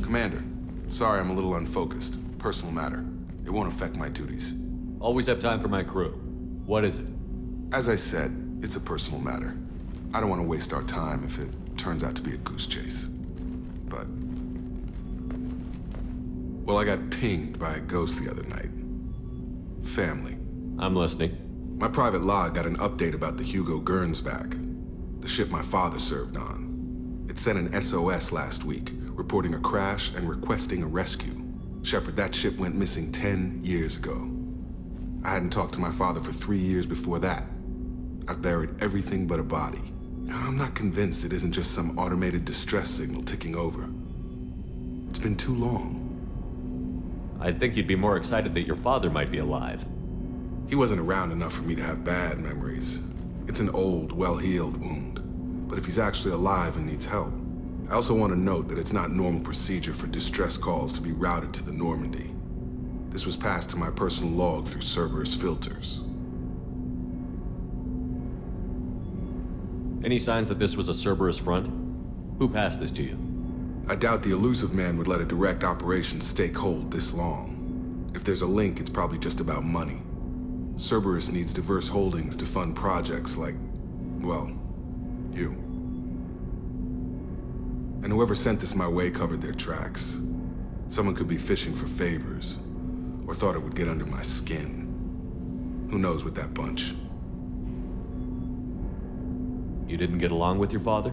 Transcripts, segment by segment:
Commander, sorry I'm a little unfocused. Personal matter. It won't affect my duties. Always have time for my crew. What is it? As I said, it's a personal matter. I don't want to waste our time if it turns out to be a goose chase. But... well, I got pinged by a ghost the other night. Family. I'm listening. My private log got an update about the Hugo Gernsback, the ship my father served on. It sent an SOS last week, reporting a crash and requesting a rescue. Shepard, that ship went missing 10 years ago. I hadn't talked to my father for 3 years before that. I've buried everything but a body. I'm not convinced it isn't just some automated distress signal ticking over. It's been too long. I'd think you'd be more excited that your father might be alive. He wasn't around enough for me to have bad memories. It's an old, well-healed wound. But if he's actually alive and needs help, I also want to note that it's not normal procedure for distress calls to be routed to the Normandy. This was passed to my personal log through Cerberus filters. Any signs that this was a Cerberus front? Who passed this to you? I doubt the Elusive Man would let a direct operation stake hold this long. If there's a link, it's probably just about money. Cerberus needs diverse holdings to fund projects like, well, you. And whoever sent this my way covered their tracks. Someone could be fishing for favors, or thought it would get under my skin. Who knows with that bunch? You didn't get along with your father?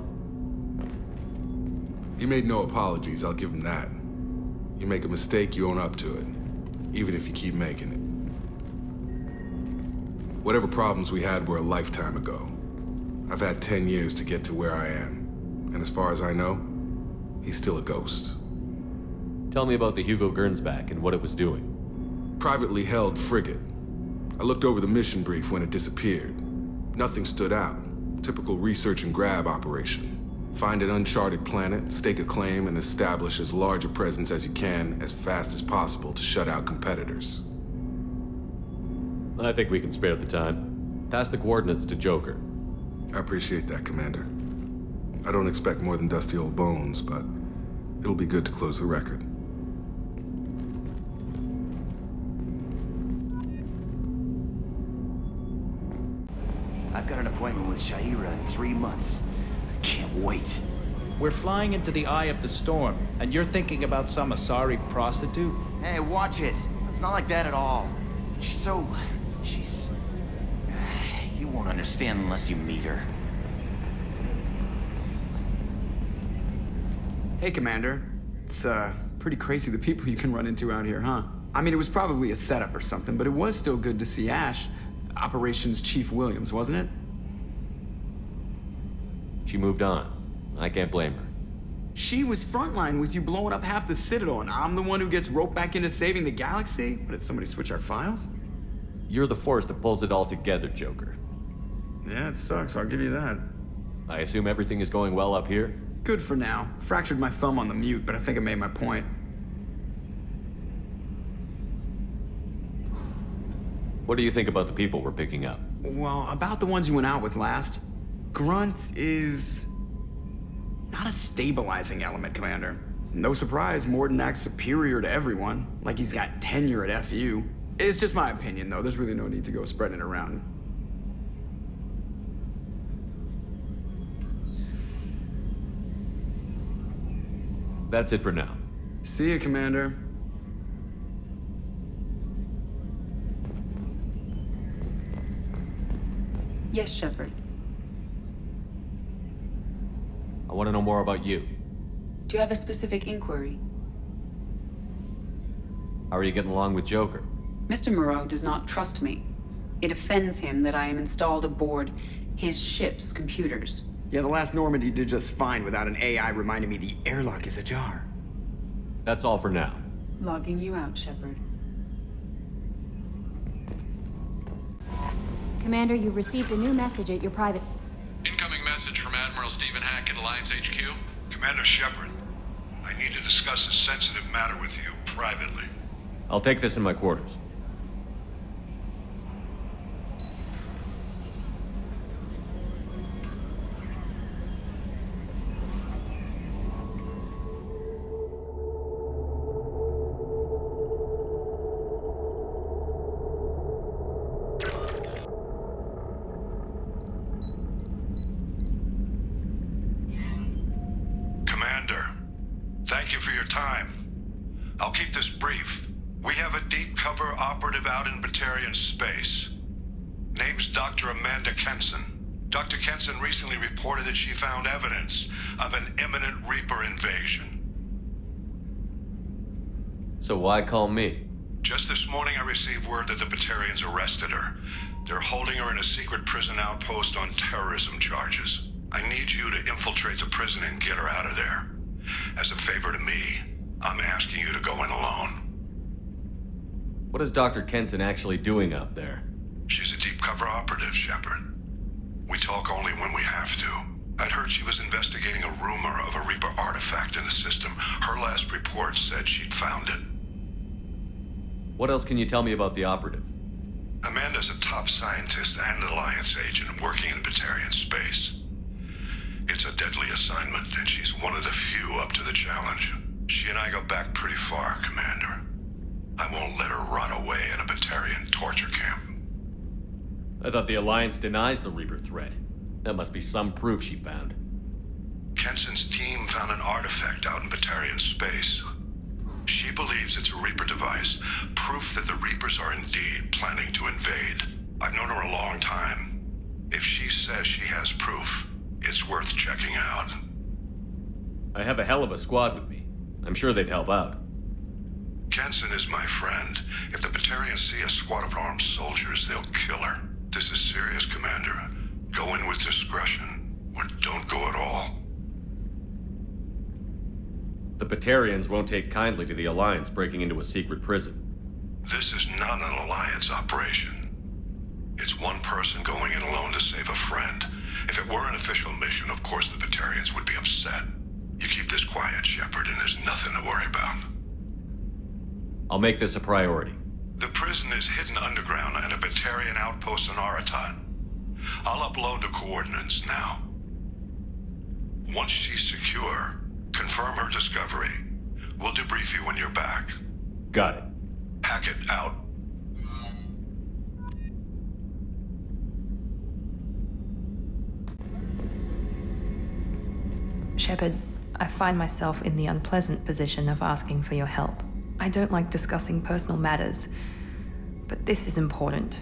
He made no apologies, I'll give him that. You make a mistake, you own up to it, even if you keep making it. Whatever problems we had were a lifetime ago. I've had 10 years to get to where I am, and as far as I know, he's still a ghost. Tell me about the Hugo Gernsback and what it was doing. Privately held frigate. I looked over the mission brief when it disappeared. Nothing stood out. Typical research and grab operation. Find an uncharted planet, stake a claim, and establish as large a presence as you can as fast as possible to shut out competitors. I think we can spare the time. Pass the coordinates to Joker. I appreciate that, Commander. I don't expect more than dusty old bones, but it'll be good to close the record. I've got an appointment with Sha'ira in 3 months. I can't wait. We're flying into the eye of the storm, and you're thinking about some Asari prostitute? Hey, watch it. It's not like that at all. She's... You won't understand unless you meet her. Hey, Commander. It's, pretty crazy the people you can run into out here, huh? I mean, it was probably a setup or something, but it was still good to see Ash. Operations Chief Williams, wasn't it? She moved on. I can't blame her. She was frontline with you blowing up half the Citadel, and I'm the one who gets roped back into saving the galaxy? What, did somebody switch our files? You're the force that pulls it all together, Joker. Yeah, it sucks, I'll give you that. I assume everything is going well up here? Good for now. Fractured my thumb on the mute, but I think I made my point. What do you think about the people we're picking up? Well, about the ones you went out with last. Grunt is... not a stabilizing element, Commander. No surprise, Mordin acts superior to everyone, like he's got tenure at FU. It's just my opinion, though. There's really no need to go spreading it around. That's it for now. See you, Commander. Yes, Shepard. I want to know more about you. Do you have a specific inquiry? How are you getting along with Joker? Mr. Moreau does not trust me. It offends him that I am installed aboard his ship's computers. Yeah, the last Normandy did just fine without an AI reminding me the airlock is ajar. That's all for now. Logging you out, Shepard. Commander, you've received a new message at your private... Incoming message from Admiral Stephen Hack at Alliance HQ. Commander Shepard, I need to discuss a sensitive matter with you privately. I'll take this in my quarters. Commander. Thank you for your time. I'll keep this brief. We have a deep cover operative out in Batarian space. Name's Dr. Amanda Kenson. Dr. Kenson recently reported that she found evidence of an imminent Reaper invasion. So why call me? Just this morning I received word that the Batarians arrested her. They're holding her in a secret prison outpost on terrorism charges. I need you to infiltrate the prison and get her out of there. As a favor to me, I'm asking you to go in alone. What is Dr. Kenson actually doing out there? She's a deep cover operative, Shepard. We talk only when we have to. I'd heard she was investigating a rumor of a Reaper artifact in the system. Her last report said she'd found it. What else can you tell me about the operative? Amanda's a top scientist and Alliance agent working in Batarian space. It's a deadly assignment, and she's one of the few up to the challenge. She and I go back pretty far, Commander. I won't let her rot away in a Batarian torture camp. I thought the Alliance denies the Reaper threat. That must be some proof she found. Kenson's team found an artifact out in Batarian space. She believes it's a Reaper device, proof that the Reapers are indeed planning to invade. I've known her a long time. If she says she has proof, it's worth checking out. I have a hell of a squad with me. I'm sure they'd help out. Kenson is my friend. If the Batarians see a squad of armed soldiers, they'll kill her. This is serious, Commander. Go in with discretion, or don't go at all. The Batarians won't take kindly to the Alliance breaking into a secret prison. This is not an Alliance operation. It's one person going in alone to save a friend. If it were an official mission, of course the Batarians would be upset. You keep this quiet, Shepard, and there's nothing to worry about. I'll make this a priority. The prison is hidden underground in a Batarian outpost on Aratat. I'll upload the coordinates now. Once she's secure, confirm her discovery. We'll debrief you when you're back. Got it. Hackett out. Shepard, I find myself in the unpleasant position of asking for your help. I don't like discussing personal matters, but this is important.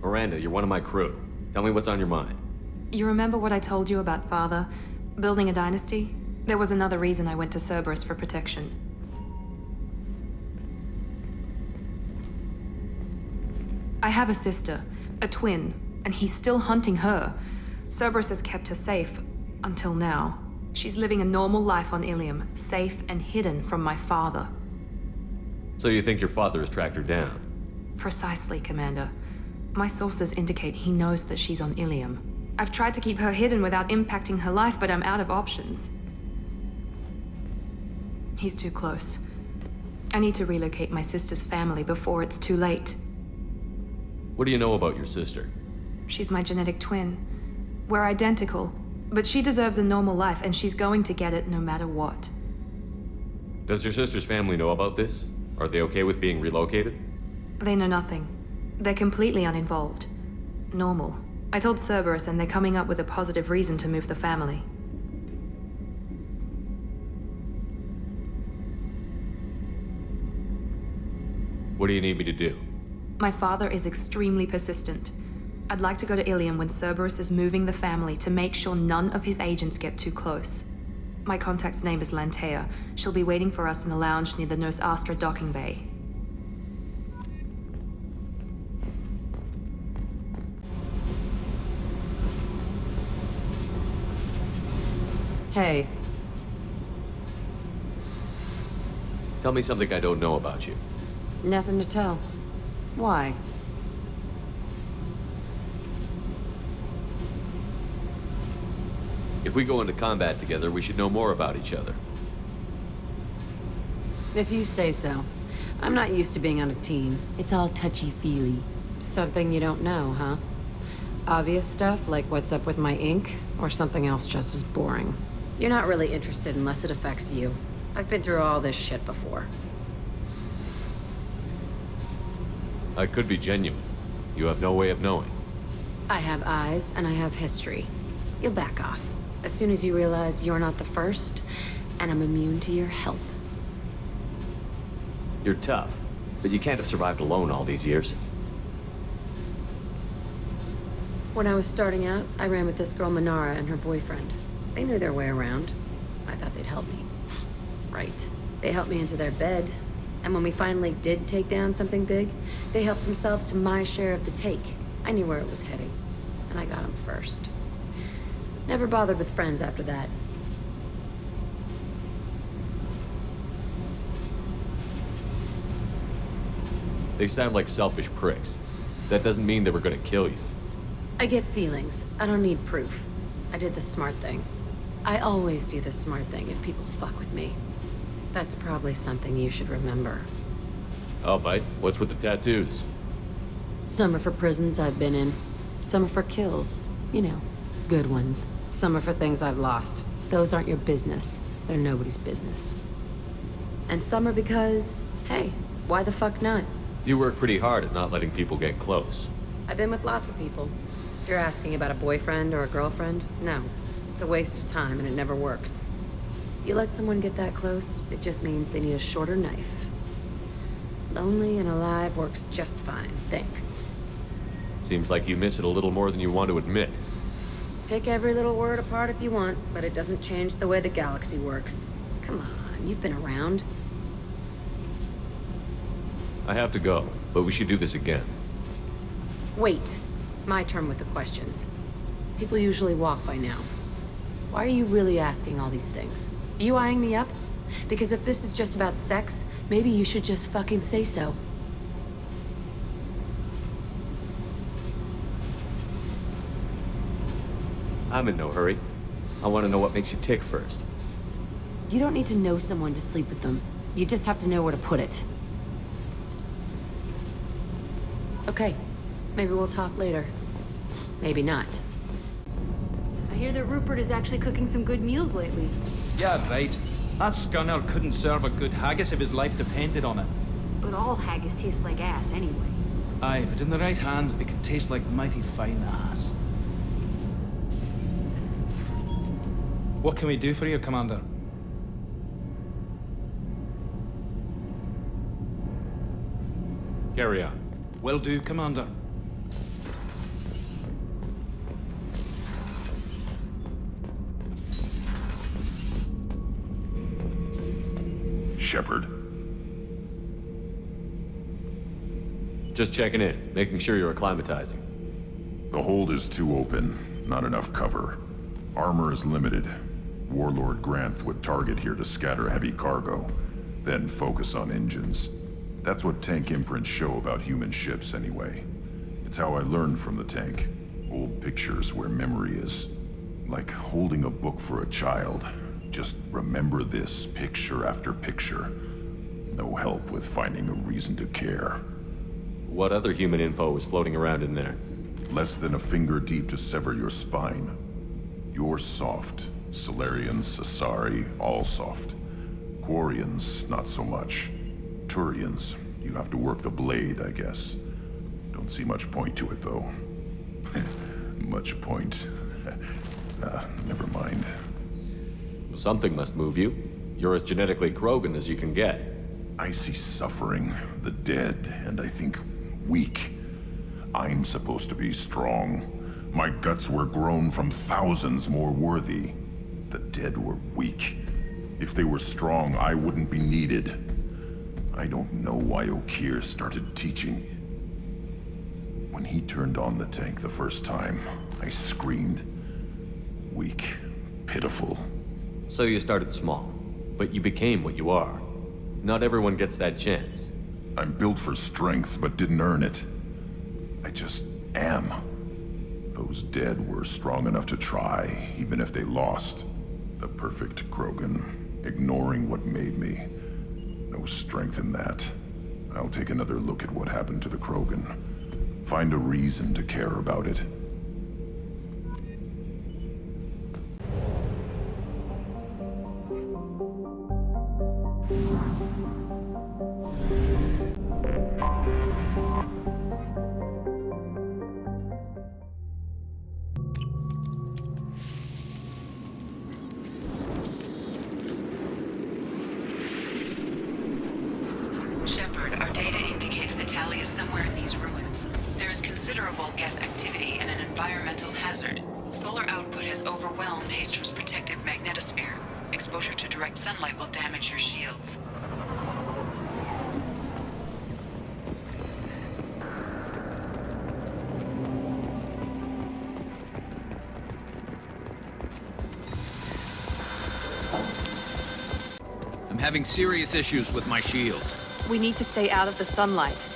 Miranda, you're one of my crew. Tell me what's on your mind. You remember what I told you about Father? Building a dynasty? There was another reason I went to Cerberus for protection. I have a sister, a twin, and he's still hunting her. Cerberus has kept her safe, until now. She's living a normal life on Ilium, safe and hidden from my father. So you think your father has tracked her down? Precisely, Commander. My sources indicate he knows that she's on Ilium. I've tried to keep her hidden without impacting her life, but I'm out of options. He's too close. I need to relocate my sister's family before it's too late. What do you know about your sister? She's my genetic twin. We're identical, but she deserves a normal life, and she's going to get it no matter what. Does your sister's family know about this? Are they okay with being relocated? They know nothing. They're completely uninvolved. Normal. I told Cerberus, and they're coming up with a positive reason to move the family. What do you need me to do? My father is extremely persistent. I'd like to go to Ilium when Cerberus is moving the family to make sure none of his agents get too close. My contact's name is Lantea. She'll be waiting for us in the lounge near the Nos Astra docking bay. Hey. Tell me something I don't know about you. Nothing to tell. Why? If we go into combat together, we should know more about each other. If you say so. I'm not used to being on a team. It's all touchy-feely. Something you don't know, huh? Obvious stuff, like what's up with my ink, or something else just as boring? You're not really interested unless it affects you. I've been through all this shit before. I could be genuine. You have no way of knowing. I have eyes, and I have history. You'll back off. As soon as you realize you're not the first, and I'm immune to your help. You're tough, but you can't have survived alone all these years. When I was starting out, I ran with this girl Manara and her boyfriend. They knew their way around. I thought they'd help me. Right. They helped me into their bed. And when we finally did take down something big, they helped themselves to my share of the take. I knew where it was heading, and I got them first. Never bothered with friends after that. They sound like selfish pricks. That doesn't mean they were gonna kill you. I get feelings. I don't need proof. I did the smart thing. I always do the smart thing if people fuck with me. That's probably something you should remember. I'll bite. What's with the tattoos? Some are for prisons I've been in. Some are for kills. You know, good ones. Some are for things I've lost. Those aren't your business. They're nobody's business. And some are because, hey, why the fuck not? You work pretty hard at not letting people get close. I've been with lots of people. If you're asking about a boyfriend or a girlfriend, no. It's a waste of time and it never works. You let someone get that close, it just means they need a shorter knife. Lonely and alive works just fine, thanks. Seems like you miss it a little more than you want to admit. Pick every little word apart if you want, but it doesn't change the way the galaxy works. Come on, you've been around. I have to go, but we should do this again. Wait. My turn with the questions. People usually walk by now. Why are you really asking all these things? Are you eyeing me up? Because if this is just about sex, maybe you should just fucking say so. I'm in no hurry. I want to know what makes you tick first. You don't need to know someone to sleep with them. You just have to know where to put it. Okay. Maybe we'll talk later. Maybe not. I hear that Rupert is actually cooking some good meals lately. Yeah, right. That scunner couldn't serve a good haggis if his life depended on it. But all haggis tastes like ass anyway. Aye, but in the right hands, it can taste like mighty fine ass. What can we do for you, Commander? Carry on. Will do, Commander. Shepard. Just checking in, making sure you're acclimatizing. The hold is too open. Not enough cover. Armor is limited. Warlord Granth would target here to scatter heavy cargo, then focus on engines. That's what tank imprints show about human ships, anyway. It's how I learned from the tank. Old pictures where memory is. Like holding a book for a child. Just remember this, picture after picture. No help with finding a reason to care. What other human info was floating around in there? Less than a finger deep to sever your spine. You're soft. Solarians, Asari, all soft. Quarians, not so much. Turians, you have to work the blade, I guess. Don't see much point to it, though. Much point. Never mind. Something must move you. You're as genetically Krogan as you can get. I see suffering, the dead, and I think weak. I'm supposed to be strong. My guts were grown from thousands more worthy. The dead were weak. If they were strong, I wouldn't be needed. I don't know why Okeer started teaching. When he turned on the tank the first time, I screamed. Weak, pitiful. So you started small, but you became what you are. Not everyone gets that chance. I'm built for strength, but didn't earn it. I just am. Those dead were strong enough to try, even if they lost. The perfect Krogan, ignoring what made me. No strength in that. I'll take another look at what happened to the Krogan. Find a reason to care about it. considerable Geth activity and an environmental hazard. Solar output has overwhelmed Hastrom's protective magnetosphere. Exposure to direct sunlight will damage your shields. I'm having serious issues with my shields. We need to stay out of the sunlight.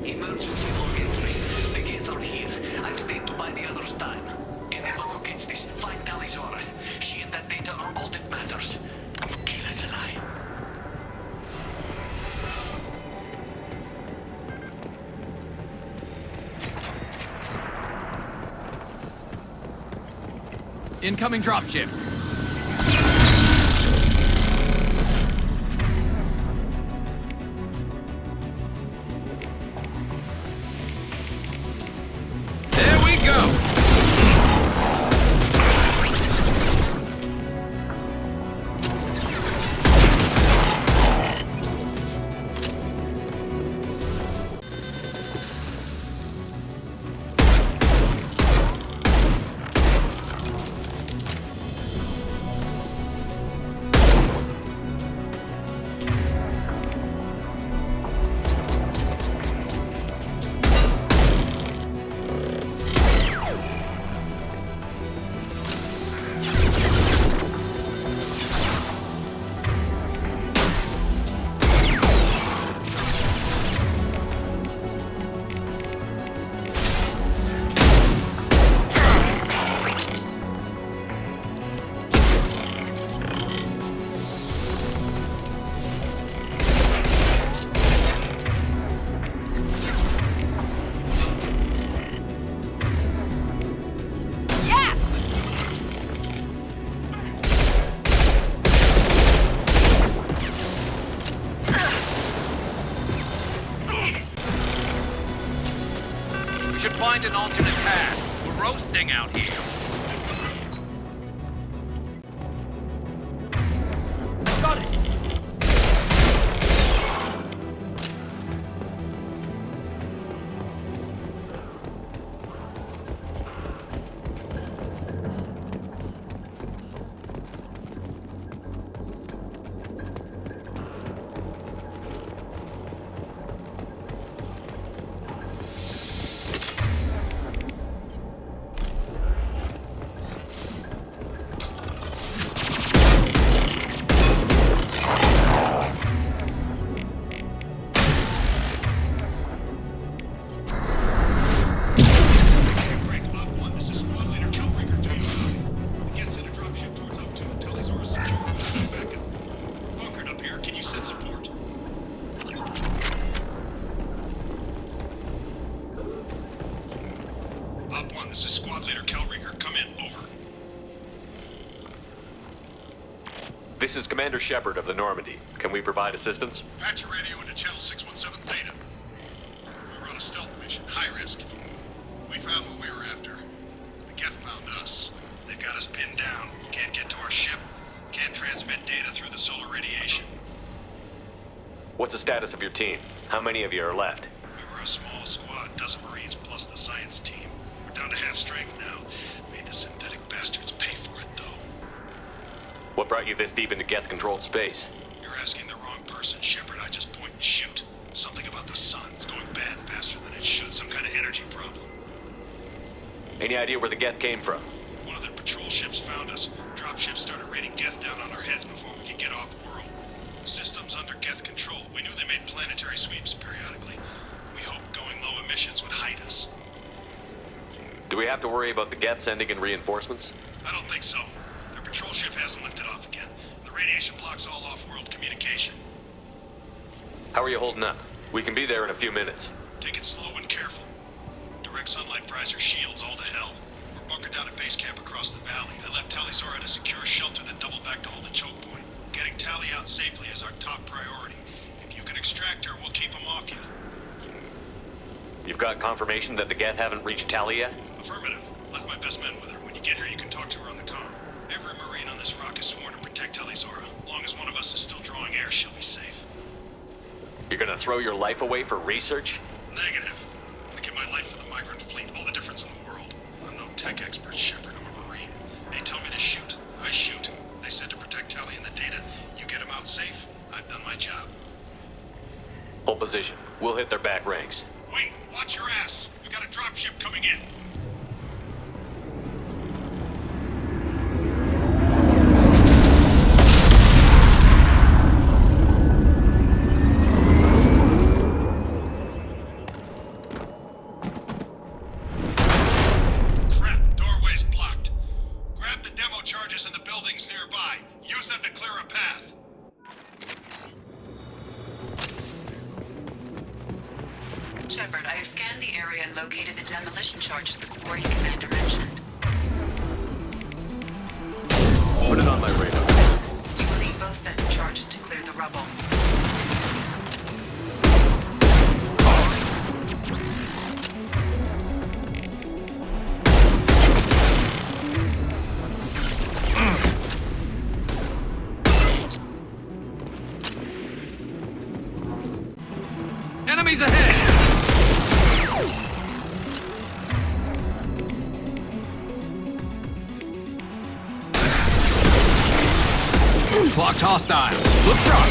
Emergency log entry. The gates are here. I've stayed to buy the others time. Anyone who gets this, find Talizora. She and that data are all that matters. Kill us alive. Incoming dropship. There we go! We should find an alternate path. We're roasting out here. Got it! This is Squad Leader Kelringer. Come in. Over. This is Commander Shepard of the Normandy. Can we provide assistance? Patch your radio into channel 617 Theta. We run a stealth mission. High risk. We found what we were after. The Geth found us. They've got us pinned down. Can't get to our ship. Can't transmit data through the solar radiation. What's the status of your team? How many of you are left? We were a small squad, dozen Marines plus the science team. We're down to half strength now. Made the synthetic bastards pay for it, though. What brought you this deep into Geth-controlled space? You're asking the wrong person, Shepard. I just point and shoot. Something about the sun. It's going bad faster than it should. Some kind of energy problem. Any idea where the Geth came from? One of their patrol ships found us. Dropships started raining Geth down on our heads before we could get off-world. Systems under Geth control. We knew they made planetary sweeps periodically. We hoped going low emissions would hide us. Do we have to worry about the Geth sending in reinforcements? I don't think so. Their patrol ship hasn't lifted off again. The radiation blocks all off-world communication. How are you holding up? We can be there in a few minutes. Take it slow and careful. Direct sunlight fries your shields all to hell. We're bunkered down at base camp across the valley. I left Talizora at a secure shelter, then doubled back to hold the choke point. Getting Tali out safely is our top priority. If you can extract her, we'll keep them off you. You've got confirmation that the Geth haven't reached Tali yet? Affirmative. Left my best men with her. When you get here, you can talk to her on the comm. Every Marine on this rock is sworn to protect Talizora. As long as one of us is still drawing air, she'll be safe. You're gonna throw your life away for research? Negative. I give my life for the migrant fleet, all the difference in the world. I'm no tech expert, Shepard. I'm a Marine. They tell me to shoot. I shoot. They said to protect Tali and the data. You get them out safe. I've done my job. Hold position. We'll hit their back ranks. Wait, watch your ass. We got a dropship coming in. Crap, doorway's blocked. Grab the demo charges in the buildings nearby. Use them to clear a path. Shepard, I have scanned the area and located the demolition charges the Quarry commander mentioned. Put it on my radar. You will need both sets of charges to clear the rubble. Enemies ahead! Clocked hostile. Look sharp!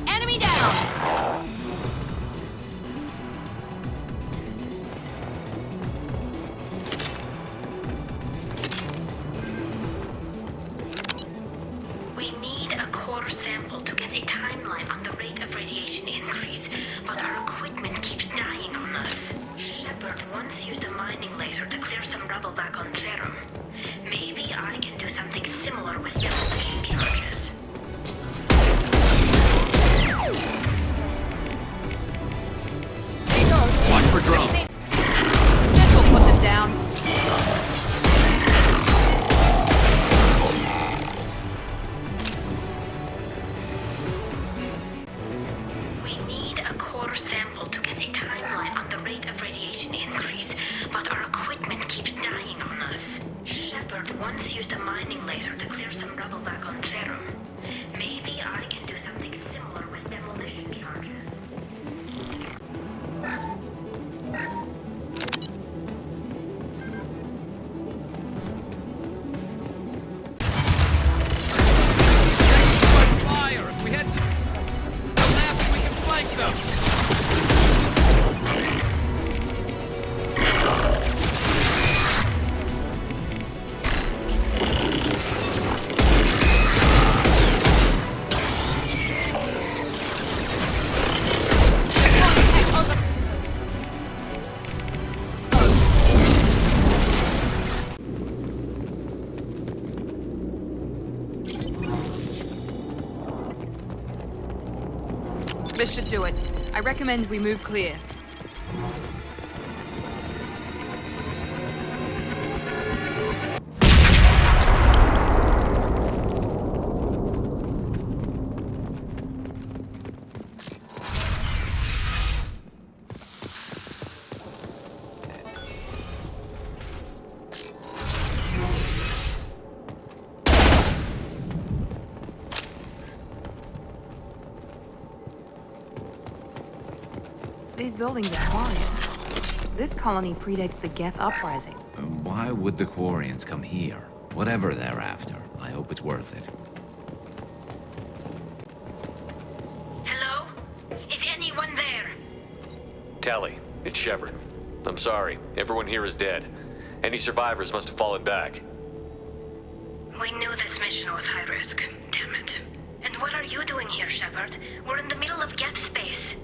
Enemy down! We need a core sample to get a timeline on the rate of radiation increase, but our equipment keeps dying on us. Shepard once used a mining laser to clear some rubble back on Therum. Maybe I can do something similar with demolition charges. Watch for drone. This will put them down. We need a core sample to get a timeline on the rate of radiation increase, but our equipment keeps dying on us. Shepard once used a mining laser to clear some rubble back on Therum. Maybe I can do something similar with demolition charges. Fire! If we head to the left, we can flank them! This should do it. I recommend we move clear. These buildings are quiet. This colony predates the Geth Uprising. Why would the Quarians come here? Whatever they're after, I hope it's worth it. Hello? Is anyone there? Tali, it's Shepard. I'm sorry. Everyone here is dead. Any survivors must have fallen back. We knew this mission was high risk. Damn it. And what are you doing here, Shepard? We're in the middle of Geth space.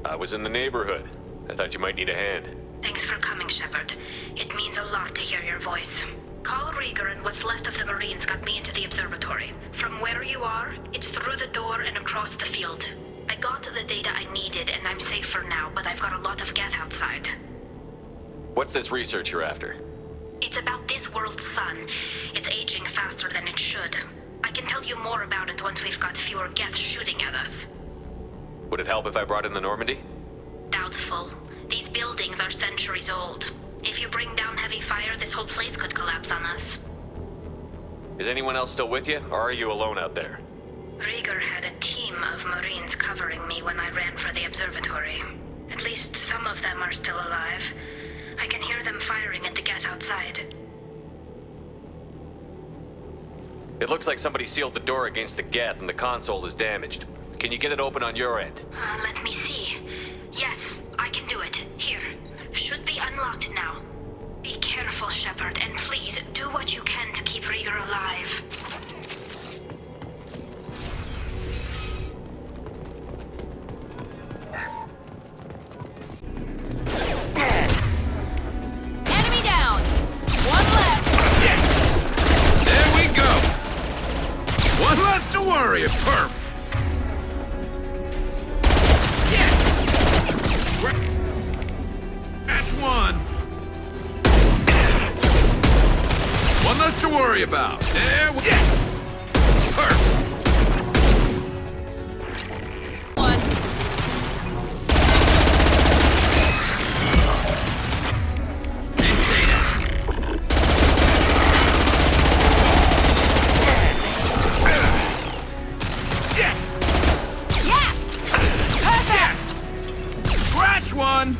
I was in the neighborhood. I thought you might need a hand. Thanks for coming, Shepard. It means a lot to hear your voice. Call Rieger and what's left of the Marines got me into the observatory. From where you are, it's through the door and across the field. I got the data I needed and I'm safe for now, but I've got a lot of Geth outside. What's this research you're after? It's about this world's sun. It's aging faster than it should. I can tell you more about it once we've got fewer Geth shooting at us. Would it help if I brought in the Normandy? Doubtful. These buildings are centuries old. If you bring down heavy fire, this whole place could collapse on us. Is anyone else still with you, or are you alone out there? Rieger had a team of Marines covering me when I ran for the observatory. At least some of them are still alive. I can hear them firing at the Geth outside. It looks like somebody sealed the door against the Geth and the console is damaged. Can you get it open on your end? Let me see. Yes, I can do it. Here. Should be unlocked now. Be careful, Shepard, and please do what you can to keep Rieger alive. Enemy down! One left! There we go! One less to worry, perp! Catch one! One less to worry about. There we go! Perp! One.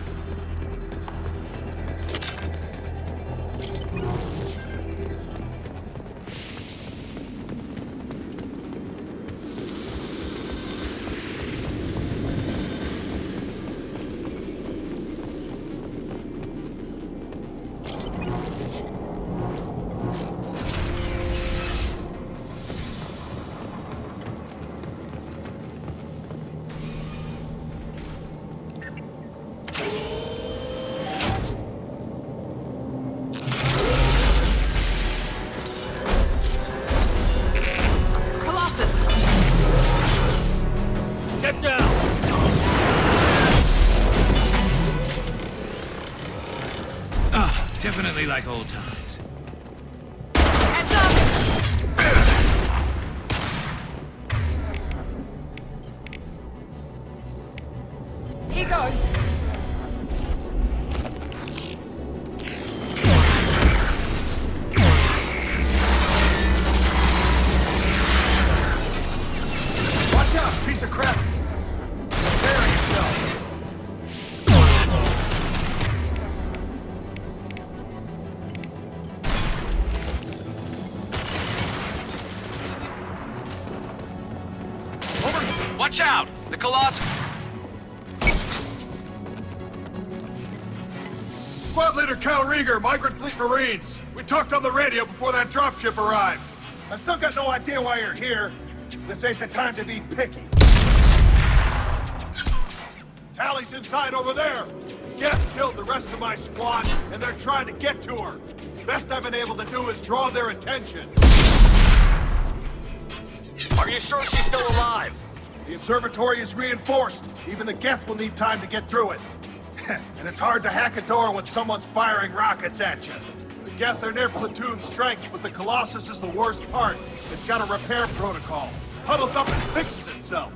Definitely like old times. Heads up! Here goes. Watch out, piece of crap! Prepare yourself! Watch out! The Colossus... Squad Leader Cal Rieger, Migrant Fleet Marines. We talked on the radio before that dropship arrived. I still got no idea why you're here. This ain't the time to be picky. Tally's inside over there. Geth killed the rest of my squad, and they're trying to get to her. Best I've been able to do is draw their attention. Are you sure she's still alive? The observatory is reinforced. Even the Geth will need time to get through it. And it's hard to hack a door when someone's firing rockets at you. The Geth are near platoon strength, but the Colossus is the worst part. It's got a repair protocol. Huddles up and fixes itself.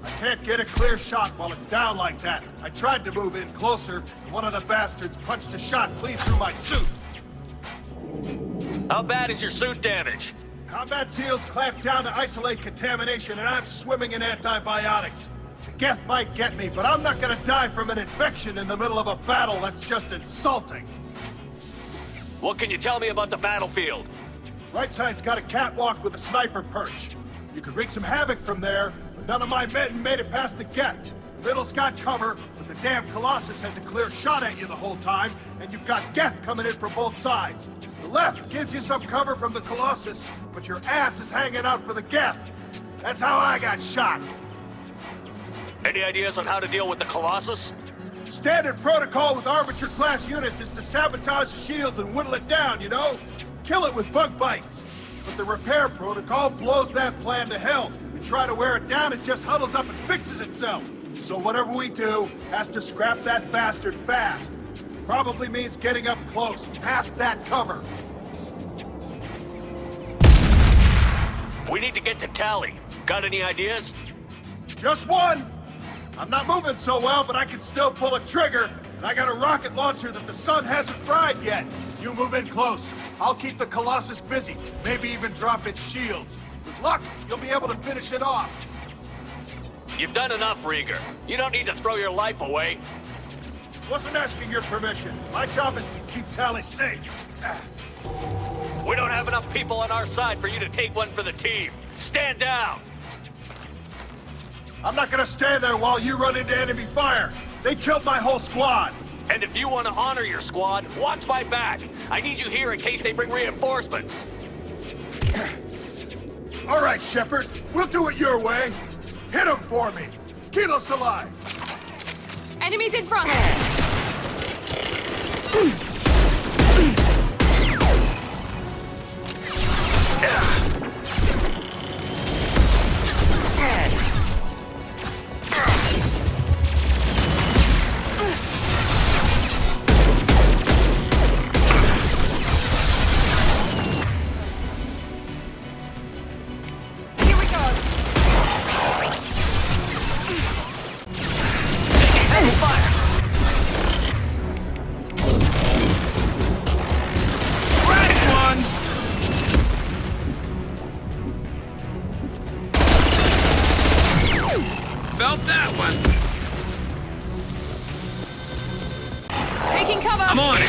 I can't get a clear shot while it's down like that. I tried to move in closer, and one of the bastards punched a shot clean through my suit. How bad is your suit damaged? Combat SEALs clamped down to isolate contamination, and I'm swimming in antibiotics. The Geth might get me, but I'm not gonna die from an infection in the middle of a battle. That's just insulting. What can you tell me about the battlefield? Right side's got a catwalk with a sniper perch. You could wreak some havoc from there, but none of my men made it past the Geth. The middle's got cover, but the damn Colossus has a clear shot at you the whole time, and you've got Geth coming in from both sides. The left gives you some cover from the Colossus, but your ass is hanging out for the Geth. That's how I got shot. Any ideas on how to deal with the Colossus? Standard protocol with Arbiter-class units is to sabotage the shields and whittle it down, you know? Kill it with bug bites. But the repair protocol blows that plan to hell. We try to wear it down, it just huddles up and fixes itself. So whatever we do has to scrap that bastard fast. Probably means getting up close, past that cover. We need to get to Tally. Got any ideas? Just one! I'm not moving so well, but I can still pull a trigger. And I got a rocket launcher that the sun hasn't fried yet. You move in close. I'll keep the Colossus busy. Maybe even drop its shields. With luck, you'll be able to finish it off. You've done enough, Rieger. You don't need to throw your life away. Wasn't asking your permission. My job is to keep Tally safe. We don't have enough people on our side for you to take one for the team. Stand down! I'm not gonna stand there while you run into enemy fire. They killed my whole squad. And if you want to honor your squad, watch my back. I need you here in case they bring reinforcements. All right, Shepard. We'll do it your way. Hit them for me. Kilos alive. Enemies in front! Felt that one. Taking cover! I'm on it.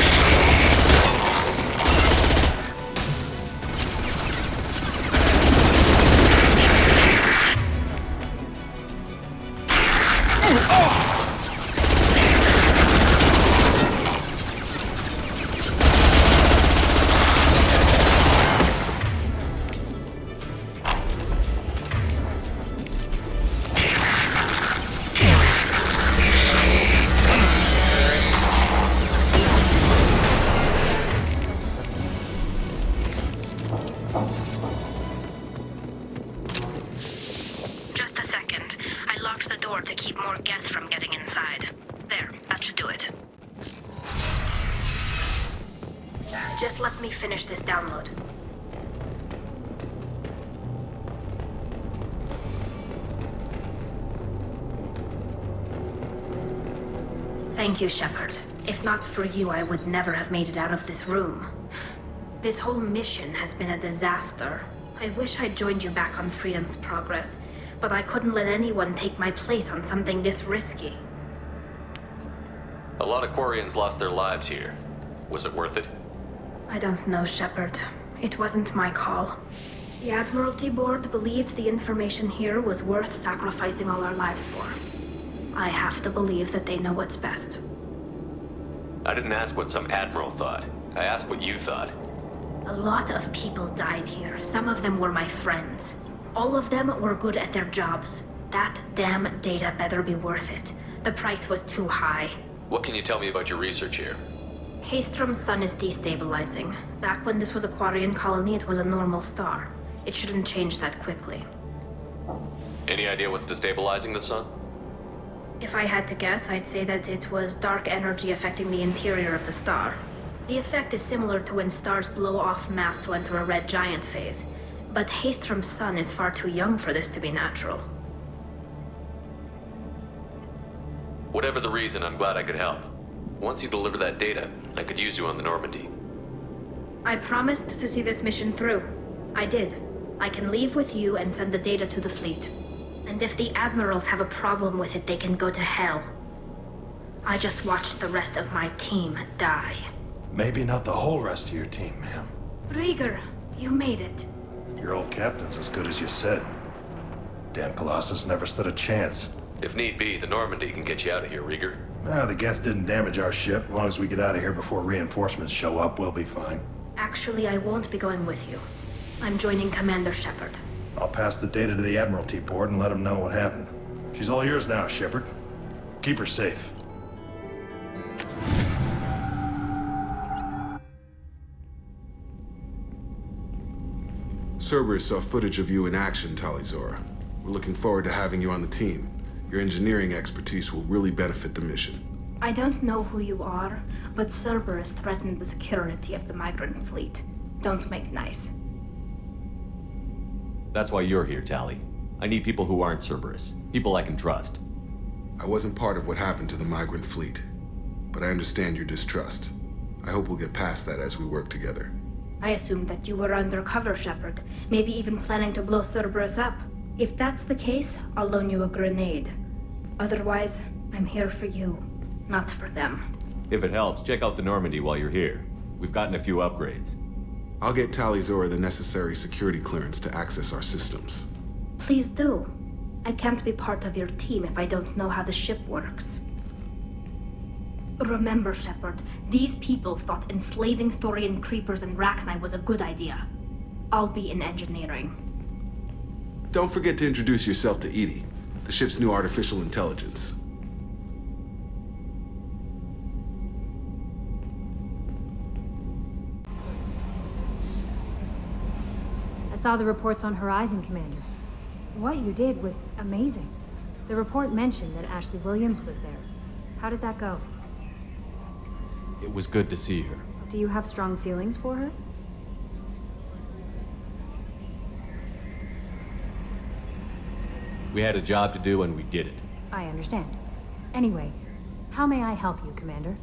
Just a second. I locked the door to keep more Geth from getting inside. There, that should do it. Just let me finish this download. Thank you, Shepard. If not for you, I would never have made it out of this room. This whole mission has been a disaster. I wish I'd joined you back on Freedom's Progress, but I couldn't let anyone take my place on something this risky. A lot of Quarians lost their lives here. Was it worth it? I don't know, Shepard. It wasn't my call. The Admiralty Board believed the information here was worth sacrificing all our lives for. I have to believe that they know what's best. I didn't ask what some admiral thought. I asked what you thought. A lot of people died here. Some of them were my friends. All of them were good at their jobs. That damn data better be worth it. The price was too high. What can you tell me about your research here? Haystrom's sun is destabilizing. Back when this was a Quarian colony, it was a normal star. It shouldn't change that quickly. Any idea what's destabilizing the sun? If I had to guess, I'd say that it was dark energy affecting the interior of the star. The effect is similar to when stars blow off mass to enter a red giant phase. But Haystrom's sun is far too young for this to be natural. Whatever the reason, I'm glad I could help. Once you deliver that data, I could use you on the Normandy. I promised to see this mission through. I did. I can leave with you and send the data to the fleet. And if the admirals have a problem with it, they can go to hell. I just watched the rest of my team die. Maybe not the whole rest of your team, ma'am. Rieger, you made it. Your old captain's as good as you said. Damn Colossus never stood a chance. If need be, the Normandy can get you out of here, Rieger. The Geth didn't damage our ship. As long as we get out of here before reinforcements show up, we'll be fine. Actually, I won't be going with you. I'm joining Commander Shepard. I'll pass the data to the Admiralty Board and let them know what happened. She's all yours now, Shepard. Keep her safe. Cerberus saw footage of you in action, Tali'Zorah. We're looking forward to having you on the team. Your engineering expertise will really benefit the mission. I don't know who you are, but Cerberus threatened the security of the migrant fleet. Don't make nice. That's why you're here, Tali. I need people who aren't Cerberus. People I can trust. I wasn't part of what happened to the migrant fleet, but I understand your distrust. I hope we'll get past that as we work together. I assumed that you were undercover, Shepard. Maybe even planning to blow Cerberus up. If that's the case, I'll loan you a grenade. Otherwise, I'm here for you, not for them. If it helps, check out the Normandy while you're here. We've gotten a few upgrades. I'll get Tali'Zorah the necessary security clearance to access our systems. Please do. I can't be part of your team if I don't know how the ship works. Remember, Shepard, these people thought enslaving Thorian creepers and Rachni was a good idea. I'll be in engineering. Don't forget to introduce yourself to EDI, the ship's new artificial intelligence. I saw the reports on Horizon, Commander. What you did was amazing. The report mentioned that Ashley Williams was there. How did that go? It was good to see her. Do you have strong feelings for her? We had a job to do and we did it. I understand. Anyway, how may I help you, Commander?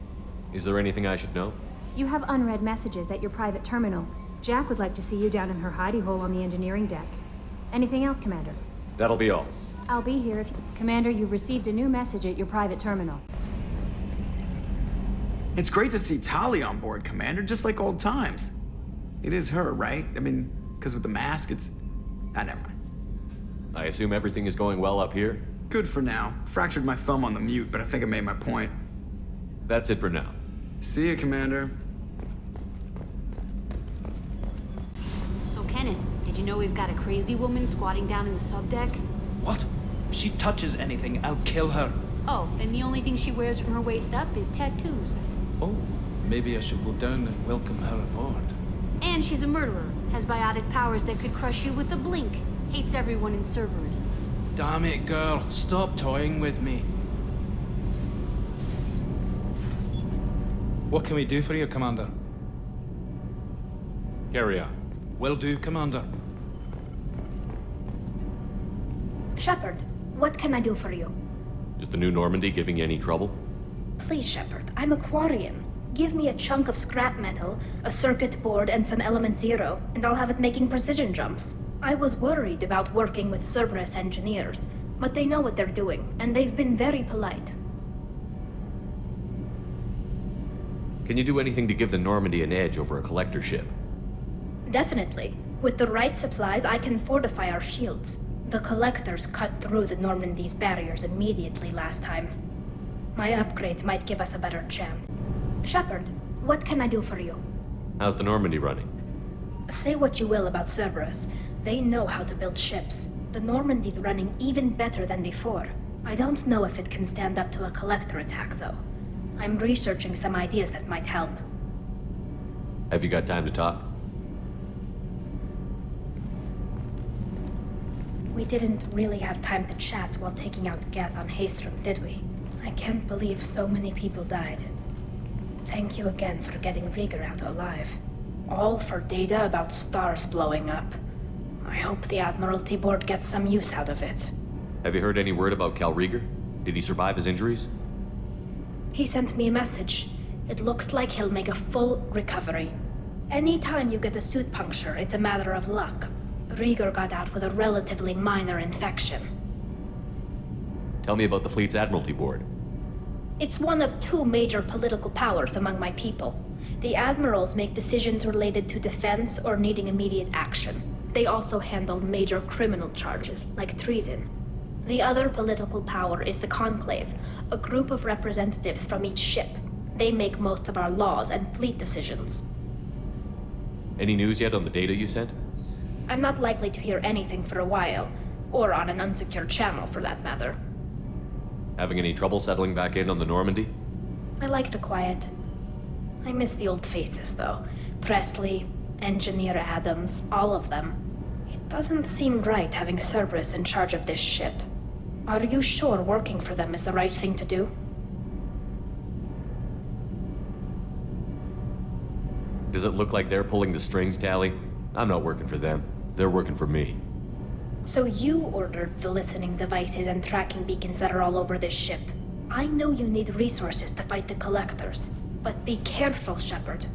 Is there anything I should know? You have unread messages at your private terminal. Jack would like to see you down in her hidey hole on the engineering deck. Anything else, Commander? That'll be all. I'll be here if you... Commander, you've received a new message at your private terminal. It's great to see Tali on board, Commander, just like old times. It is her, right? I mean, because with the mask, it's... never mind. I assume everything is going well up here? Good for now. Fractured my thumb on the mute, but I think I made my point. That's it for now. See you, Commander. So, Kenneth, did you know we've got a crazy woman squatting down in the subdeck? What? If she touches anything, I'll kill her. Oh, and the only thing she wears from her waist up is tattoos. Oh, maybe I should go down and welcome her aboard. And she's a murderer, has biotic powers that could crush you with a blink, hates everyone in Cerberus. Damn it, girl. Stop toying with me. What can we do for you, Commander? Carry on. Will do, Commander. Shepard, what can I do for you? Is the new Normandy giving you any trouble? Please, Shepard, I'm a Quarian. Give me a chunk of scrap metal, a circuit board, and some element zero, and I'll have it making precision jumps. I was worried about working with Cerberus engineers, but they know what they're doing, and they've been very polite. Can you do anything to give the Normandy an edge over a collector ship? Definitely. With the right supplies, I can fortify our shields. The Collectors cut through the Normandy's barriers immediately last time. My upgrades might give us a better chance. Shepard, what can I do for you? How's the Normandy running? Say what you will about Cerberus. They know how to build ships. The Normandy's running even better than before. I don't know if it can stand up to a Collector attack, though. I'm researching some ideas that might help. Have you got time to talk? We didn't really have time to chat while taking out Geth on Haestrom, did we? I can't believe so many people died. Thank you again for getting Rieger out alive. All for data about stars blowing up. I hope the Admiralty Board gets some use out of it. Have you heard any word about Cal Rieger? Did he survive his injuries? He sent me a message. It looks like he'll make a full recovery. Anytime you get a suit puncture, it's a matter of luck. Rieger got out with a relatively minor infection. Tell me about the fleet's Admiralty Board. It's one of two major political powers among my people. The admirals make decisions related to defense or needing immediate action. They also handle major criminal charges, like treason. The other political power is the Conclave, a group of representatives from each ship. They make most of our laws and fleet decisions. Any news yet on the data you sent? I'm not likely to hear anything for a while, or on an unsecured channel for that matter. Having any trouble settling back in on the Normandy? I like the quiet. I miss the old faces, though. Presley, Engineer Adams, all of them. Doesn't seem right having Cerberus in charge of this ship. Are you sure working for them is the right thing to do? Does it look like they're pulling the strings, Tali? I'm not working for them. They're working for me. So you ordered the listening devices and tracking beacons that are all over this ship. I know you need resources to fight the Collectors, but be careful, Shepard.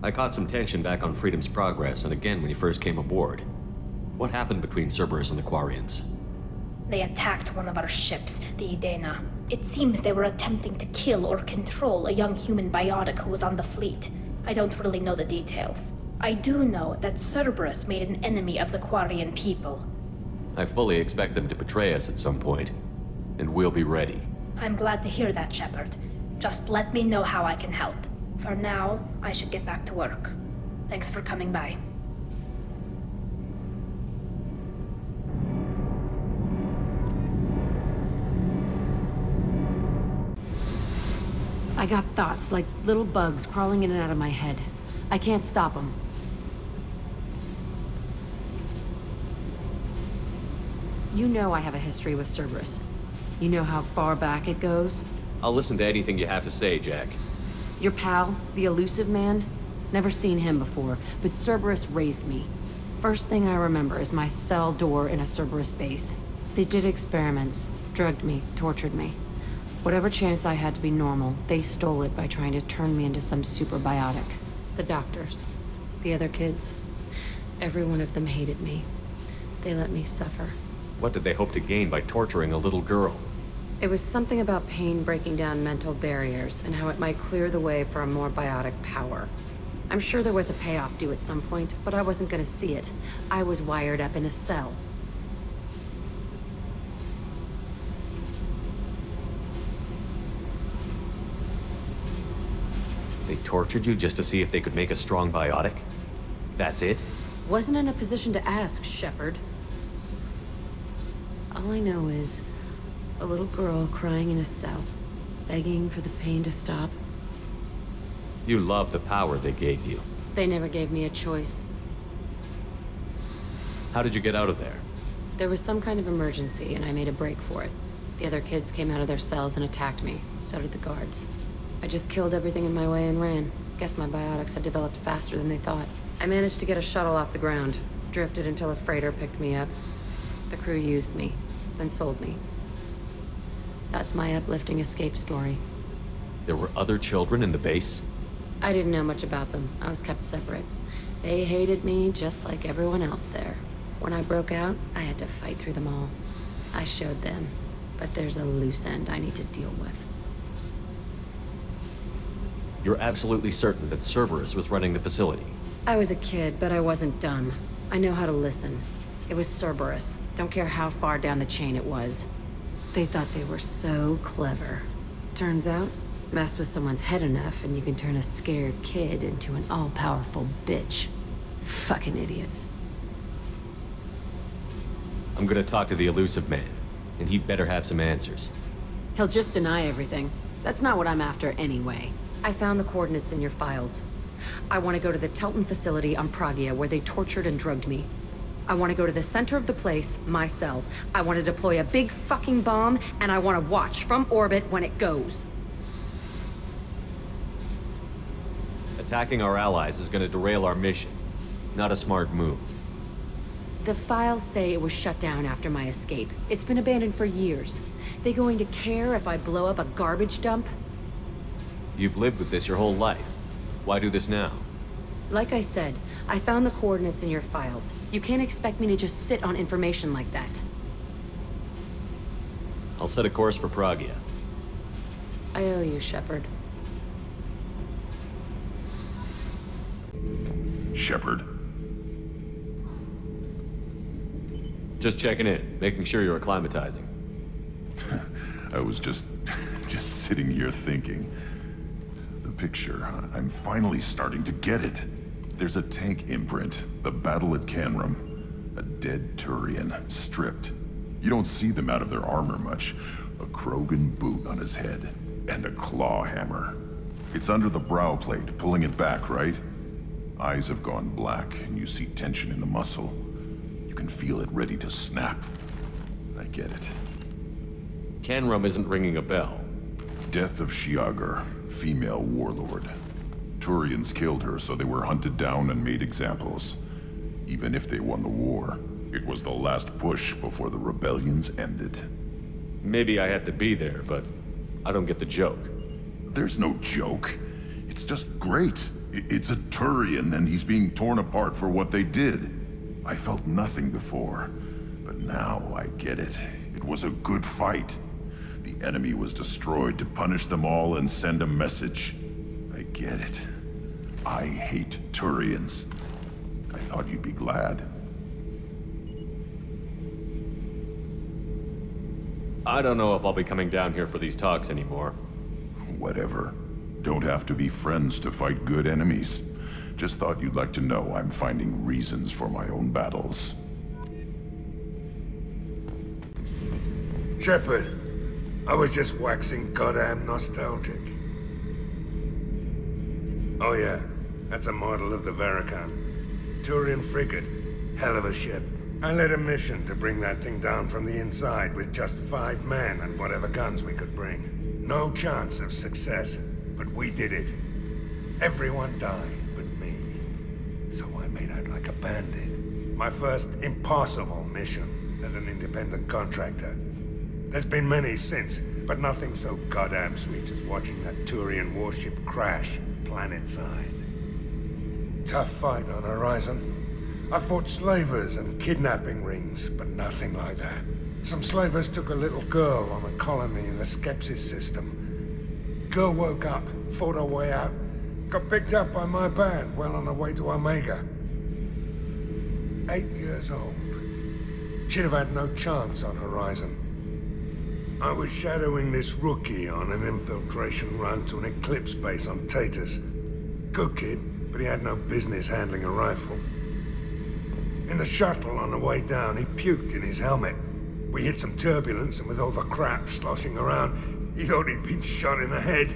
I caught some tension back on Freedom's Progress, and again when you first came aboard. What happened between Cerberus and the Quarians? They attacked one of our ships, the Idena. It seems they were attempting to kill or control a young human biotic who was on the fleet. I don't really know the details. I do know that Cerberus made an enemy of the Quarian people. I fully expect them to betray us at some point, and we'll be ready. I'm glad to hear that, Shepard. Just let me know how I can help. For now, I should get back to work. Thanks for coming by. I got thoughts like little bugs crawling in and out of my head. I can't stop them. You know I have a history with Cerberus. You know how far back it goes? I'll listen to anything you have to say, Jack. Your pal, the elusive man? Never seen him before, but Cerberus raised me. First thing I remember is my cell door in a Cerberus base. They did experiments, drugged me, tortured me. Whatever chance I had to be normal, they stole it by trying to turn me into some super biotic. The doctors, the other kids, every one of them hated me. They let me suffer. What did they hope to gain by torturing a little girl? It was something about pain breaking down mental barriers and how it might clear the way for a more biotic power. I'm sure there was a payoff due at some point, but I wasn't gonna see it. I was wired up in a cell. They tortured you just to see if they could make a strong biotic? That's it? Wasn't in a position to ask, Shepard. All I know is a little girl crying in a cell, begging for the pain to stop. You love the power they gave you. They never gave me a choice. How did you get out of there? There was some kind of emergency, and I made a break for it. The other kids came out of their cells and attacked me. So did the guards. I just killed everything in my way and ran. Guess my biotics had developed faster than they thought. I managed to get a shuttle off the ground. Drifted until a freighter picked me up. The crew used me, then sold me. That's my uplifting escape story. There were other children in the base? I didn't know much about them. I was kept separate. They hated me just like everyone else there. When I broke out, I had to fight through them all. I showed them, but there's a loose end I need to deal with. You're absolutely certain that Cerberus was running the facility? I was a kid, but I wasn't dumb. I know how to listen. It was Cerberus. Don't care how far down the chain it was. They thought they were so clever. Turns out, mess with someone's head enough and you can turn a scared kid into an all-powerful bitch. Fucking idiots. I'm gonna talk to the elusive man, and he'd better have some answers. He'll just deny everything. That's not what I'm after anyway. I found the coordinates in your files. I want to go to the Telton facility on Pragia where they tortured and drugged me. I want to go to the center of the place, my cell. I want to deploy a big fucking bomb, and I want to watch from orbit when it goes. Attacking our allies is gonna derail our mission. Not a smart move. The files say it was shut down after my escape. It's been abandoned for years. They going to care if I blow up a garbage dump? You've lived with this your whole life. Why do this now? Like I said, I found the coordinates in your files. You can't expect me to just sit on information like that. I'll set a course for Pragia. I owe you, Shepard. Shepard. Just checking in, making sure you're acclimatizing. I was just sitting here thinking. The picture, I'm finally starting to get it. There's a tank imprint, the battle at Canrum. A dead Turian, stripped. You don't see them out of their armor much. A Krogan boot on his head, and a claw hammer. It's under the brow plate, pulling it back, right? Eyes have gone black, and you see tension in the muscle. You can feel it ready to snap. I get it. Canrum isn't ringing a bell. Death of Shiagar, female warlord. Turians killed her, so they were hunted down and made examples. Even if they won the war, it was the last push before the rebellions ended. Maybe I had to be there, but I don't get the joke. There's no joke. It's just great. It's a Turian, and he's being torn apart for what they did. I felt nothing before, but now I get it. It was a good fight. The enemy was destroyed to punish them all and send a message. I get it. I hate Turians. I thought you'd be glad. I don't know if I'll be coming down here for these talks anymore. Whatever. Don't have to be friends to fight good enemies. Just thought you'd like to know I'm finding reasons for my own battles. Shepard, I was just waxing goddamn nostalgic. Oh yeah, that's a model of the Veracon. Turian frigate. Hell of a ship. I led a mission to bring that thing down from the inside with just 5 men and whatever guns we could bring. No chance of success, but we did it. Everyone died but me. So I made out like a bandit. My first impossible mission as an independent contractor. There's been many since, but nothing so goddamn sweet as watching that Turian warship crash planetside. Tough fight on Horizon. I fought slavers and kidnapping rings, but nothing like that. Some slavers took a little girl on a colony in the Skepsis system. Girl woke up, fought her way out, got picked up by my band well on her way to Omega. 8 years old. She'd have had no chance on Horizon. I was shadowing this rookie on an infiltration run to an Eclipse base on Tatus. Good kid, but he had no business handling a rifle. In the shuttle on the way down, he puked in his helmet. We hit some turbulence, and with all the crap sloshing around, he thought he'd been shot in the head.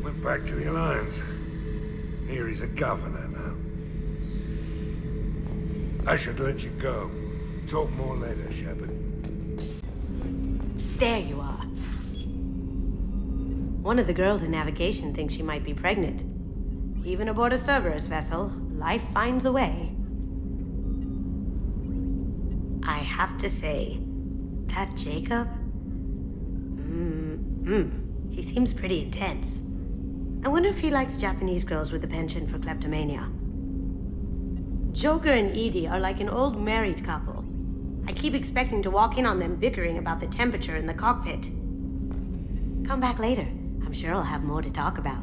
Went back to the Alliance. Here he's a governor now. I should let you go. Talk more later, Shepard. There you are. One of the girls in navigation thinks she might be pregnant. Even aboard a Cerberus vessel, life finds a way. I have to say, that Jacob? He seems pretty intense. I wonder if he likes Japanese girls with a penchant for kleptomania. Joker and Edie are like an old married couple. I keep expecting to walk in on them bickering about the temperature in the cockpit. Come back later. I'm sure I'll have more to talk about.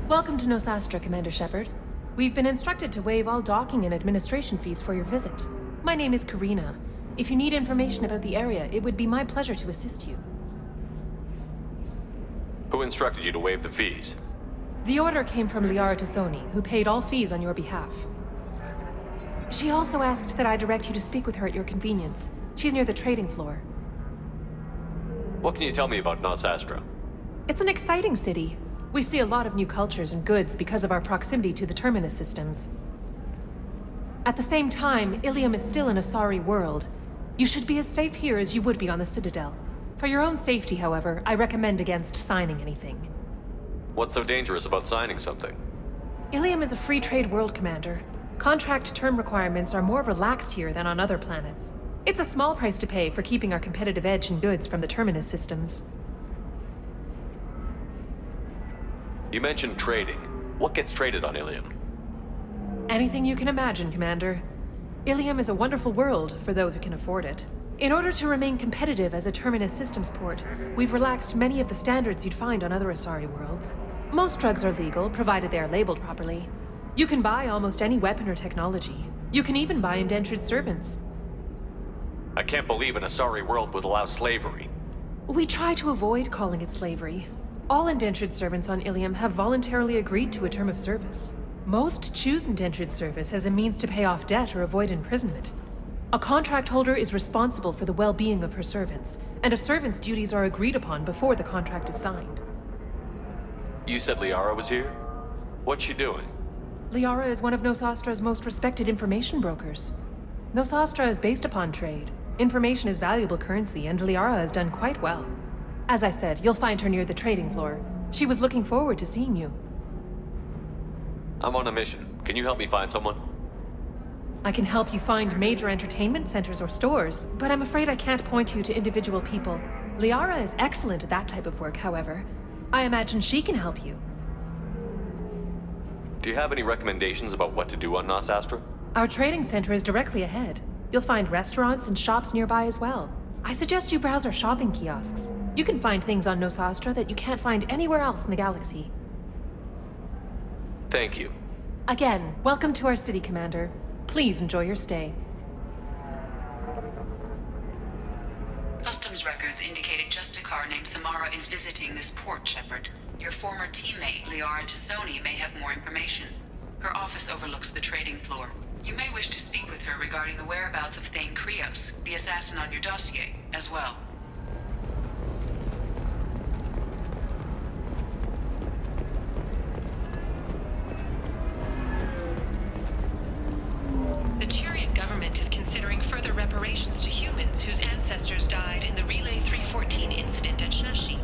Welcome to Nosastra, Commander Shepard. We've been instructed to waive all docking and administration fees for your visit. My name is Karina. If you need information about the area, it would be my pleasure to assist you. Who instructed you to waive the fees? The order came from Liara Tassoni, who paid all fees on your behalf. She also asked that I direct you to speak with her at your convenience. She's near the trading floor. What can you tell me about Nosastra? It's an exciting city. We see a lot of new cultures and goods because of our proximity to the Terminus systems. At the same time, Ilium is still an Asari world. You should be as safe here as you would be on the Citadel. For your own safety, however, I recommend against signing anything. What's so dangerous about signing something? Ilium is a free trade world, Commander. Contract term requirements are more relaxed here than on other planets. It's a small price to pay for keeping our competitive edge in goods from the Terminus systems. You mentioned trading. What gets traded on Ilium? Anything you can imagine, Commander. Ilium is a wonderful world for those who can afford it. In order to remain competitive as a Terminus systems port, we've relaxed many of the standards you'd find on other Asari worlds. Most drugs are legal, provided they are labeled properly. You can buy almost any weapon or technology. You can even buy indentured servants. I can't believe an Asari world would allow slavery. We try to avoid calling it slavery. All indentured servants on Ilium have voluntarily agreed to a term of service. Most choose indentured service as a means to pay off debt or avoid imprisonment. A contract holder is responsible for the well-being of her servants, and a servant's duties are agreed upon before the contract is signed. You said Liara was here? What's she doing? Liara is one of Nosastra's most respected information brokers. Nosastra is based upon trade. Information is valuable currency, and Liara has done quite well. As I said, you'll find her near the trading floor. She was looking forward to seeing you. I'm on a mission. Can you help me find someone? I can help you find major entertainment centers or stores, but I'm afraid I can't point you to individual people. Liara is excellent at that type of work, however. I imagine she can help you. Do you have any recommendations about what to do on Nosastra? Our trading center is directly ahead. You'll find restaurants and shops nearby as well. I suggest you browse our shopping kiosks. You can find things on Nosastra that you can't find anywhere else in the galaxy. Thank you. Again, welcome to our city, Commander. Please enjoy your stay. Customs records indicated just a car named Samara is visiting this port, Shepard. Your former teammate, Liara Tassoni, may have more information. Her office overlooks the trading floor. You may wish to speak with her regarding the whereabouts of Thane Krios, the assassin on your dossier, as well. The Turian government is considering further reparations to humans whose ancestors died in the Relay 314 incident at Shnashi.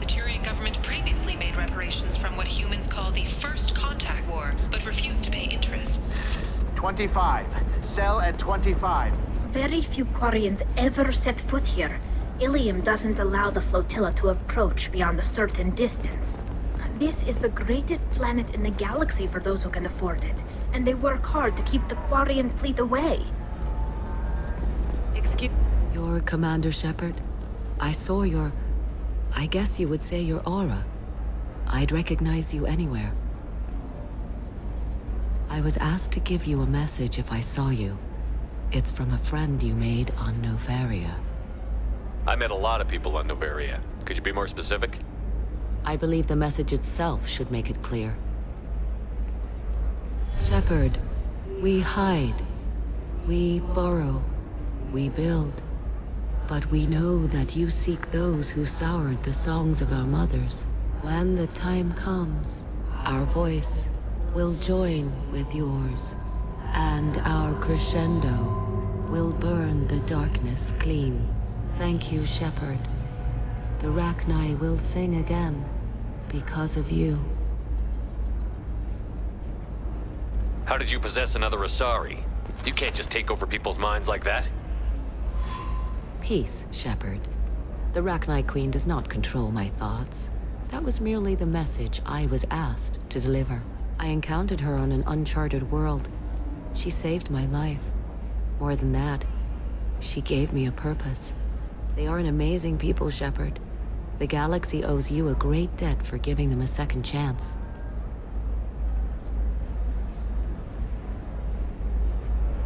The Turian government previously made reparations from what humans call the First Contact War, but refused to pay interest. 25. Sell at 25. Very few Quarians ever set foot here. Ilium doesn't allow the flotilla to approach beyond a certain distance. This is the greatest planet in the galaxy for those who can afford it, and they work hard to keep the Quarian fleet away. Excuse... You're Commander Shepard? I saw your... I guess you would say your aura. I'd recognize you anywhere. I was asked to give you a message if I saw you. It's from a friend you made on Novaria. I met a lot of people on Novaria. Could you be more specific? I believe the message itself should make it clear. Shepard, we hide. We borrow. We build. But we know that you seek those who soured the songs of our mothers. When the time comes, our voice will join with yours, and our crescendo will burn the darkness clean. Thank you, Shepard. The Rachni will sing again because of you. How did you possess another Asari? You can't just take over people's minds like that. Peace, Shepard. The Rachni Queen does not control my thoughts. That was merely the message I was asked to deliver. I encountered her on an uncharted world. She saved my life. More than that, she gave me a purpose. They are an amazing people, Shepard. The galaxy owes you a great debt for giving them a second chance.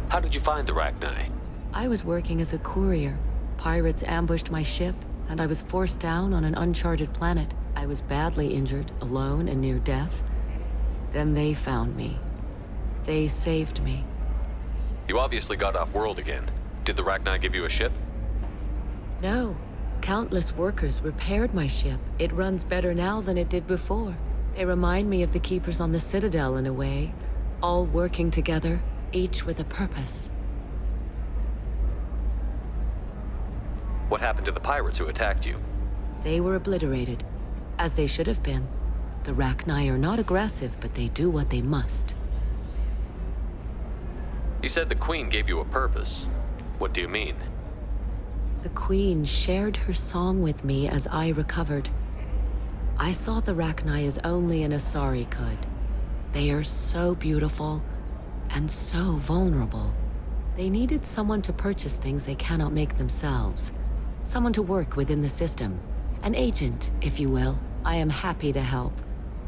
How did you find the Rachni? I was working as a courier. Pirates ambushed my ship, and I was forced down on an uncharted planet. I was badly injured, alone and near death. Then they found me. They saved me. You obviously got off world again. Did the Rachni give you a ship? No. Countless workers repaired my ship. It runs better now than it did before. They remind me of the Keepers on the Citadel in a way. All working together, each with a purpose. What happened to the pirates who attacked you? They were obliterated, as they should have been. The Rachni are not aggressive, but they do what they must. You said the Queen gave you a purpose. What do you mean? The Queen shared her song with me as I recovered. I saw the Rachni as only an Asari could. They are so beautiful and so vulnerable. They needed someone to purchase things they cannot make themselves. Someone to work within the system. An agent, if you will. I am happy to help.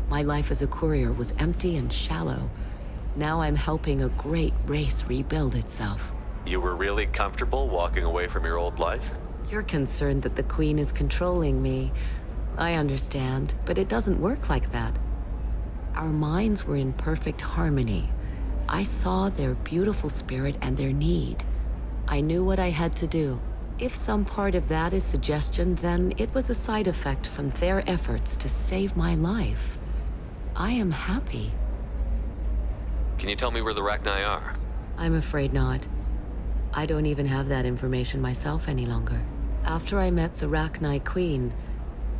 My life as a courier was empty and shallow. Now I'm helping a great race rebuild itself. You were really comfortable walking away from your old life? You're concerned that the Queen is controlling me. I understand, but it doesn't work like that. Our minds were in perfect harmony. I saw their beautiful spirit and their need. I knew what I had to do. If some part of that is suggestion, then it was a side effect from their efforts to save my life. I am happy. Can you tell me where the Rachni are? I'm afraid not. I don't even have that information myself any longer. After I met the Rachni Queen,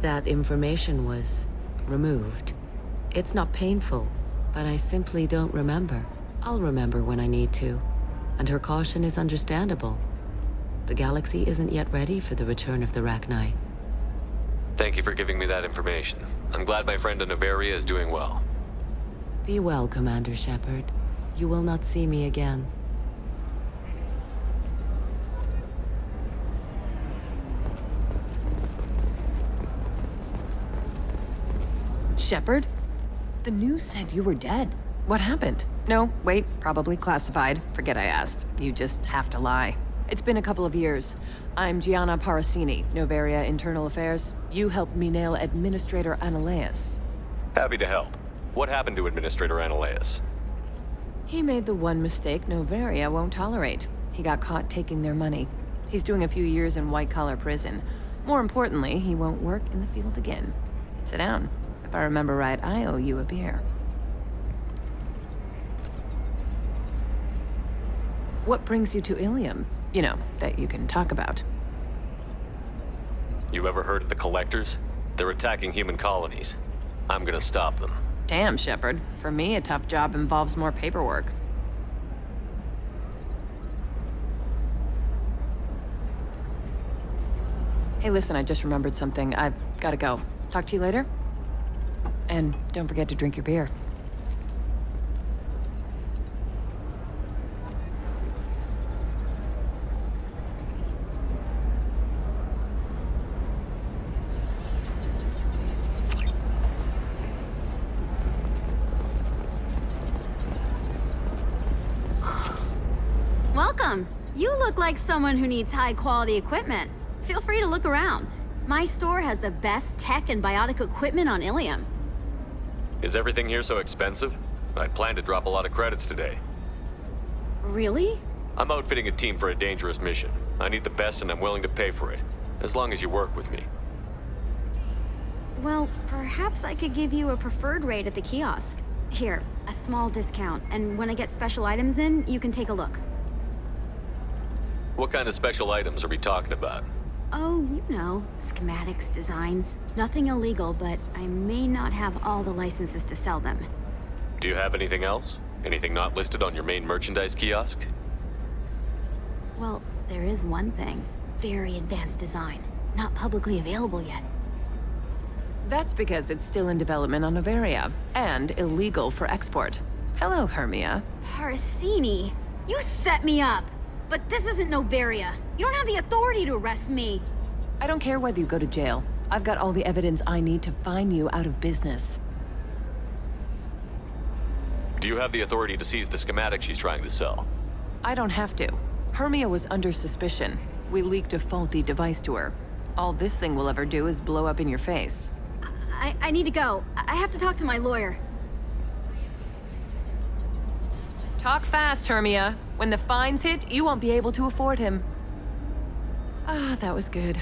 that information was removed. It's not painful, but I simply don't remember. I'll remember when I need to, and her caution is understandable. The galaxy isn't yet ready for the return of the Rachni. Thank you for giving me that information. I'm glad my friend in Noveria is doing well. Be well, Commander Shepard. You will not see me again. Shepard? The news said you were dead. What happened? No, wait, probably classified. Forget I asked. You just have to lie. It's been a couple of years. I'm Gianna Parasini, Noveria Internal Affairs. You helped me nail Administrator Analeas. Happy to help. What happened to Administrator Analeas? He made the one mistake Noveria won't tolerate. He got caught taking their money. He's doing a few years in white-collar prison. More importantly, he won't work in the field again. Sit down. If I remember right, I owe you a beer. What brings you to Ilium? You know, that you can talk about. You ever heard of the Collectors? They're attacking human colonies. I'm gonna stop them. Damn, Shepard. For me, a tough job involves more paperwork. Hey, listen, I just remembered something. I've gotta go. Talk to you later? And don't forget to drink your beer. Welcome. You look like someone who needs high-quality equipment. Feel free to look around. My store has the best tech and biotic equipment on Ilium. Is everything here so expensive? I plan to drop a lot of credits today. Really? I'm outfitting a team for a dangerous mission. I need the best and I'm willing to pay for it, as long as you work with me. Well, perhaps I could give you a preferred rate at the kiosk. Here, a small discount, and when I get special items in, you can take a look. What kind of special items are we talking about? Oh, you know, schematics, designs. Nothing illegal, but I may not have all the licenses to sell them. Do you have anything else? Anything not listed on your main merchandise kiosk? Well, there is one thing. Very advanced design. Not publicly available yet. That's because it's still in development on Noveria, and illegal for export. Hello, Hermia. Parasini, you set me up! But this isn't Noveria. You don't have the authority to arrest me. I don't care whether you go to jail. I've got all the evidence I need to find you out of business. Do you have the authority to seize the schematic she's trying to sell? I don't have to. Hermia was under suspicion. We leaked a faulty device to her. All this thing will ever do is blow up in your face. I need to go. I have to talk to my lawyer. Talk fast, Hermia. When the fines hit, you won't be able to afford him. Ah, that was good.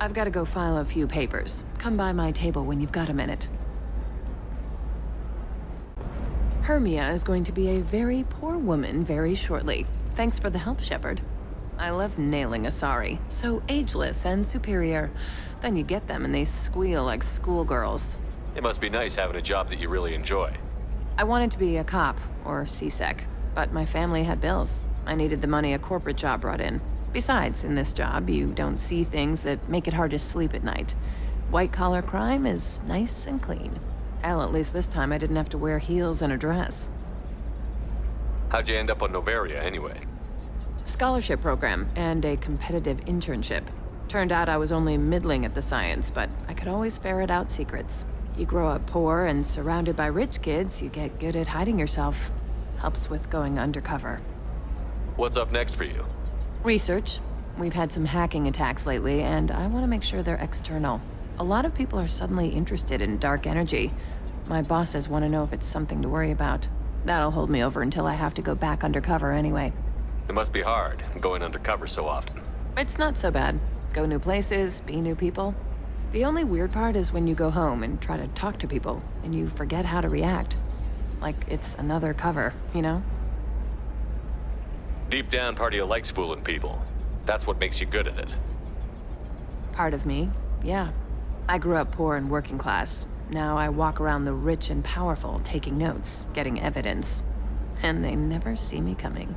I've got to go file a few papers. Come by my table when you've got a minute. Hermia is going to be a very poor woman very shortly. Thanks for the help, Shepard. I love nailing Asari. So ageless and superior. Then you get them and they squeal like schoolgirls. It must be nice having a job that you really enjoy. I wanted to be a cop, or CSEC, but my family had bills. I needed the money a corporate job brought in. Besides, in this job, you don't see things that make it hard to sleep at night. White-collar crime is nice and clean. Hell, at least this time I didn't have to wear heels and a dress. How'd you end up on Noveria, anyway? Scholarship program and a competitive internship. Turned out I was only middling at the science, but I could always ferret out secrets. You grow up poor and surrounded by rich kids, you get good at hiding yourself. Helps with going undercover. What's up next for you? Research. We've had some hacking attacks lately, and I want to make sure they're external. A lot of people are suddenly interested in dark energy. My bosses want to know if it's something to worry about. That'll hold me over until I have to go back undercover anyway. It must be hard, going undercover so often. It's not so bad. Go new places, be new people. The only weird part is when you go home and try to talk to people, and you forget how to react. Like it's another cover, you know? Deep down, part of you likes fooling people. That's what makes you good at it. Part of me, yeah. I grew up poor and working class. Now I walk around the rich and powerful, taking notes, getting evidence. And they never see me coming.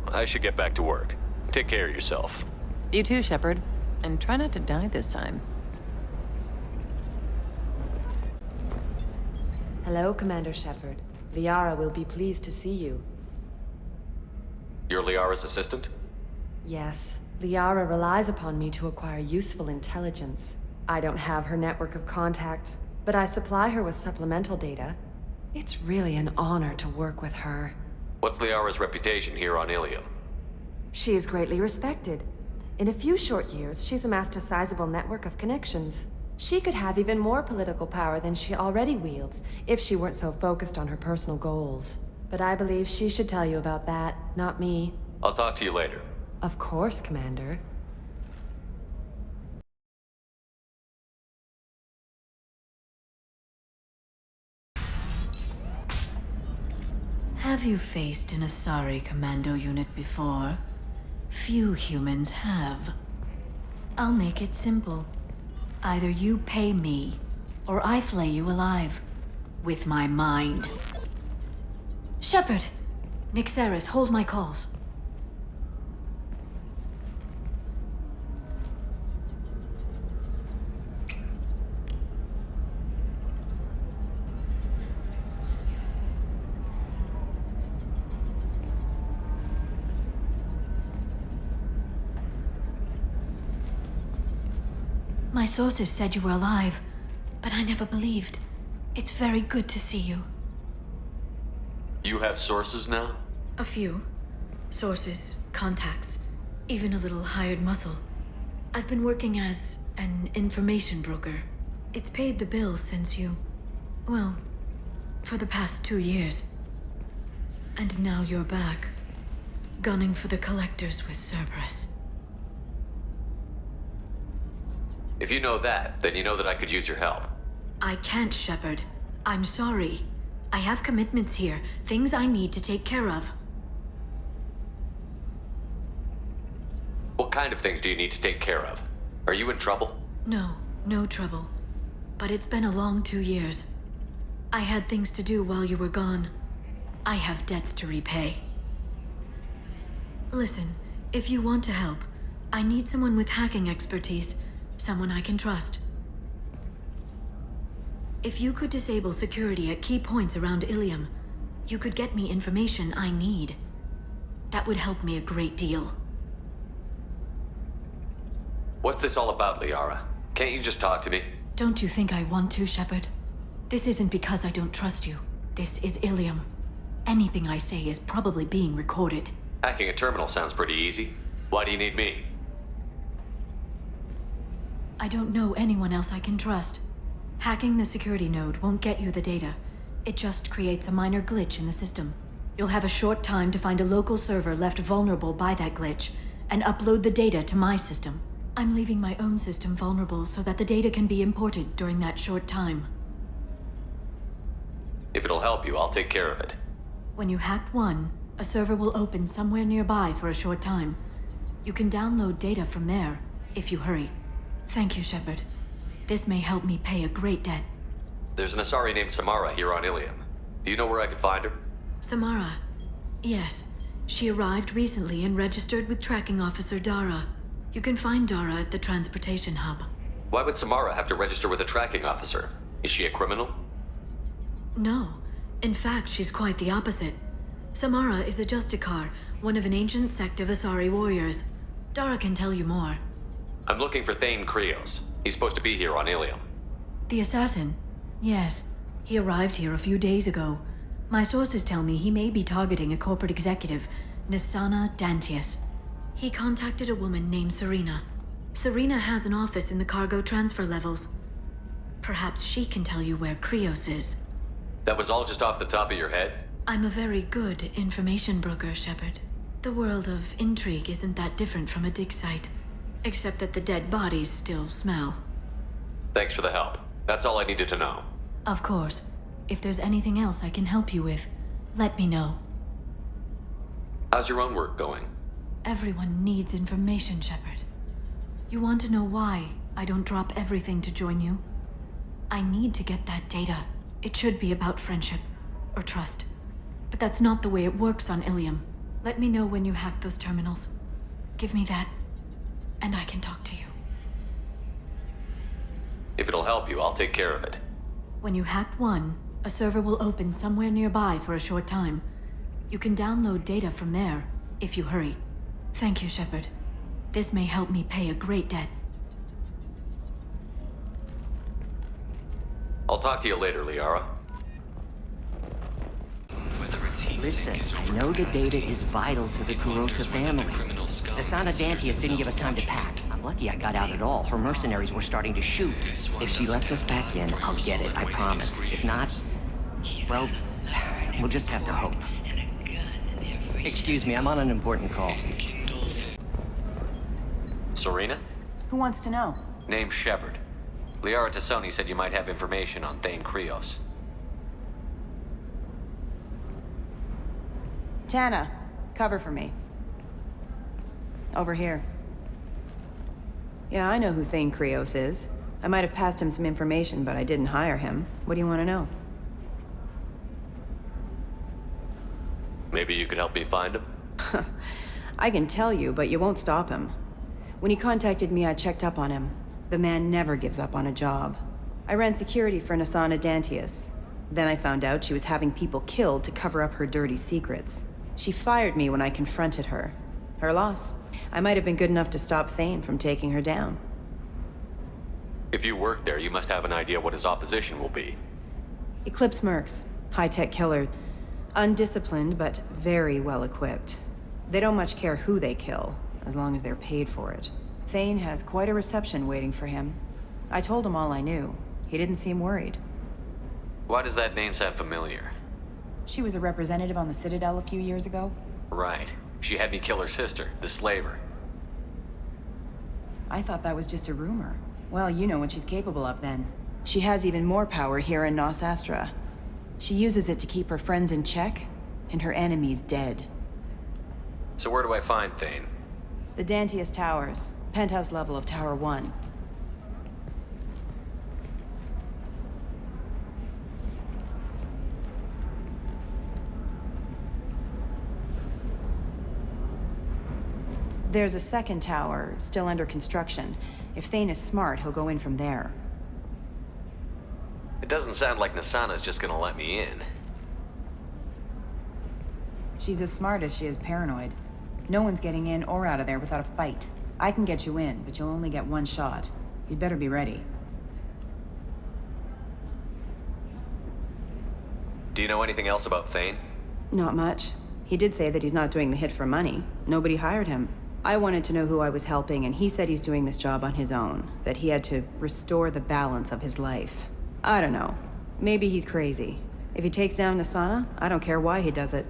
I should get back to work. Take care of yourself. You too, Shepard. And try not to die this time. Hello, Commander Shepard. Liara will be pleased to see you. You're Liara's assistant? Yes. Liara relies upon me to acquire useful intelligence. I don't have her network of contacts, but I supply her with supplemental data. It's really an honor to work with her. What's Liara's reputation here on Ilium? She is greatly respected. In a few short years, she's amassed a sizable network of connections. She could have even more political power than she already wields, if she weren't so focused on her personal goals. But I believe she should tell you about that, not me. I'll talk to you later. Of course, Commander. Have you faced an Asari commando unit before? Few humans have. I'll make it simple. Either you pay me, or I flay you alive. With my mind. Shepard! Nixeris, hold my calls. My sources said you were alive, but I never believed. It's very good to see you. You have sources now? A few. Sources, contacts, even a little hired muscle. I've been working as an information broker. It's paid the bills since you... well, for the past 2 years. And now you're back, gunning for the Collectors with Cerberus. If you know that, then you know that I could use your help. I can't, Shepard. I'm sorry. I have commitments here, things I need to take care of. What kind of things do you need to take care of? Are you in trouble? No, no trouble. But it's been a long 2 years. I had things to do while you were gone. I have debts to repay. Listen, if you want to help, I need someone with hacking expertise. Someone I can trust. If you could disable security at key points around Ilium, you could get me information I need. That would help me a great deal. What's this all about, Liara? Can't you just talk to me? Don't you think I want to, Shepard? This isn't because I don't trust you. This is Ilium. Anything I say is probably being recorded. Hacking a terminal sounds pretty easy. Why do you need me? I don't know anyone else I can trust. Hacking the security node won't get you the data. It just creates a minor glitch in the system. You'll have a short time to find a local server left vulnerable by that glitch, and upload the data to my system. I'm leaving my own system vulnerable so that the data can be imported during that short time. If it'll help you, I'll take care of it. When you hack one, a server will open somewhere nearby for a short time. You can download data from there, if you hurry. Thank you, Shepard. This may help me pay a great debt. There's an Asari named Samara here on Ilium. Do you know where I could find her? Samara. Yes. She arrived recently and registered with Tracking Officer Dara. You can find Dara at the transportation hub. Why would Samara have to register with a tracking officer? Is she a criminal? No. In fact, she's quite the opposite. Samara is a Justicar, one of an ancient sect of Asari warriors. Dara can tell you more. I'm looking for Thane Krios. He's supposed to be here on Ilium. The assassin? Yes. He arrived here a few days ago. My sources tell me he may be targeting a corporate executive, Nisana Dantius. He contacted a woman named Serena. Serena has an office in the cargo transfer levels. Perhaps she can tell you where Krios is. That was all just off the top of your head? I'm a very good information broker, Shepard. The world of intrigue isn't that different from a dig site, except that the dead bodies still smell. Thanks for the help. That's all I needed to know. Of course. If there's anything else I can help you with, let me know. How's your own work going? Everyone needs information, Shepard. You want to know why I don't drop everything to join you? I need to get that data. It should be about friendship or trust. But that's not the way it works on Ilium. Let me know when you hack those terminals. Give me that, and I can talk to you. If it'll help you, I'll take care of it. When you hack one, a server will open somewhere nearby for a short time. You can download data from there, if you hurry. Thank you, Shepard. This may help me pay a great debt. I'll talk to you later, Liara. Listen, I know the data is vital to the Kurosa family. Asana Dantius didn't give us time to pack. I'm lucky I got out at all. Her mercenaries were starting to shoot. If she lets us back in, I'll get it, I promise. If not, well, we'll just have to hope. Excuse me, I'm on an important call. Serena? Who wants to know? Name's Shepard. Liara Tassoni said you might have information on Thane Krios. Tana, cover for me. Over here. Yeah, I know who Thane Krios is. I might have passed him some information, but I didn't hire him. What do you want to know? Maybe you could help me find him? I can tell you, but you won't stop him. When he contacted me, I checked up on him. The man never gives up on a job. I ran security for Nisana Dantius. Then I found out she was having people killed to cover up her dirty secrets. She fired me when I confronted her. Her loss. I might have been good enough to stop Thane from taking her down. If you work there, you must have an idea what his opposition will be. Eclipse Mercs. High-tech killer. Undisciplined, but very well-equipped. They don't much care who they kill, as long as they're paid for it. Thane has quite a reception waiting for him. I told him all I knew. He didn't seem worried. Why does that name sound familiar? She was a representative on the Citadel a few years ago. Right. She had me kill her sister, the slaver. I thought that was just a rumor. Well, you know what she's capable of then. She has even more power here in Nos Astra. She uses it to keep her friends in check, and her enemies dead. So where do I find Thane? The Dantius Towers. Penthouse level of Tower 1. There's a second tower, still under construction. If Thane is smart, he'll go in from there. It doesn't sound like Nisana's just gonna let me in. She's as smart as she is paranoid. No one's getting in or out of there without a fight. I can get you in, but you'll only get one shot. You'd better be ready. Do you know anything else about Thane? Not much. He did say that he's not doing the hit for money. Nobody hired him. I wanted to know who I was helping, and he said he's doing this job on his own. That he had to restore the balance of his life. I don't know. Maybe he's crazy. If he takes down Nisana, I don't care why he does it.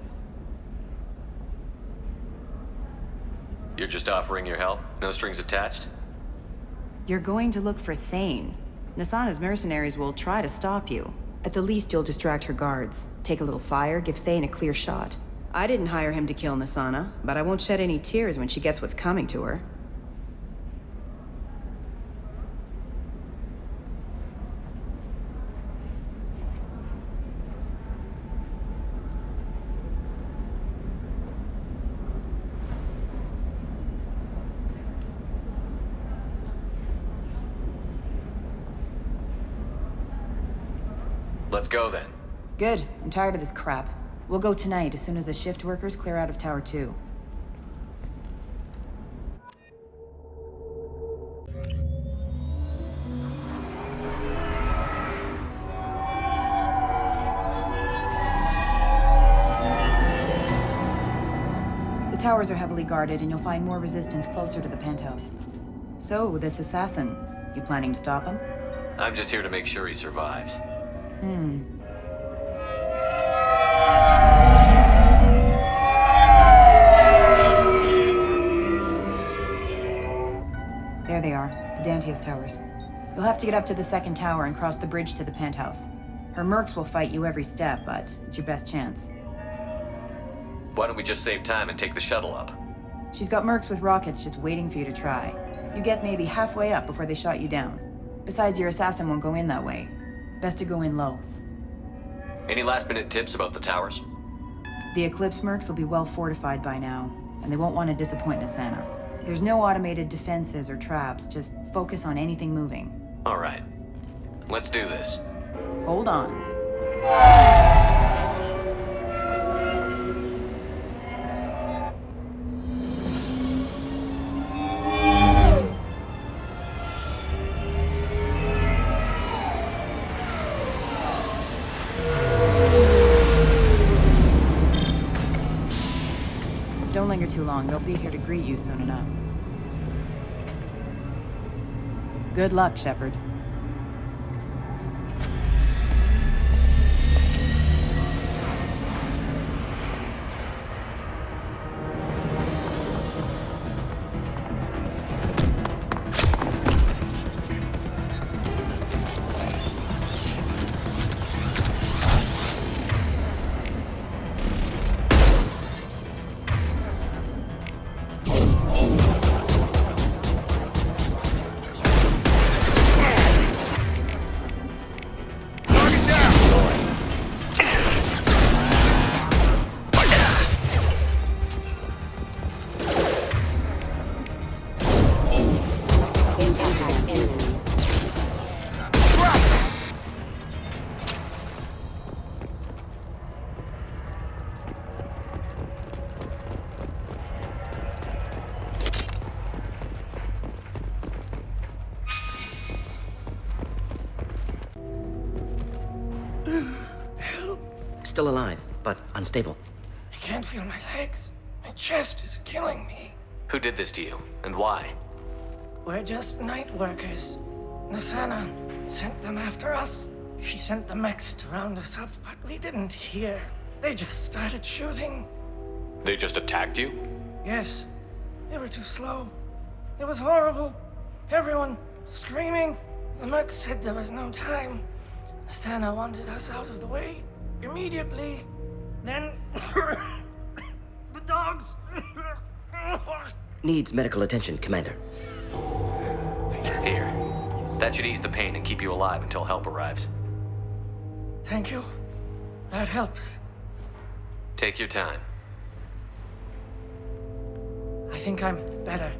You're just offering your help? No strings attached? You're going to look for Thane. Nisana's mercenaries will try to stop you. At the least, you'll distract her guards. Take a little fire, give Thane a clear shot. I didn't hire him to kill Nisana, but I won't shed any tears when she gets what's coming to her. Let's go then. Good. I'm tired of this crap. We'll go tonight as soon as the shift workers clear out of Tower 2. The towers are heavily guarded, and you'll find more resistance closer to the penthouse. So, this assassin, you planning to stop him? I'm just here to make sure he survives. There they are, the Dantius Towers. You'll have to get up to the second tower and cross the bridge to the penthouse. Her mercs will fight you every step, but it's your best chance. Why don't we just save time and take the shuttle up? She's got mercs with rockets just waiting for you to try. You get maybe halfway up before they shot you down. Besides, your assassin won't go in that way. Best to go in low. Any last-minute tips about the towers? The Eclipse mercs will be well fortified by now, and they won't want to disappoint Nassana. There's no automated defenses or traps, just focus on anything moving. All right. Let's do this. Hold on. Don't linger too long. They'll be here to greet you soon enough. Good luck, Shepard. Still alive, but unstable. I can't feel my legs. My chest is killing me. Who did this to you, and why? We're just night workers. Nassana sent them after us. She sent the mechs to round us up, but we didn't hear. They just started shooting. They just attacked you? Yes. They were too slow. It was horrible. Everyone screaming. The mercs said there was no time. Nassana wanted us out of the way. Immediately. Then... the dogs... Needs medical attention, Commander. Here. That should ease the pain and keep you alive until help arrives. Thank you. That helps. Take your time. I think I'm better.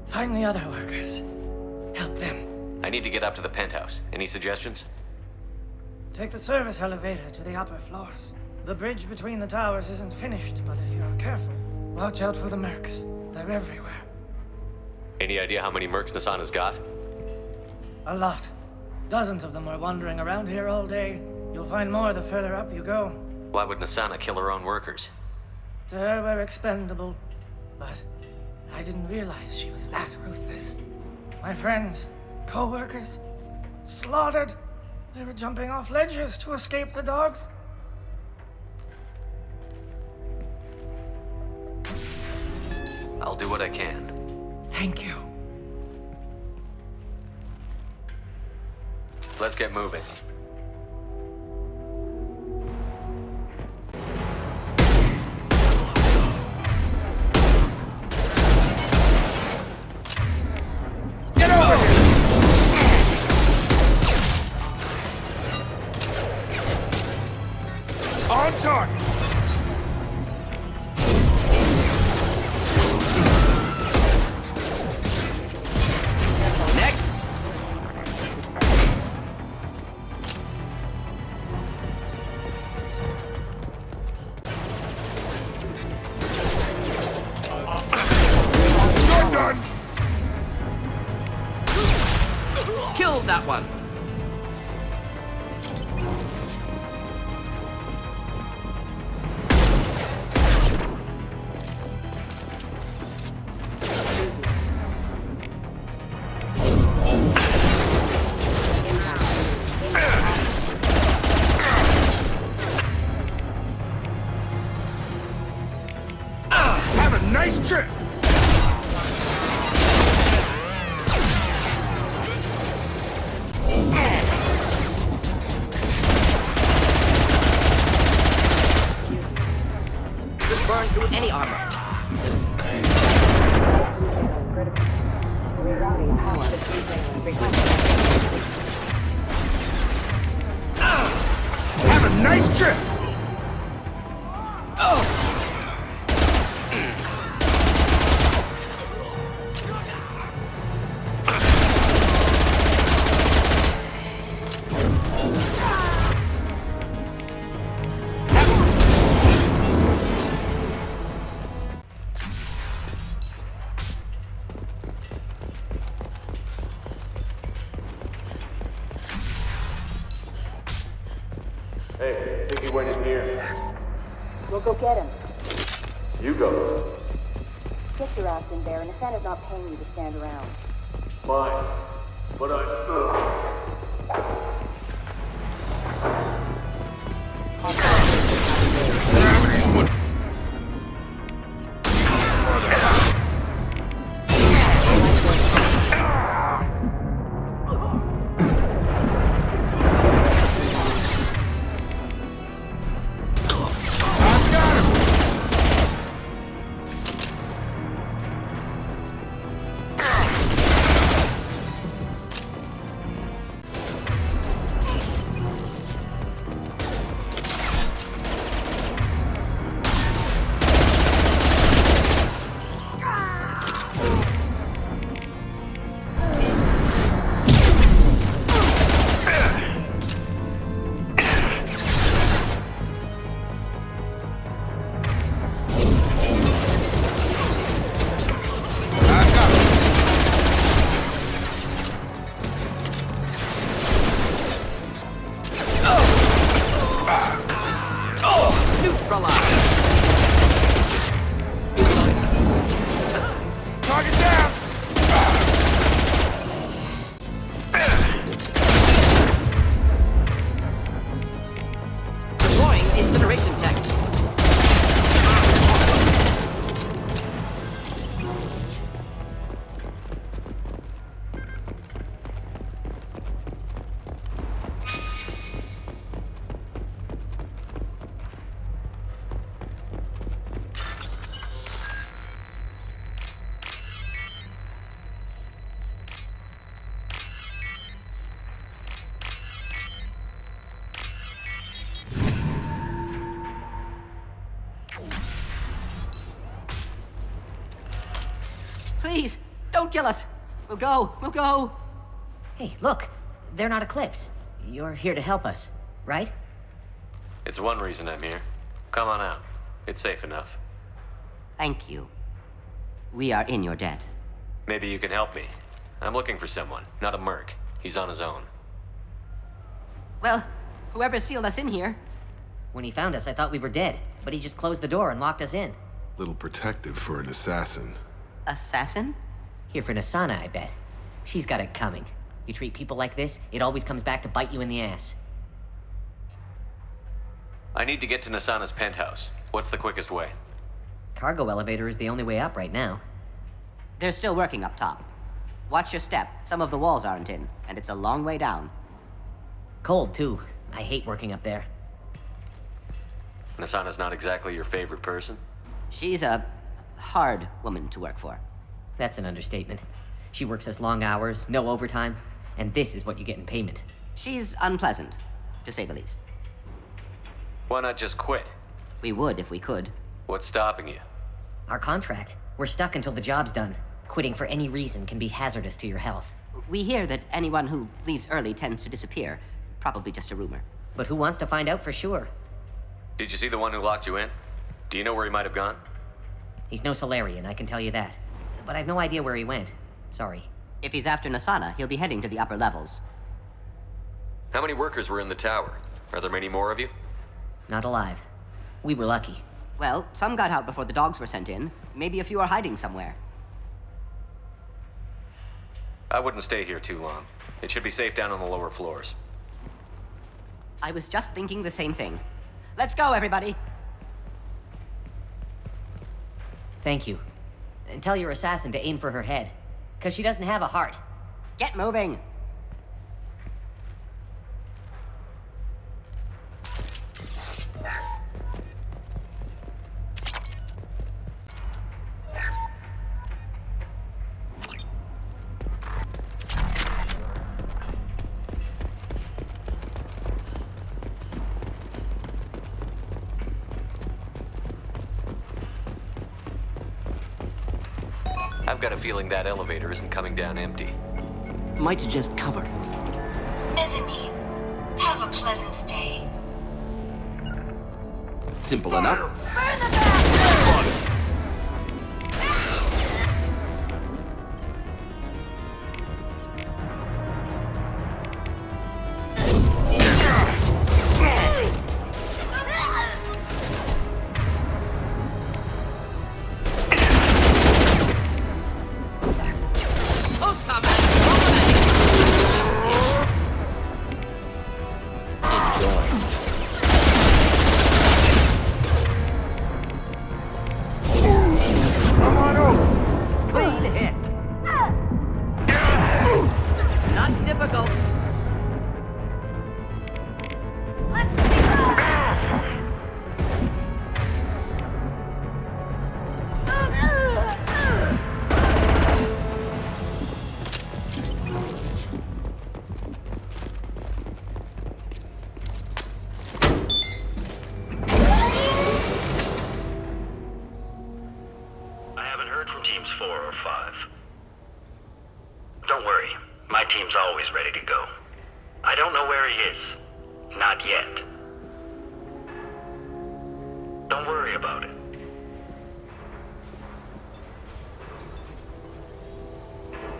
Find the other workers. Help them. I need to get up to the penthouse. Any suggestions? Take the service elevator to the upper floors. The bridge between the towers isn't finished, but if you're careful, watch out for the mercs. They're everywhere. Any idea how many mercs Nassana's got? A lot. Dozens of them are wandering around here all day. You'll find more the further up you go. Why would Nassana kill her own workers? To her, we're expendable. But I didn't realize she was that ruthless. My friends, co-workers, slaughtered. They were jumping off ledges to escape the dogs. I'll do what I can. Thank you. Let's get moving. Get over here! On target! killed that one. Have a nice trip! Just burn through any armor. Have a nice trip! Hey, think he went in here. We'll go get him. You go. Get your ass in there, and Asana's not paying you to stand around. Fine. But deploying incineration tech. Please, don't kill us. We'll go. Hey, look. They're not Eclipse. You're here to help us, right? It's one reason I'm here. Come on out. It's safe enough. Thank you. We are in your debt. Maybe you can help me. I'm looking for someone, not a merc. He's on his own. Well, whoever sealed us in here. When he found us, I thought we were dead, but he just closed the door and locked us in. Little protective for an assassin. Assassin? Here for Nasana, I bet. She's got it coming. You treat people like this, it always comes back to bite you in the ass. I need to get to Nasana's penthouse. What's the quickest way? Cargo elevator is the only way up right now. They're still working up top. Watch your step. Some of the walls aren't in, and it's a long way down. Cold, too. I hate working up there. Nasana's not exactly your favorite person? She's a hard woman to work for. That's an understatement. She works us long hours, no overtime, and this is what you get in payment. She's unpleasant, to say the least. Why not just quit? We would if we could. What's stopping you? Our contract. We're stuck until the job's done. Quitting for any reason can be hazardous to your health. We hear that anyone who leaves early tends to disappear. Probably just a rumor. But who wants to find out for sure? Did you see the one who locked you in? Do you know where he might have gone? He's no Solarian, I can tell you that. But I've no idea where he went. Sorry. If he's after Nasana, he'll be heading to the upper levels. How many workers were in the tower? Are there many more of you? Not alive. We were lucky. Well, some got out before the dogs were sent in. Maybe a few are hiding somewhere. I wouldn't stay here too long. It should be safe down on the lower floors. I was just thinking the same thing. Let's go, everybody! Thank you. And tell your assassin to aim for her head. Because she doesn't have a heart. Get moving! I've got a feeling that elevator isn't coming down empty. Might suggest cover. Enemy, have a pleasant stay. Simple enough. Burn the back! Not difficult. I haven't heard from teams 4 or 5. Don't worry, my team's always ready to go. I don't know where he is. Not yet. Don't worry about it.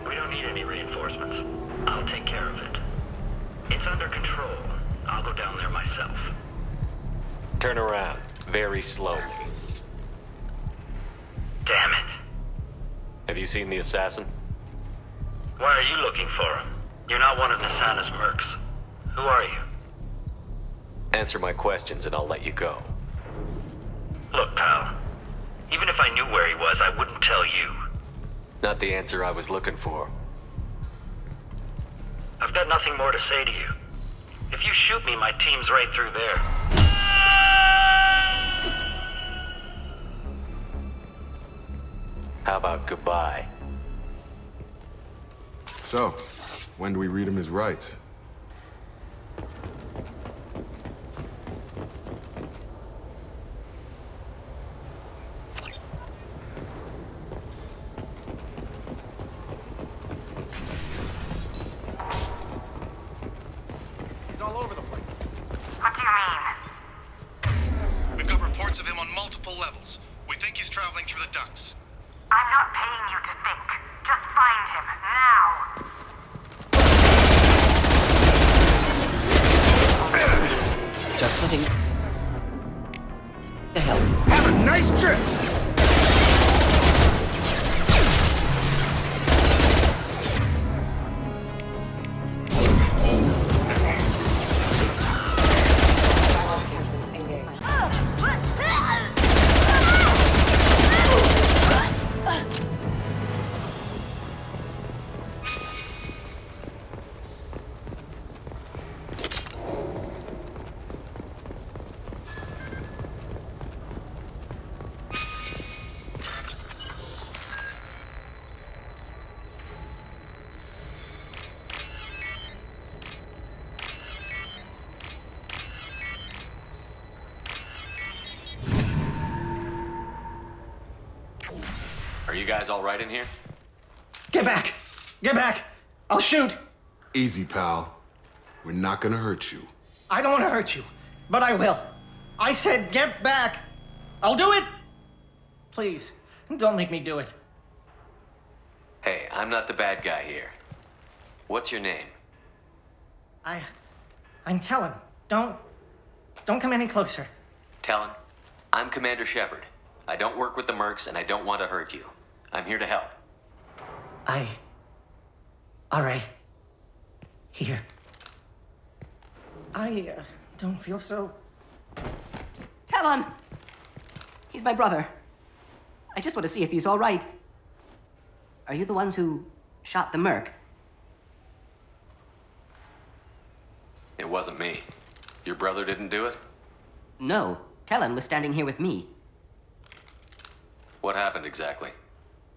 We don't need any reinforcements. I'll take care of it. It's under control. I'll go down there myself. Turn around, very slowly. Damn it. Have you seen the assassin? Why are you looking for him? You're not one of Nasana's mercs. Who are you? Answer my questions and I'll let you go. Look, pal. Even if I knew where he was, I wouldn't tell you. Not the answer I was looking for. I've got nothing more to say to you. If you shoot me, my team's right through there. How about goodbye? So, when do we read him his rights? He's all over the place. What do you mean? We've got reports of him on multiple levels. We think he's traveling through the ducts. I'm not paying you to think. Just find him, now! Just letting... The hell? Have a nice trip! Are you guys all right in here? Get back! Get back! I'll shoot! Easy, pal. We're not gonna hurt you. I don't want to hurt you, but I will. I said get back! I'll do it! Please, don't make me do it. Hey, I'm not the bad guy here. What's your name? I'm Talon. Don't come any closer. Talon, I'm Commander Shepard. I don't work with the Mercs, and I don't want to hurt you. I'm here to help. All right. Here. I don't feel so... Talon! He's my brother. I just want to see if he's all right. Are you the ones who shot the Merc? It wasn't me. Your brother didn't do it? No. Talon was standing here with me. What happened exactly?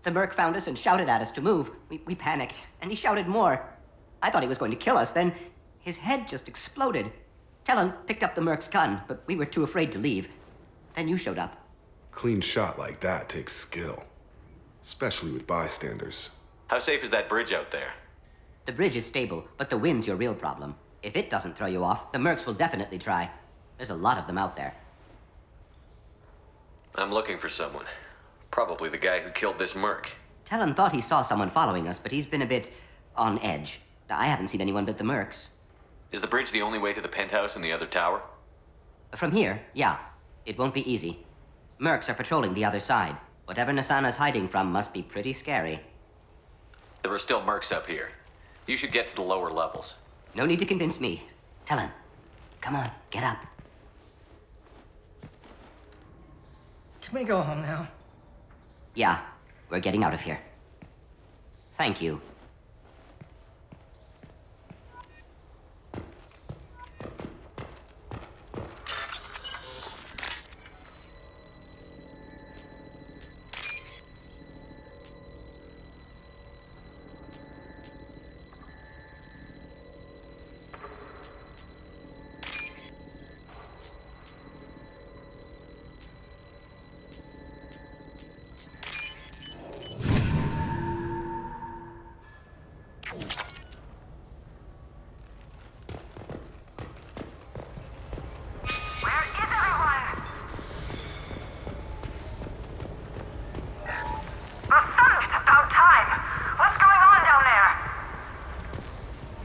The Merc found us and shouted at us to move. We panicked, and he shouted more. I thought he was going to kill us, then his head just exploded. Talon picked up the Merc's gun, but we were too afraid to leave. Then you showed up. Clean shot like that takes skill, especially with bystanders. How safe is that bridge out there? The bridge is stable, but the wind's your real problem. If it doesn't throw you off, the Mercs will definitely try. There's a lot of them out there. I'm looking for someone. Probably the guy who killed this Merc. Talon thought he saw someone following us, but he's been a bit on edge. I haven't seen anyone but the Mercs. Is the bridge the only way to the penthouse and the other tower? From here, yeah. It won't be easy. Mercs are patrolling the other side. Whatever Nasana's hiding from must be pretty scary. There are still Mercs up here. You should get to the lower levels. No need to convince me. Talon, come on, get up. Can we go home now? Yeah, we're getting out of here. Thank you.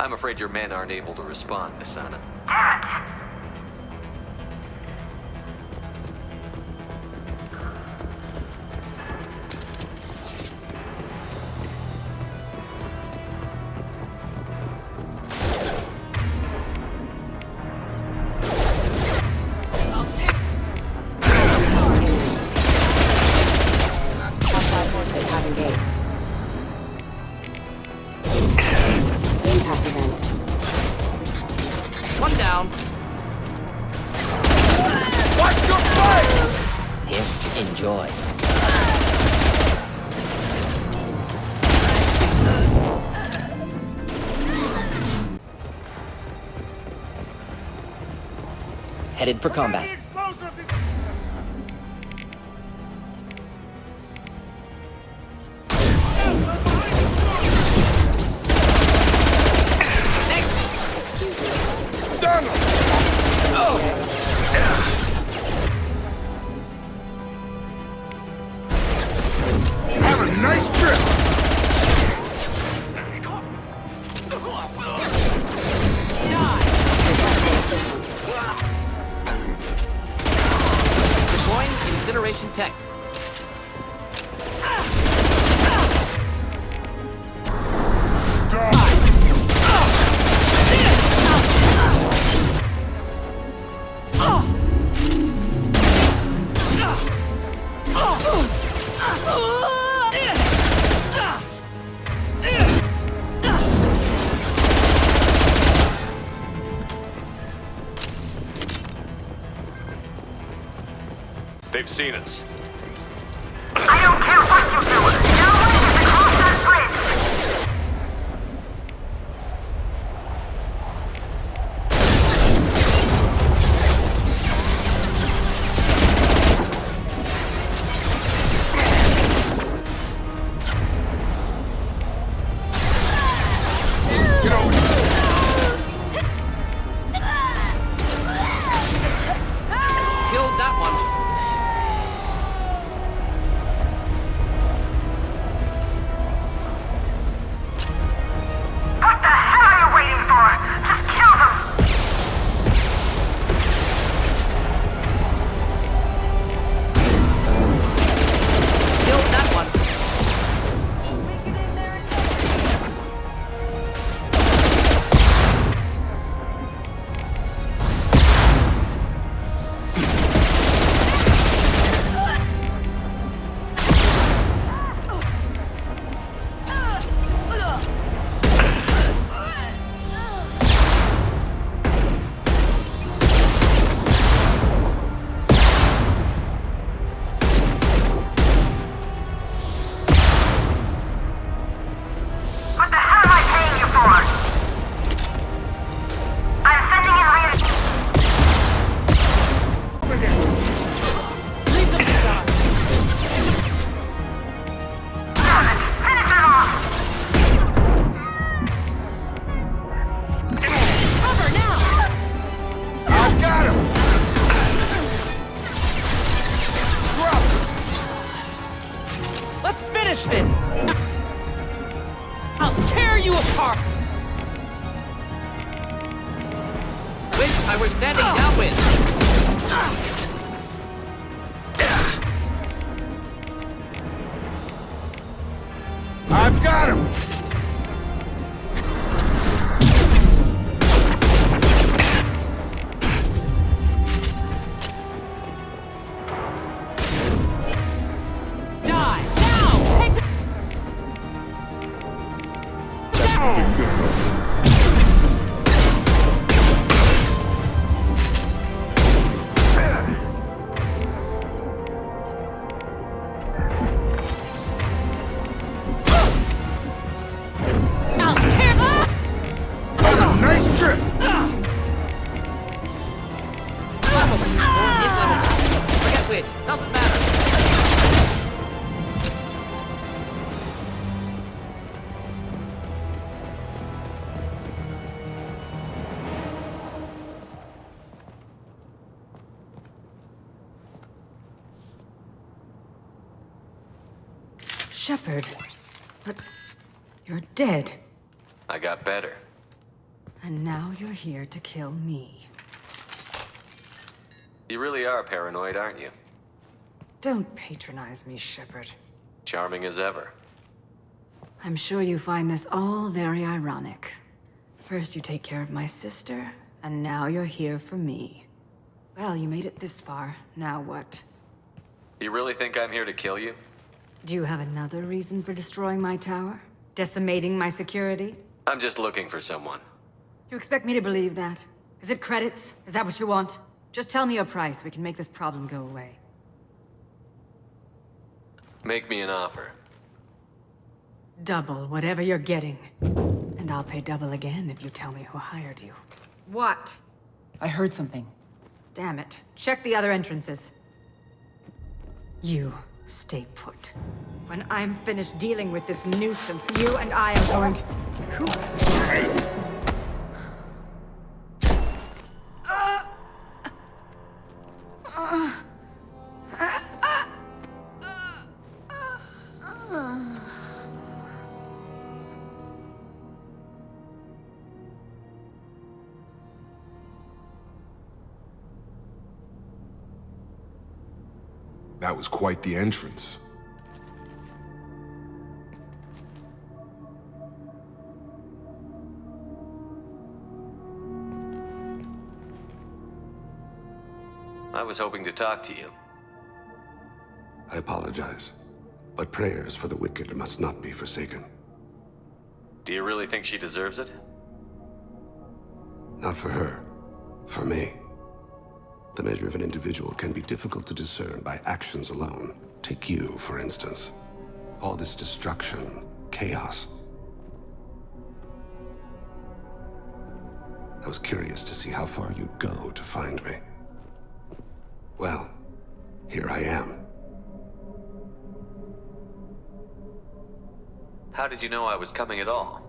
I'm afraid your men aren't able to respond, Nasana. Damn it! One down. Watch your fire! Here, enjoy. Headed for combat. Have a nice trip! Deploying incineration tech. They've seen us. I don't care what you do! Your way is across that bridge! Get over here! Killed that one. tear you apart! Wish I were standing downwind. I've got him! Die! Now! Take the... Nice trip! Forget which. Doesn't matter. Shepard. But you're dead. I got better. And now you're here to kill me. You really are paranoid, aren't you? Don't patronize me, Shepard. Charming as ever. I'm sure you find this all very ironic. First you take care of my sister, and now you're here for me. Well, you made it this far. Now what? You really think I'm here to kill you? Do you have another reason for destroying my tower? Decimating my security? I'm just looking for someone. You expect me to believe that? Is it credits? Is that what you want? Just tell me a price. We can make this problem go away. Make me an offer. Double whatever you're getting. And I'll pay double again if you tell me who hired you. What? I heard something. Damn it. Check the other entrances. You stay put. When I'm finished dealing with this nuisance, you and I are going to... That was quite the entrance. I was hoping to talk to you. I apologize, but prayers for the wicked must not be forsaken. Do you really think she deserves it? Not for her, for me. The measure of an individual can be difficult to discern by actions alone. Take you, for instance. All this destruction, chaos. I was curious to see how far you'd go to find me. Well, here I am. How did you know I was coming at all?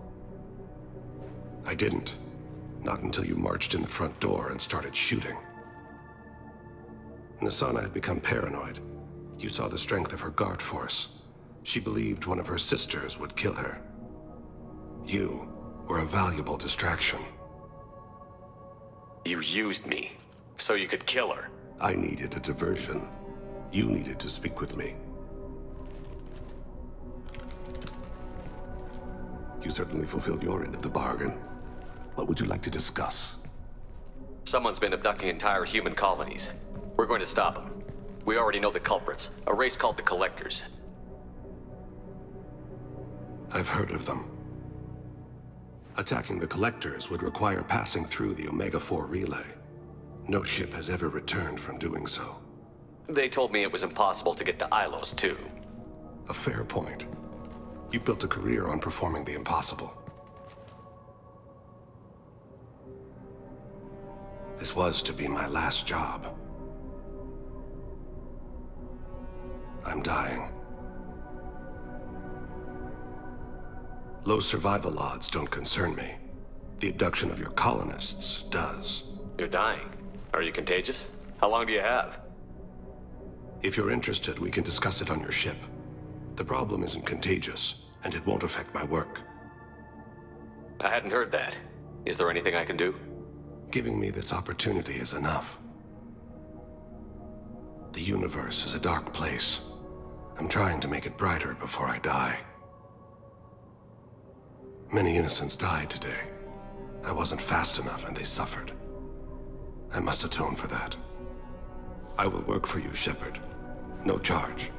I didn't. Not until you marched in the front door and started shooting. Nassana had become paranoid. You saw the strength of her guard force. She believed one of her sisters would kill her. You were a valuable distraction. You used me, so you could kill her. I needed a diversion. You needed to speak with me. You certainly fulfilled your end of the bargain. What would you like to discuss? Someone's been abducting entire human colonies. We're going to stop them. We already know the culprits, a race called the Collectors. I've heard of them. Attacking the Collectors would require passing through the Omega-4 relay. No ship has ever returned from doing so. They told me it was impossible to get to Ilos, too. A fair point. You built a career on performing the impossible. This was to be my last job. I'm dying. Low survival odds don't concern me. The abduction of your colonists does. You're dying. Are you contagious? How long do you have? If you're interested, we can discuss it on your ship. The problem isn't contagious, and it won't affect my work. I hadn't heard that. Is there anything I can do? Giving me this opportunity is enough. The universe is a dark place. I'm trying to make it brighter before I die. Many innocents died today. I wasn't fast enough and they suffered. I must atone for that. I will work for you, Shepard. No charge.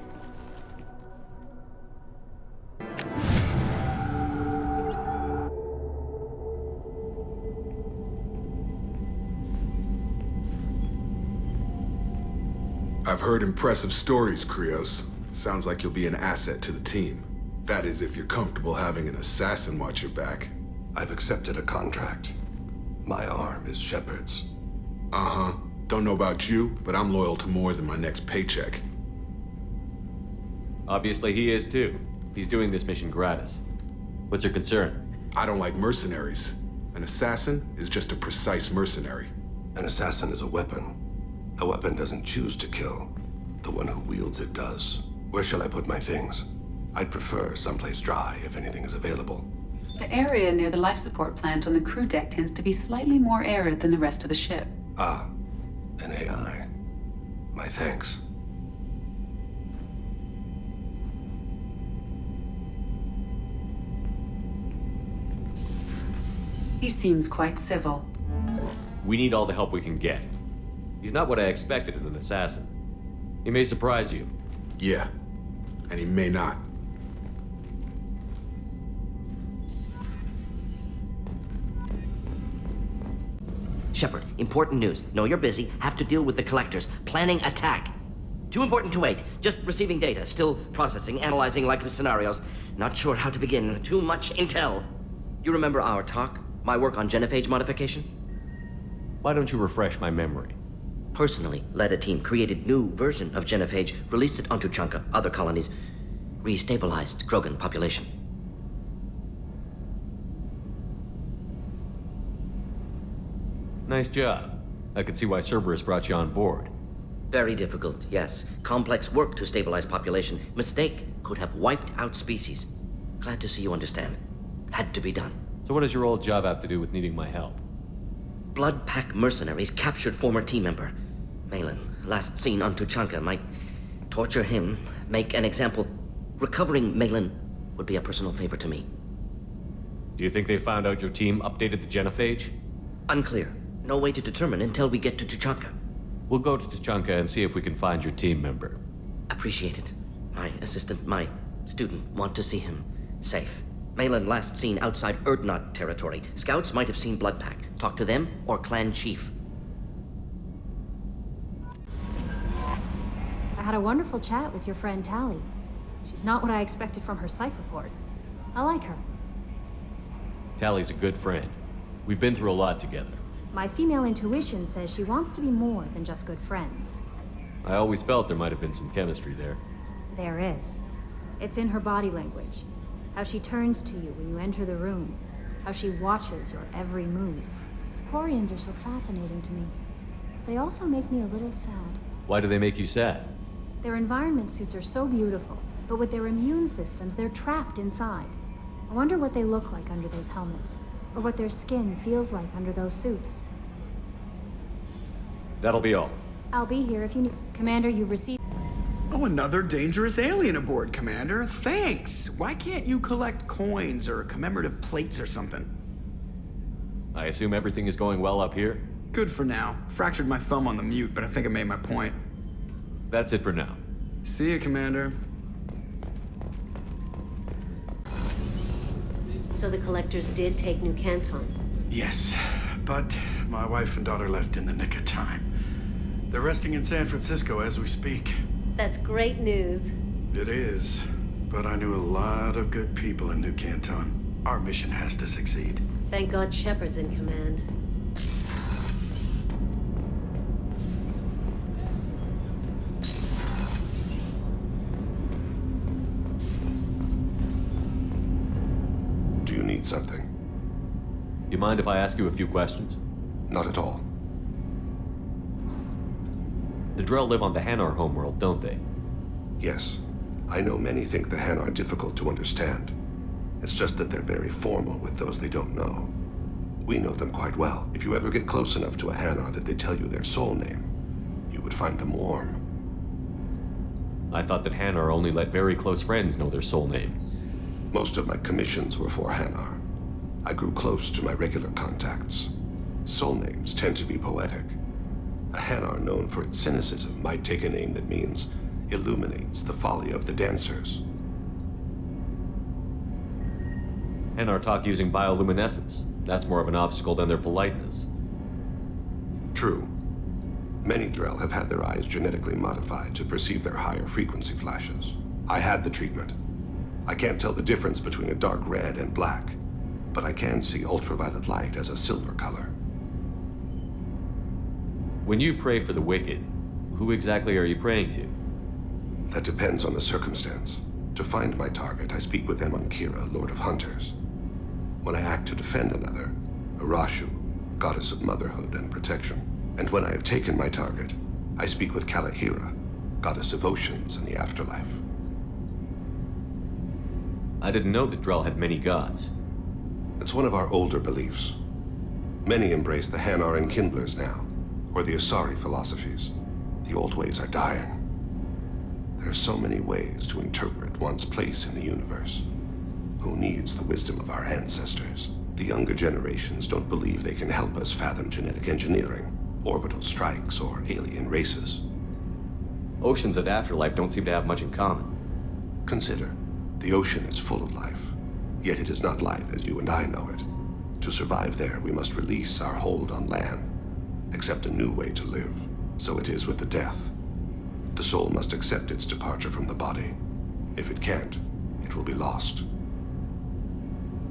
I've heard impressive stories, Krios. Sounds like you'll be an asset to the team. That is, if you're comfortable having an assassin watch your back. I've accepted a contract. My arm is Shepard's. Uh-huh. Don't know about you, but I'm loyal to more than my next paycheck. Obviously he is too. He's doing this mission gratis. What's your concern? I don't like mercenaries. An assassin is just a precise mercenary. An assassin is a weapon. A weapon doesn't choose to kill. The one who wields it does. Where shall I put my things? I'd prefer someplace dry if anything is available. The area near the life support plant on the crew deck tends to be slightly more arid than the rest of the ship. Ah, an AI. My thanks. He seems quite civil. We need all the help we can get. He's not what I expected in an assassin. He may surprise you. Yeah, and he may not. Shepard, important news. Know you're busy. Have to deal with the collectors. Planning attack. Too important to wait. Just receiving data. Still processing, analyzing likely scenarios. Not sure how to begin. Too much intel. You remember our talk? My work on genophage modification? Why don't you refresh my memory? Personally led a team, created new version of genophage, released it onto Chunka, other colonies, restabilized Krogan population. Nice job. I can see why Cerberus brought you on board. Very difficult, yes. Complex work to stabilize population. Mistake could have wiped out species. Glad to see you understand. Had to be done. So what does your old job have to do with needing my help? Blood Pack mercenaries captured former team member. Malin, last seen on Tuchanka, might torture him, make an example. Recovering Malin would be a personal favor to me. Do you think they found out your team updated the genophage? Unclear. No way to determine until we get to Tuchanka. We'll go to Tuchanka and see if we can find your team member. Appreciate it. My assistant, my student, want to see him safe. Malin last seen outside Urdnot territory. Scouts might have seen Blood Pack. Talk to them or clan chief. I had a wonderful chat with your friend Tali. She's not what I expected from her psych report. I like her. Tally's a good friend. We've been through a lot together. My female intuition says she wants to be more than just good friends. I always felt there might have been some chemistry there. There is. It's in her body language. How she turns to you when you enter the room. How she watches your every move. Quarians are so fascinating to me, but they also make me a little sad. Why do they make you sad? Their environment suits are so beautiful, but with their immune systems, they're trapped inside. I wonder what they look like under those helmets, or what their skin feels like under those suits. That'll be all. I'll be here if you need. Commander, you've received. Oh, another dangerous alien aboard, Commander. Thanks. Why can't you collect coins or commemorative plates or something? I assume everything is going well up here? Good for now. Fractured my thumb on the mute, but I think I made my point. That's it for now. See you, Commander. So the collectors did take New Canton? Yes, but my wife and daughter left in the nick of time. They're resting in San Francisco as we speak. That's great news. It is, but I knew a lot of good people in New Canton. Our mission has to succeed. Thank God Shepard's in command. Do you need something? You mind if I ask you a few questions? Not at all. The Drell live on the Hanar homeworld, don't they? Yes. I know many think the Han are difficult to understand. It's just that they're very formal with those they don't know. We know them quite well. If you ever get close enough to a Hanar that they tell you their soul name, you would find them warm. I thought that Hanar only let very close friends know their soul name. Most of my commissions were for Hanar. I grew close to my regular contacts. Soul names tend to be poetic. A Hanar known for its cynicism might take a name that means illuminates the folly of the dancers. Hanar talk using bioluminescence. That's more of an obstacle than their politeness. True. Many Drell have had their eyes genetically modified to perceive their higher frequency flashes. I had the treatment. I can't tell the difference between a dark red and black, but I can see ultraviolet light as a silver color. When you pray for the wicked, who exactly are you praying to? That depends on the circumstance. To find my target, I speak with Emankira, Lord of Hunters. When I act to defend another, Arashu, Goddess of Motherhood and Protection. And when I have taken my target, I speak with Kalahira, Goddess of Oceans and the Afterlife. I didn't know that Drell had many gods. It's one of our older beliefs. Many embrace the Hanar and Kindlers now, or the Asari philosophies. The old ways are dying. There are so many ways to interpret one's place in the universe. Who needs the wisdom of our ancestors? The younger generations don't believe they can help us fathom genetic engineering, orbital strikes, or alien races. Oceans and Afterlife don't seem to have much in common. Consider, the ocean is full of life, yet it is not life as you and I know it. To survive there, we must release our hold on land, accept a new way to live. So it is with the death. The soul must accept its departure from the body. If it can't, it will be lost.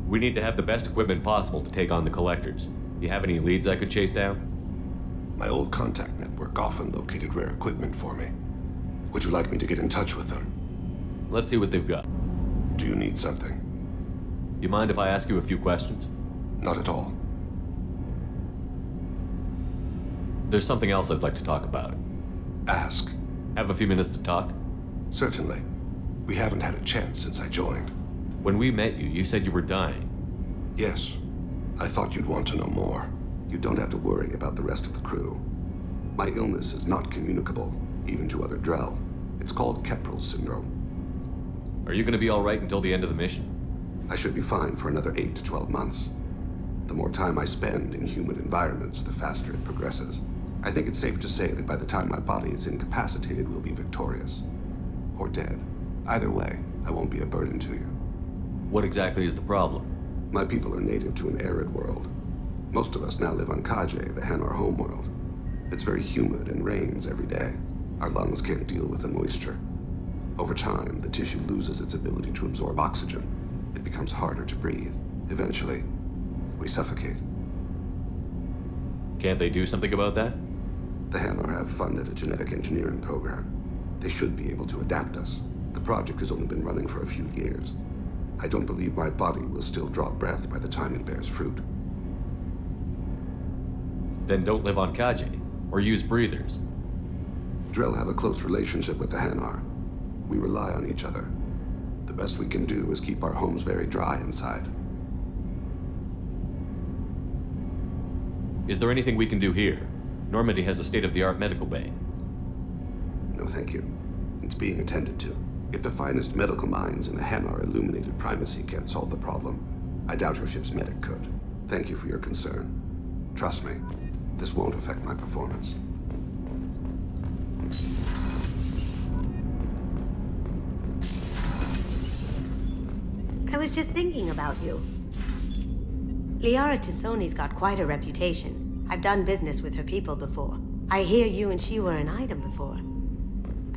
We need to have the best equipment possible to take on the Collectors. You have any leads I could chase down? My old contact network often located rare equipment for me. Would you like me to get in touch with them? Let's see what they've got. Do you need something? You mind if I ask you a few questions? Not at all. There's something else I'd like to talk about. Ask. Have a few minutes to talk? Certainly. We haven't had a chance since I joined. When we met you, you said you were dying. Yes. I thought you'd want to know more. You don't have to worry about the rest of the crew. My illness is not communicable, even to other Drell. It's called Keprel syndrome. Are you going to be all right until the end of the mission? I should be fine for another 8 to 12 months. The more time I spend in human environments, the faster it progresses. I think it's safe to say that by the time my body is incapacitated, we'll be victorious. Or dead. Either way, I won't be a burden to you. What exactly is the problem? My people are native to an arid world. Most of us now live on Kaje, the Hanar homeworld. It's very humid and rains every day. Our lungs can't deal with the moisture. Over time, the tissue loses its ability to absorb oxygen. It becomes harder to breathe. Eventually, we suffocate. Can't they do something about that? The Hanar have funded a genetic engineering program. They should be able to adapt us. The project has only been running for a few years. I don't believe my body will still draw breath by the time it bears fruit. Then don't live on Kaje, or use breathers. Drell have a close relationship with the Hanar. We rely on each other. The best we can do is keep our homes very dry inside. Is there anything we can do here? Normandy has a state-of-the-art medical bay. No, thank you. It's being attended to. If the finest medical minds in the Hanar illuminated primacy can't solve the problem, I doubt your ship's medic could. Thank you for your concern. Trust me, this won't affect my performance. I was just thinking about you. Liara Tassoni's got quite a reputation. I've done business with her people before. I hear you and she were an item before.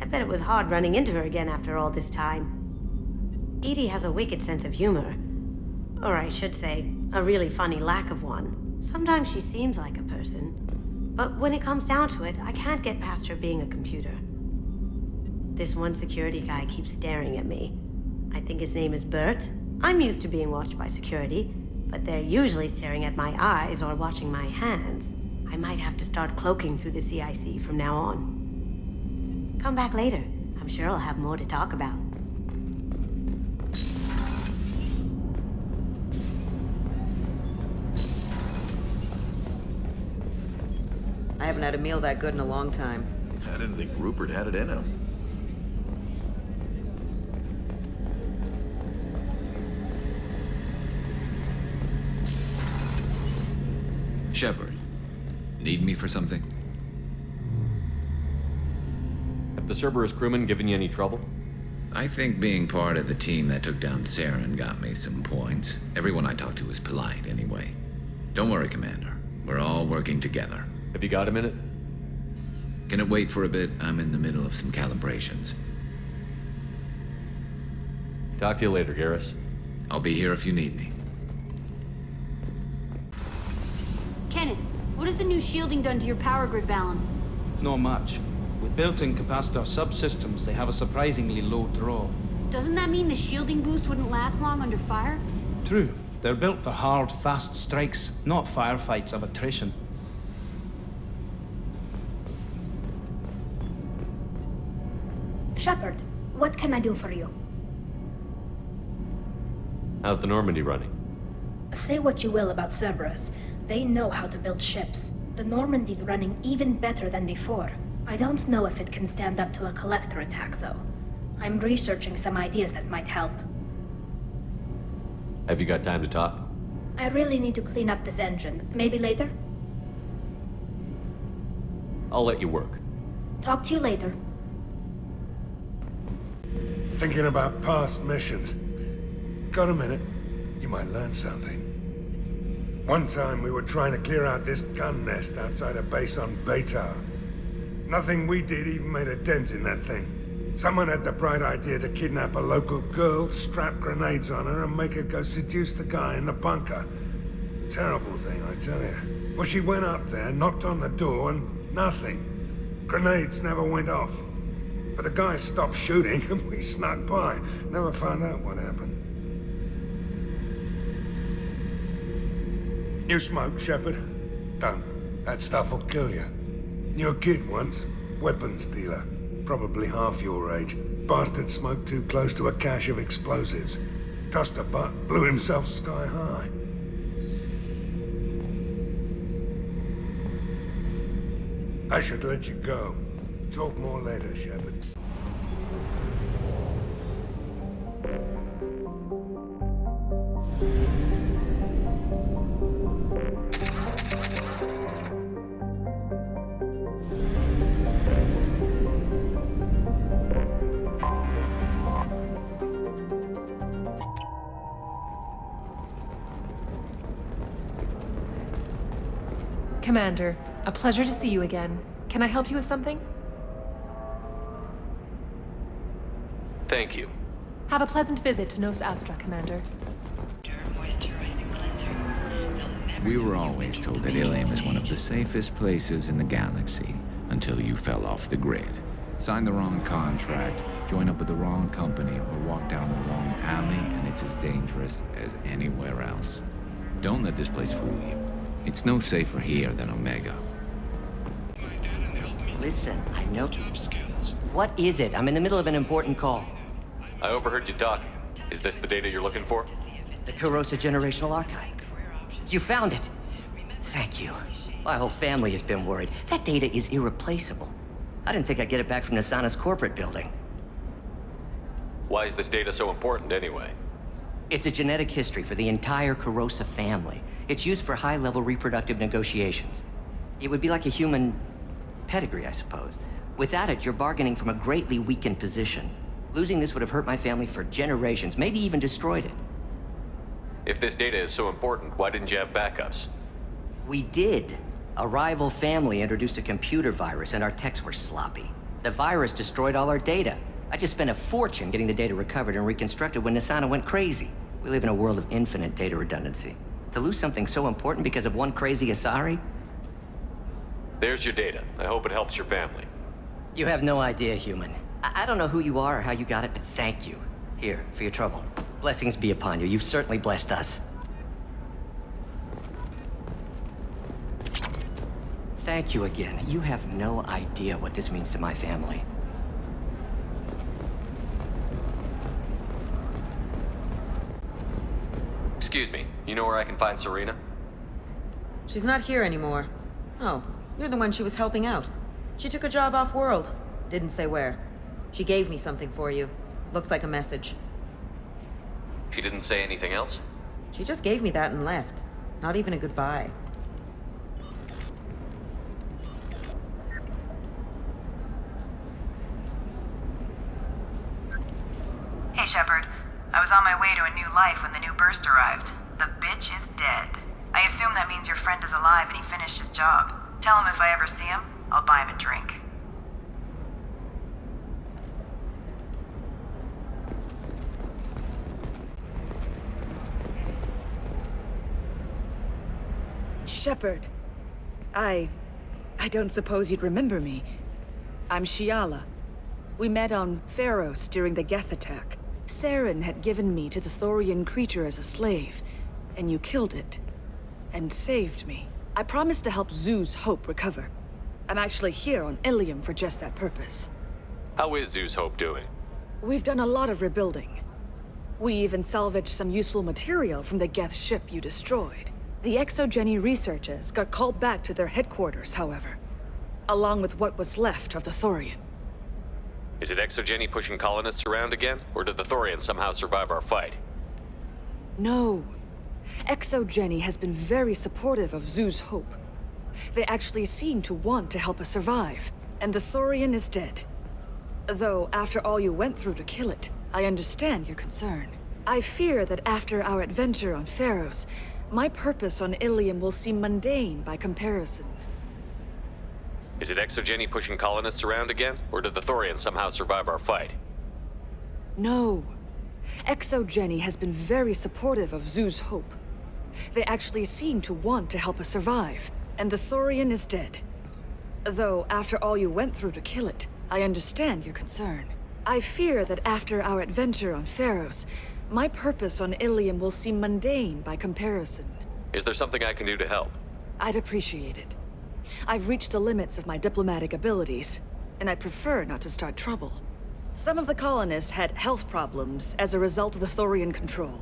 I bet it was hard running into her again after all this time. Edie has a wicked sense of humor. Or I should say, a really funny lack of one. Sometimes she seems like a person. But when it comes down to it, I can't get past her being a computer. This one security guy keeps staring at me. I think his name is Bert. I'm used to being watched by security, but they're usually staring at my eyes or watching my hands. I might have to start cloaking through the CIC from now on. Come back later. I'm sure I'll have more to talk about. haven't had a meal that good in a long time. I didn't think Rupert had it in him. Shepard, need me for something? Have the Cerberus crewmen given you any trouble? I think being part of the team that took down Saren got me some points. Everyone I talked to was polite anyway. Don't worry, Commander. We're all working together. Have you got a minute? Can it wait for a bit? I'm in the middle of some calibrations. Talk to you later, Garrus. I'll be here if you need me. Kenneth, what has the new shielding done to your power grid balance? Not much. With built-in capacitor subsystems, they have a surprisingly low draw. Doesn't that mean the shielding boost wouldn't last long under fire? True. They're built for hard, fast strikes, not firefights of attrition. Shepard, what can I do for you? How's the Normandy running? Say what you will about Cerberus. They know how to build ships. The Normandy's running even better than before. I don't know if it can stand up to a collector attack, though. I'm researching some ideas that might help. Have you got time to talk? I really need to clean up this engine. Maybe later? I'll let you work. Talk to you later. Thinking about past missions. Got a minute? You might learn something. One time we were trying to clear out this gun nest outside a base on Vatar. Nothing we did even made a dent in that thing. Someone had the bright idea to kidnap a local girl, strap grenades on her, and make her go seduce the guy in the bunker. Terrible thing, I tell you. Well, she went up there, knocked on the door, and nothing. Grenades never went off. But the guy stopped shooting, and we snuck by. Never found out what happened. New smoke, Shepard? Don't. That stuff will kill you. Knew a kid once. Weapons dealer. Probably half your age. Bastard smoked too close to a cache of explosives. Tossed a butt, blew himself sky high. I should let you go. Talk more later, Shepard. Commander, a pleasure to see you again. Can I help you with something? Thank you. Have a pleasant visit to Nos Astra, Commander. We were always told that Ilium is one of the safest places in the galaxy until you fell off the grid. Signed the wrong contract, join up with the wrong company, or walk down the wrong alley, and it's as dangerous as anywhere else. Don't let this place fool you. It's no safer here than Omega. Listen, I know... What is it? I'm in the middle of an important call. I overheard you talking. Is this the data you're looking for? The Kurosa Generational Archive. You found it! Thank you. My whole family has been worried. That data is irreplaceable. I didn't think I'd get it back from Nasana's corporate building. Why is this data so important anyway? It's a genetic history for the entire Kurosa family. It's used for high-level reproductive negotiations. It would be like a human pedigree, I suppose. Without it, you're bargaining from a greatly weakened position. Losing this would have hurt my family for generations, maybe even destroyed it. If this data is so important, why didn't you have backups? We did. A rival family introduced a computer virus, and our techs were sloppy. The virus destroyed all our data. I just spent a fortune getting the data recovered and reconstructed when Nasana went crazy. We live in a world of infinite data redundancy. To lose something so important because of one crazy Asari? There's your data. I hope it helps your family. You have no idea, human. I don't know who you are or how you got it, but thank you. Here, for your trouble. Blessings be upon you. You've certainly blessed us. Thank you again. You have no idea what this means to my family. Excuse me, you know where I can find Serena? She's not here anymore. Oh, You're the one she was helping out. She took a job off-world. Didn't say where. She gave me something for you. Looks like a message. She didn't say anything else? She just gave me that and left. Not even a goodbye. Hey, Shepard. I was on my way to a new life when the new burst arrived. The bitch is dead. I assume that means your friend is alive and he finished his job. Tell him if I ever see him, I'll buy him a drink. Shepard. I don't suppose you'd remember me. I'm Shiala. We met on Pharos during the Geth attack. Saren had given me to the Thorian creature as a slave, and you killed it. And saved me. I promised to help Zeus Hope recover. I'm actually here on Ilium for just that purpose. How is Zeus Hope doing? We've done a lot of rebuilding. We even salvaged some useful material from the Geth ship you destroyed. The Exogeny researchers got called back to their headquarters, however, along with what was left of the Thorian. Is it Exogeny pushing colonists around again, or did the Thorians somehow survive our fight? No. Exogeny has been very supportive of Zeus Hope. They actually seem to want to help us survive, and the Thorian is dead. Though, after all you went through to kill it, I understand your concern. I fear that after our adventure on Pharos, my purpose on Ilium will seem mundane by comparison. Is it Exogeny pushing colonists around again, or did the Thorians somehow survive our fight? No. Exogeny has been very supportive of Zeus Hope. They actually seem to want to help us survive, and the Thorian is dead. Though, after all you went through to kill it, I understand your concern. I fear that after our adventure on Pharos, my purpose on Ilium will seem mundane by comparison. Is there something I can do to help? I'd appreciate it. I've reached the limits of my diplomatic abilities, and I prefer not to start trouble. Some of the colonists had health problems as a result of the Thorian control.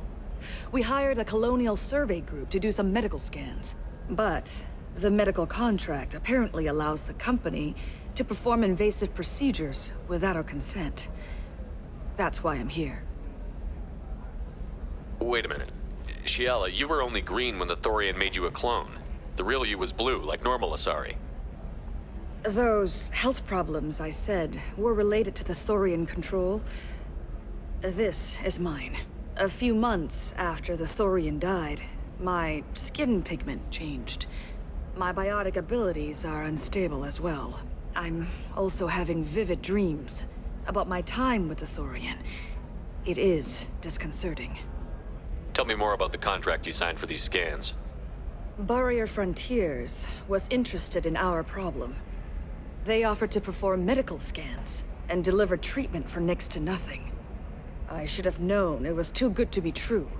We hired a colonial survey group to do some medical scans. But the medical contract apparently allows the company to perform invasive procedures without our consent. That's why I'm here. Wait a minute. Shiala, you were only green when the Thorian made you a clone. The real you was blue, like normal Asari. Those health problems I said were related to the Thorian control. This is mine. A few months after the Thorian died, my skin pigment changed. My biotic abilities are unstable as well. I'm also having vivid dreams about my time with the Thorian. It is disconcerting. Tell me more about the contract you signed for these scans. Barrier Frontiers was interested in our problem. They offered to perform medical scans and deliver treatment for next to nothing. I should have known it was too good to be true,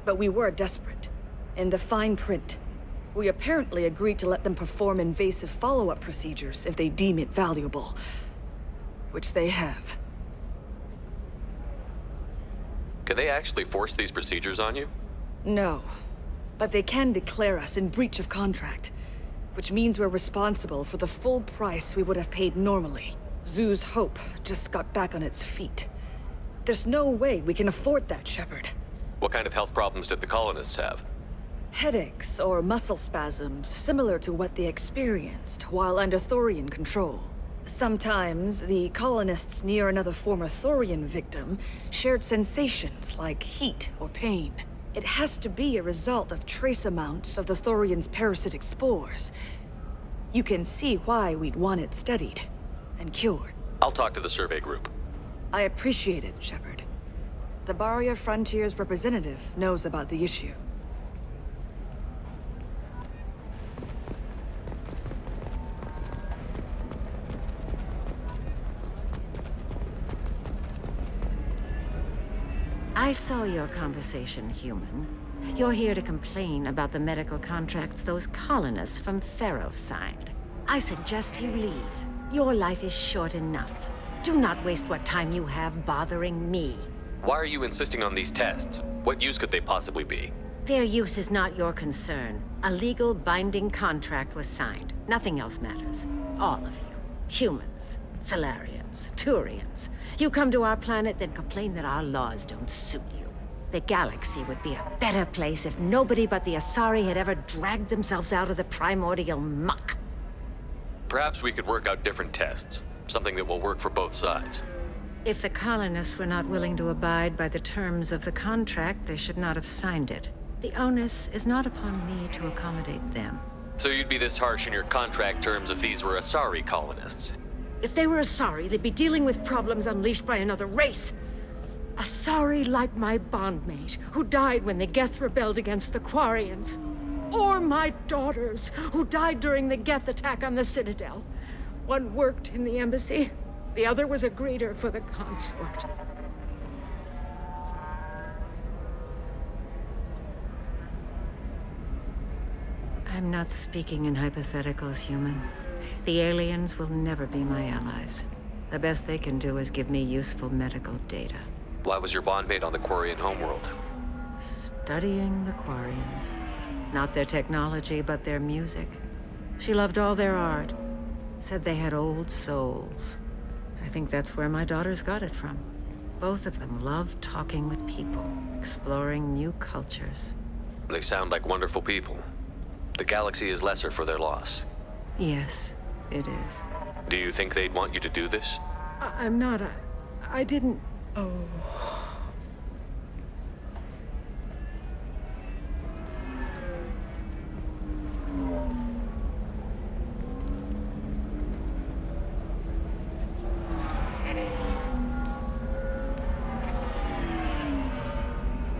but we were desperate. In the fine print, we apparently agreed to let them perform invasive follow-up procedures if they deem it valuable. Which they have. Can they actually force these procedures on you? No, but they can declare us in breach of contract, which means we're responsible for the full price we would have paid normally. Zeus Hope just got back on its feet. There's no way we can afford that, Shepard. What kind of health problems did the colonists have? Headaches or muscle spasms similar to what they experienced while under Thorian control. Sometimes, the colonists near another former Thorian victim shared sensations like heat or pain. It has to be a result of trace amounts of the Thorian's parasitic spores. You can see why we'd want it studied and cured. I'll talk to the survey group. I appreciate it, Shepard. The Barrier Frontiers representative knows about the issue. I saw your conversation, human. You're here to complain about the medical contracts those colonists from Pharos signed. I suggest you leave. Your life is short enough. Do not waste what time you have bothering me. Why are you insisting on these tests? What use could they possibly be? Their use is not your concern. A legal, binding contract was signed. Nothing else matters. All of you. Humans, Solarians, Turians. You come to our planet, then complain that our laws don't suit you. The galaxy would be a better place if nobody but the Asari had ever dragged themselves out of the primordial muck. Perhaps we could work out different tests. Something that will work for both sides. If the colonists were not willing to abide by the terms of the contract, they should not have signed it. The onus is not upon me to accommodate them. So you'd be this harsh in your contract terms if these were Asari colonists? If they were Asari, they'd be dealing with problems unleashed by another race. Asari like my bondmate, who died when the Geth rebelled against the Quarians. Or my daughters, who died during the Geth attack on the Citadel. One worked in the embassy, the other was a greeter for the consort. I'm not speaking in hypotheticals, human. The aliens will never be my allies. The best they can do is give me useful medical data. Why was your bondmate on the Quarian homeworld? Studying the Quarians. Not their technology, but their music. She loved all their art. Said they had old souls. I think that's where my daughters got it from. Both of them loved talking with people, exploring new cultures. They sound like wonderful people. The galaxy is lesser for their loss. Yes, it is. Do you think they'd want you to do this? I'm not. I didn't. Oh.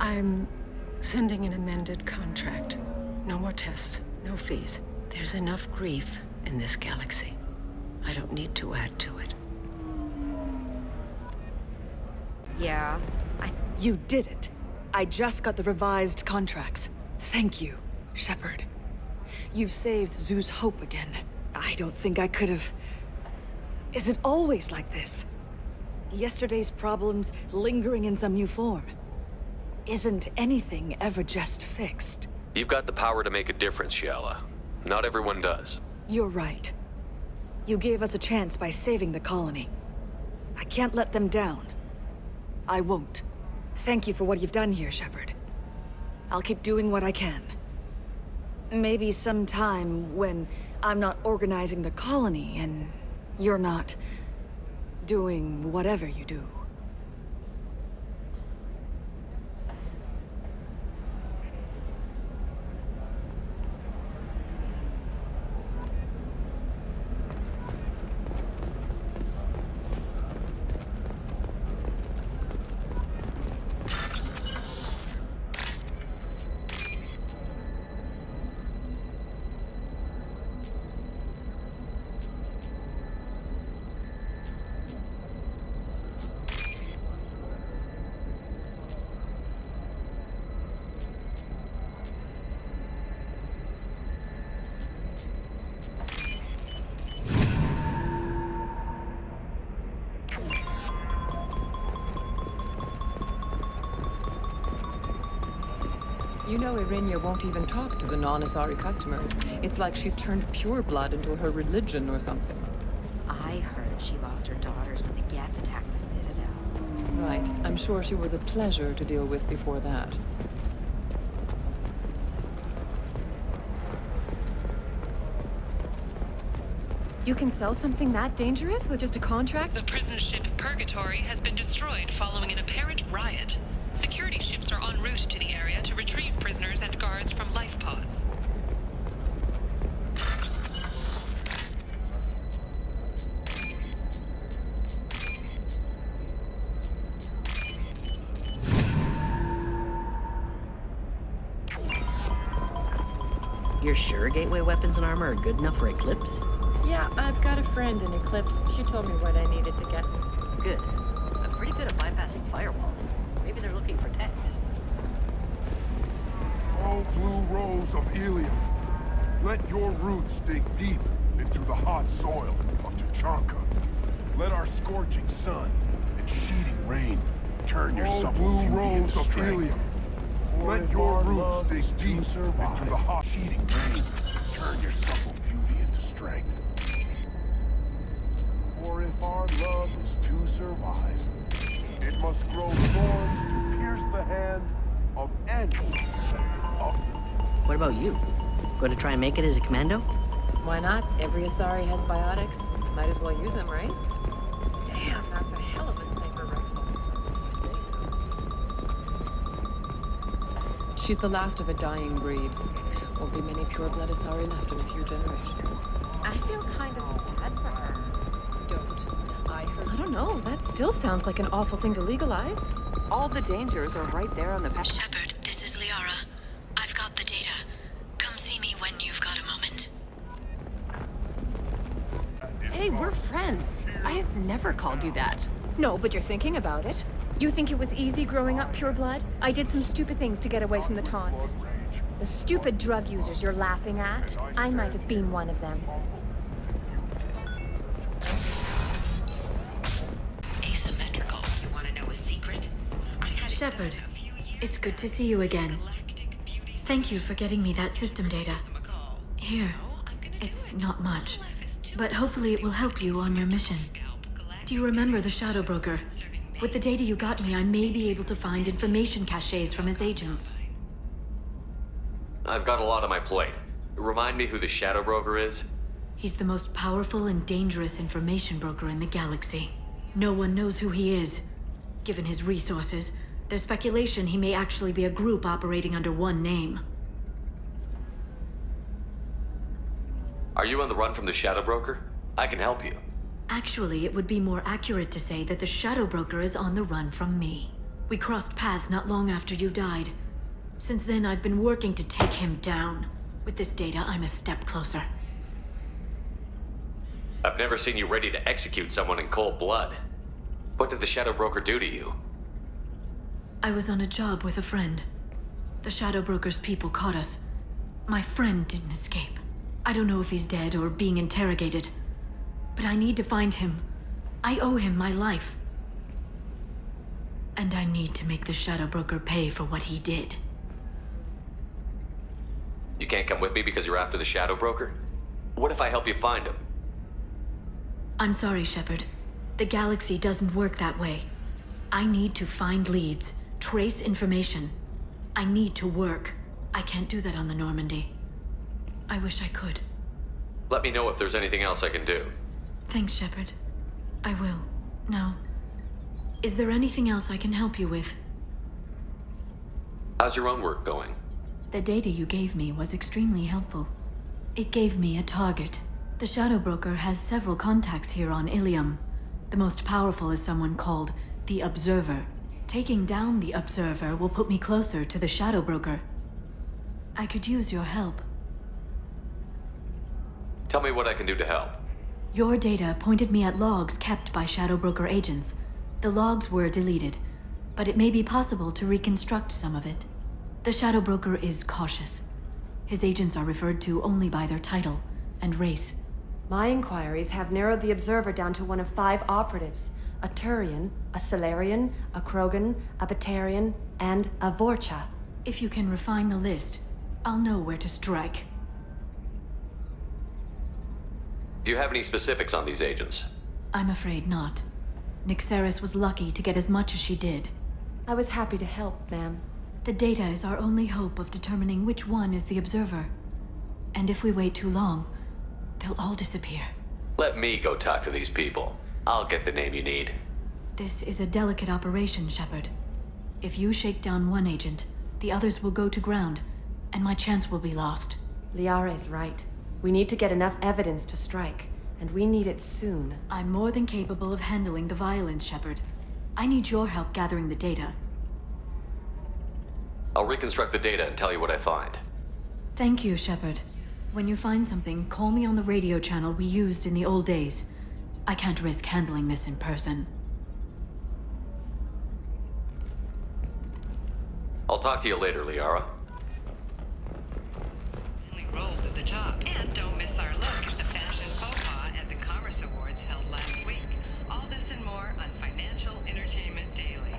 I'm sending an amended contract. No more tests, no fees. There's enough grief in this galaxy. I don't need to add to it. Yeah, You did it. I just got the revised contracts. Thank you, Shepard. You've saved Zoo's hope again. I don't think I could have... Is it always like this? Yesterday's problems lingering in some new form. Isn't anything ever just fixed? You've got the power to make a difference, Shiala. Not everyone does. You're right. You gave us a chance by saving the colony. I can't let them down. I won't. Thank you for what you've done here, Shepard. I'll keep doing what I can. Maybe sometime when I'm not organizing the colony and you're not doing whatever you do. You know Irinia won't even talk to the non-Asari customers. It's like she's turned pure blood into her religion or something. I heard she lost her daughters when the Geth attacked the Citadel. Right. I'm sure she was a pleasure to deal with before that. You can sell something that dangerous with just a contract? The prison ship Purgatory has been destroyed following an apparent riot. Security ships are en route to the area to retrieve prisoners and guards from life pods. You're sure Gateway weapons and armor are good enough for Eclipse? Yeah, I've got a friend in Eclipse. She told me what I needed to get. Good. I'm pretty good at bypassing firewalls. Maybe they're looking for tanks. Oh, blue rose of Ilium, let your roots dig deep into the hot soil of Tuchanka. Let our scorching sun and sheeting rain turn your supple beauty into strength. Let your roots dig deep into the hot sheeting rain. Turn your supple beauty into strength. For if our love is to survive, it must grow thorns to pierce the hand of any. What about you? Going to try and make it as a commando? Why not? Every Asari has biotics. Might as well use them, right? Damn, that's a hell of a sniper rifle. She's the last of a dying breed. Won't be many pure-blood Asari left in a few generations. I feel kind of sad for her. I don't know. That still sounds like an awful thing to legalize. All the dangers are right there on the path. Shepard, this is Liara. I've got the data. Come see me when you've got a moment. Hey, we're friends. I have never called you that. No, but you're thinking about it. You think it was easy growing up pure blood? I did some stupid things to get away from the taunts. The stupid drug users you're laughing at, I might have been one of them. Asymmetrical. You want to know a secret? Shepard, it's good to see you again. Thank you for getting me that system data. Here, it's not much, but hopefully it will help you on your mission. Do you remember the Shadow Broker? With the data you got me, I may be able to find information caches from his agents. I've got a lot on my plate. Remind me who the Shadow Broker is? He's the most powerful and dangerous information broker in the galaxy. No one knows who he is. Given his resources, there's speculation he may actually be a group operating under one name. Are you on the run from the Shadow Broker? I can help you. Actually, it would be more accurate to say that the Shadow Broker is on the run from me. We crossed paths not long after you died. Since then, I've been working to take him down. With this data, I'm a step closer. I've never seen you ready to execute someone in cold blood. What did the Shadow Broker do to you? I was on a job with a friend. The Shadow Broker's people caught us. My friend didn't escape. I don't know if he's dead or being interrogated. But I need to find him. I owe him my life. And I need to make the Shadow Broker pay for what he did. You can't come with me because you're after the Shadow Broker? What if I help you find him? I'm sorry, Shepard. The galaxy doesn't work that way. I need to find leads, trace information. I need to work. I can't do that on the Normandy. I wish I could. Let me know if there's anything else I can do. Thanks, Shepard. I will. Now, is there anything else I can help you with? How's your own work going? The data you gave me was extremely helpful. It gave me a target. The Shadow Broker has several contacts here on Ilium. The most powerful is someone called the Observer. Taking down the Observer will put me closer to the Shadow Broker. I could use your help. Tell me what I can do to help. Your data pointed me at logs kept by Shadow Broker agents. The logs were deleted, but it may be possible to reconstruct some of it. The Shadow Broker is cautious. His agents are referred to only by their title and race. My inquiries have narrowed the Observer down to one of 5 operatives. A Turian, a Salarian, a Krogan, a Batarian, and a Vorcha. If you can refine the list, I'll know where to strike. Do you have any specifics on these agents? I'm afraid not. Nyxeris was lucky to get as much as she did. I was happy to help, ma'am. The data is our only hope of determining which one is the Observer. And if we wait too long, they'll all disappear. Let me go talk to these people. I'll get the name you need. This is a delicate operation, Shepard. If you shake down one agent, the others will go to ground, and my chance will be lost. Liara is right. We need to get enough evidence to strike, and we need it soon. I'm more than capable of handling the violence, Shepard. I need your help gathering the data. I'll reconstruct the data and tell you what I find. Thank you, Shepard. When you find something, call me on the radio channel we used in the old days. I can't risk handling this in person. I'll talk to you later, Liara. We roll to the top. And don't miss our look at the Fashion Faux Pas at the Commerce Awards held last week. All this and more on Financial Entertainment Daily.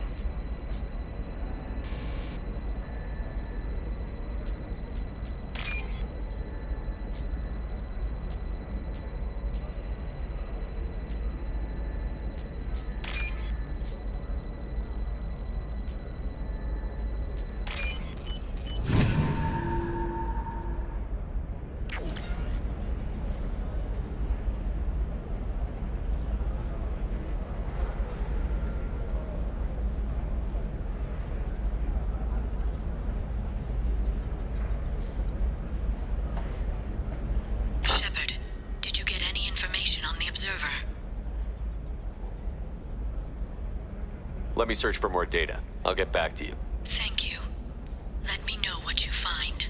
Let me search for more data. I'll get back to you. Thank you. Let me know what you find.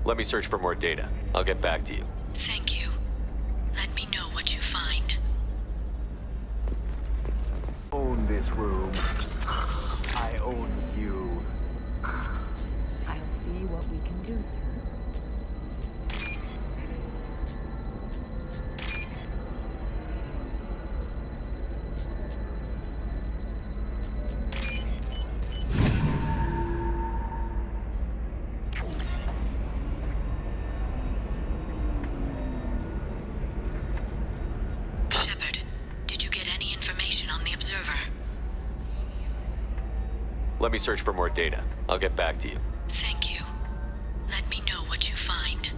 Let me search for more data. I'll get back to you. Thank you. Let me know what you find. Own this room. I own you. I'll see what we can do, sir. Let me search for more data. I'll get back to you. Thank you. Let me know what you find.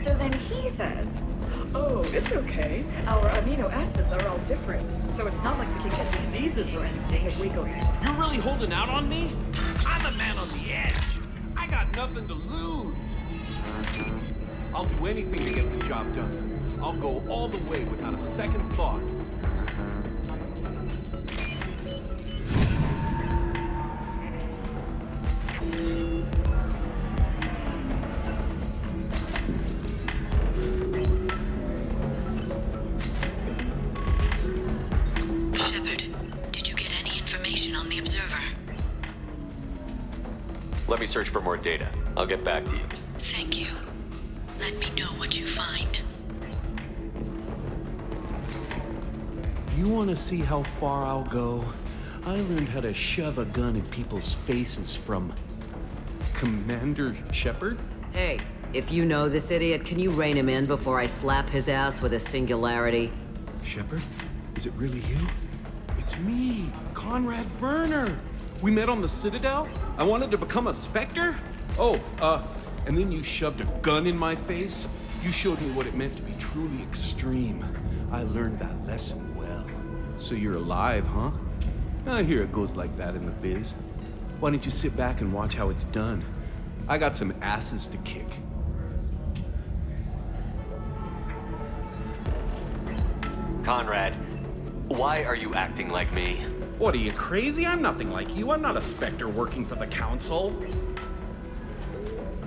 So then he says, oh, it's okay. Our amino acids are all different, so it's not like we can get diseases or anything if we go... You're really holding out on me? I'm a man on the edge. I got nothing to lose. I'll do anything to get the job done. I'll go all the way without a second thought. Shepard, did you get any information on the Observer? Let me search for more data. I'll get back to you. Thank you. Let me know what you find. You want to see how far I'll go? I learned how to shove a gun in people's faces from Commander Shepard. Hey, if you know this idiot, can you rein him in before I slap his ass with a singularity? Shepard? Is it really you? It's me, Conrad Werner. We met on the Citadel. I wanted to become a Spectre. And then you shoved a gun in my face. You showed me what it meant to be truly extreme. I learned that lesson well. So you're alive, huh? I hear it goes like that in the biz. Why don't you sit back and watch how it's done? I got some asses to kick. Conrad, why are you acting like me? What, are you crazy? I'm nothing like you. I'm not a Spectre working for the Council.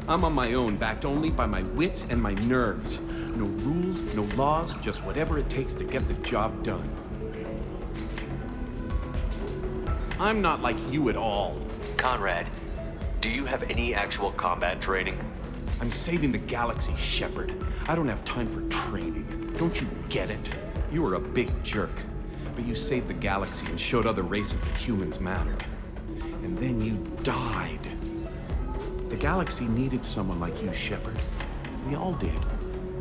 I'm on my own, backed only by my wits and my nerves. No rules, no laws, just whatever it takes to get the job done. I'm not like you at all. Conrad, do you have any actual combat training? I'm saving the galaxy, Shepard. I don't have time for training. Don't you get it? You were a big jerk, but you saved the galaxy and showed other races that humans matter. And then you died. The galaxy needed someone like you, Shepard. We all did.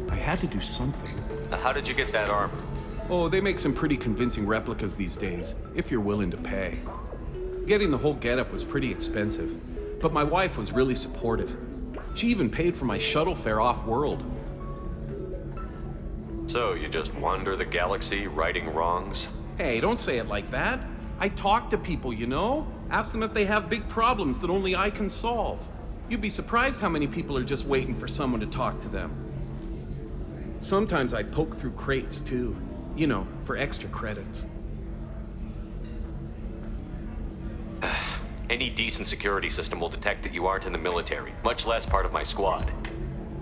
I had to do something. How did you get that armor? Oh, they make some pretty convincing replicas these days, if you're willing to pay. Getting the whole getup was pretty expensive, but my wife was really supportive. She even paid for my shuttle fare off-world. So, you just wander the galaxy, righting wrongs? Hey, don't say it like that. I talk to people, you know? Ask them if they have big problems that only I can solve. You'd be surprised how many people are just waiting for someone to talk to them. Sometimes I poke through crates, too. You know, for extra credits. Any decent security system will detect that you aren't in the military, much less part of my squad.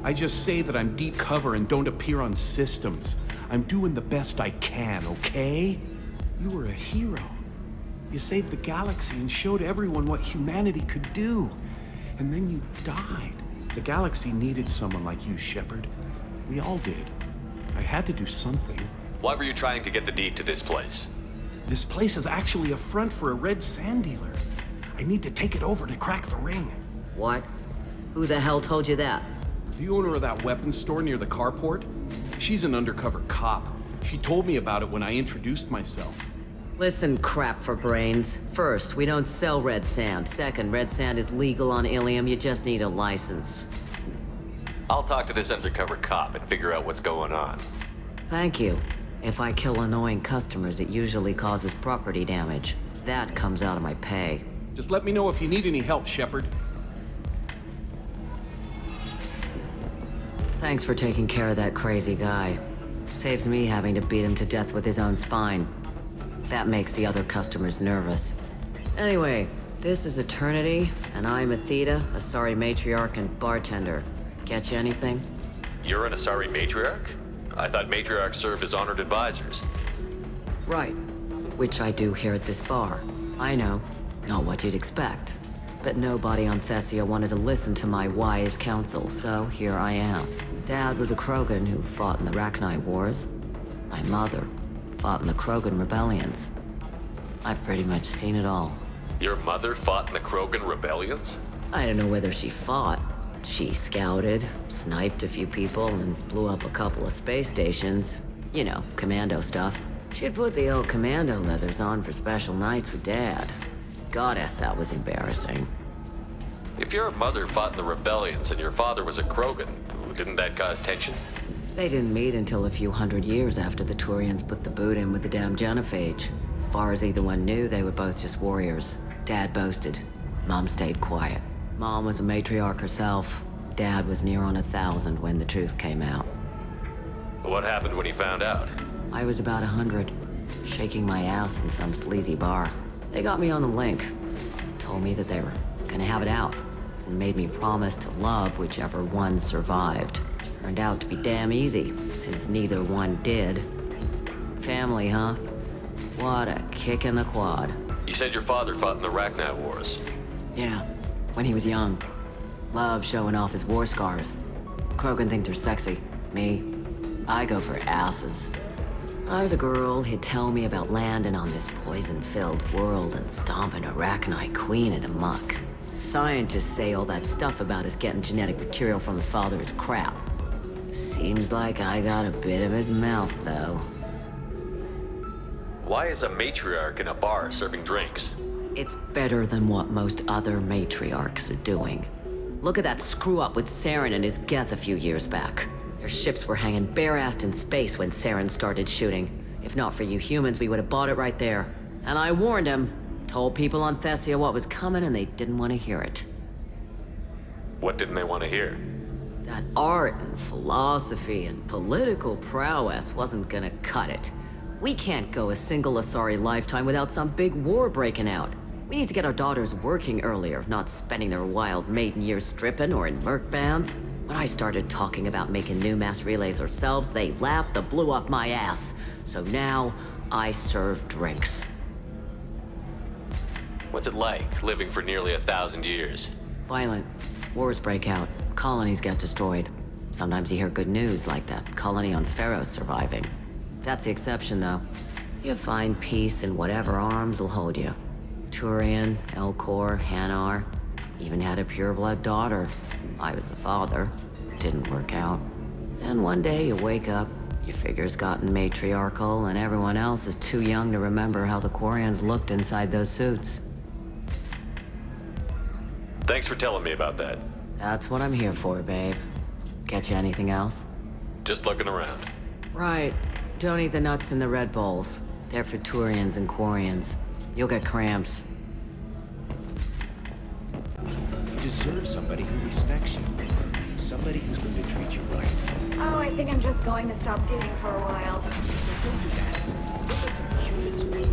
I just say that I'm deep cover and don't appear on systems. I'm doing the best I can, okay? You were a hero. You saved the galaxy and showed everyone what humanity could do. And then you died. The galaxy needed someone like you, Shepard. We all did. I had to do something. Why were you trying to get the deed to this place? This place is actually a front for a red sand dealer. I need to take it over to crack the ring. What? Who the hell told you that? The owner of that weapons store near the carport? She's an undercover cop. She told me about it when I introduced myself. Listen, crap for brains. First, we don't sell red sand. Second, red sand is legal on Ilium. You just need a license. I'll talk to this undercover cop and figure out what's going on. Thank you. If I kill annoying customers, it usually causes property damage. That comes out of my pay. Just let me know if you need any help, Shepard. Thanks for taking care of that crazy guy. Saves me having to beat him to death with his own spine. That makes the other customers nervous. Anyway, this is Eternity, and I'm Athena, Asari matriarch and bartender. Catch anything? You're an Asari matriarch? I thought matriarchs served as honored advisors. Right. Which I do here at this bar. I know. Not what you'd expect. But nobody on Thessia wanted to listen to my wise counsel, so here I am. Dad was a Krogan who fought in the Rachni Wars. My mother fought in the Krogan rebellions. I've pretty much seen it all. Your mother fought in the Krogan rebellions? I don't know whether she fought. She scouted, sniped a few people, and blew up a couple of space stations. You know, commando stuff. She'd put the old commando leathers on for special nights with Dad. Goddess, that was embarrassing. If your mother fought in the rebellions and your father was a Krogan, didn't that cause tension? They didn't meet until a few hundred years after the Turians put the boot in with the damn Genophage. As far as either one knew, they were both just warriors. Dad boasted. Mom stayed quiet. Mom was a matriarch herself. Dad was near on 1,000 when the truth came out. What happened when he found out? I was about 100, shaking my ass in some sleazy bar. They got me on the link. Told me that they were gonna have it out, and made me promise to love whichever one survived. Turned out to be damn easy, since neither one did. Family, huh? What a kick in the quad. You said your father fought in the Rachni Wars. Yeah, when he was young. Love showing off his war scars. Krogan think they're sexy. Me, I go for asses. When I was a girl, he'd tell me about landing on this poison-filled world and stomping a Rachni queen into muck. Scientists say all that stuff about us getting genetic material from the father is crap. Seems like I got a bit of his mouth, though. Why is a matriarch in a bar serving drinks? It's better than what most other matriarchs are doing. Look at that screw-up with Saren and his Geth a few years back. Their ships were hanging bare-assed in space when Saren started shooting. If not for you humans, we would have bought it right there. And I warned him. Told people on Thessia what was coming, and they didn't want to hear it. What didn't they want to hear? That art and philosophy and political prowess wasn't gonna cut it. We can't go a single Asari lifetime without some big war breaking out. We need to get our daughters working earlier, not spending their wild maiden years stripping or in merc bands. When I started talking about making new mass relays ourselves, they laughed the blue off my ass. So now, I serve drinks. What's it like, living for nearly 1,000 years? Violent. Wars break out. Colonies get destroyed. Sometimes you hear good news, like that colony on Pharaoh surviving. That's the exception, though. You find peace in whatever arms will hold you. Turian, Elcor, Hanar. Even had a pureblood daughter. I was the father. Didn't work out. And one day you wake up, your figure's gotten matriarchal, and everyone else is too young to remember how the Quarians looked inside those suits. Thanks for telling me about that. That's what I'm here for, babe. Get you anything else? Just looking around. Right. Don't eat the nuts in the Red Bowls. They're for Turians and Quarians. You'll get cramps. You deserve somebody who respects you. Somebody who's going to treat you right. Oh, I think I'm just going to stop dating for a while. Don't do that. Look at some humans be.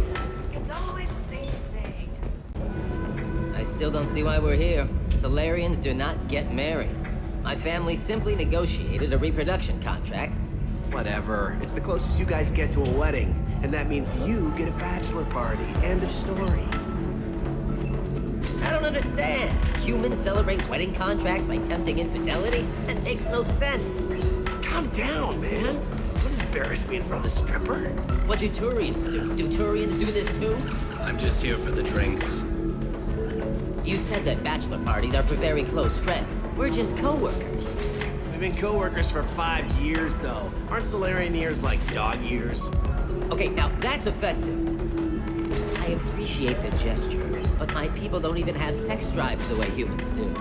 It's always the same thing. I still don't see why we're here. Solarians do not get married. My family simply negotiated a reproduction contract. Whatever. It's the closest you guys get to a wedding. And that means you get a bachelor party. End of story. I don't understand. Humans celebrate wedding contracts by tempting infidelity? That makes no sense. Calm down, man. Don't embarrass me in front of the stripper. What do Turians do? Do Turians do this too? I'm just here for the drinks. You said that bachelor parties are for very close friends. We're just co-workers. We've been co-workers for 5 years, though. Aren't Solarian years like dog years? Okay, now that's offensive. I appreciate the gesture, but my people don't even have sex drives the way humans do.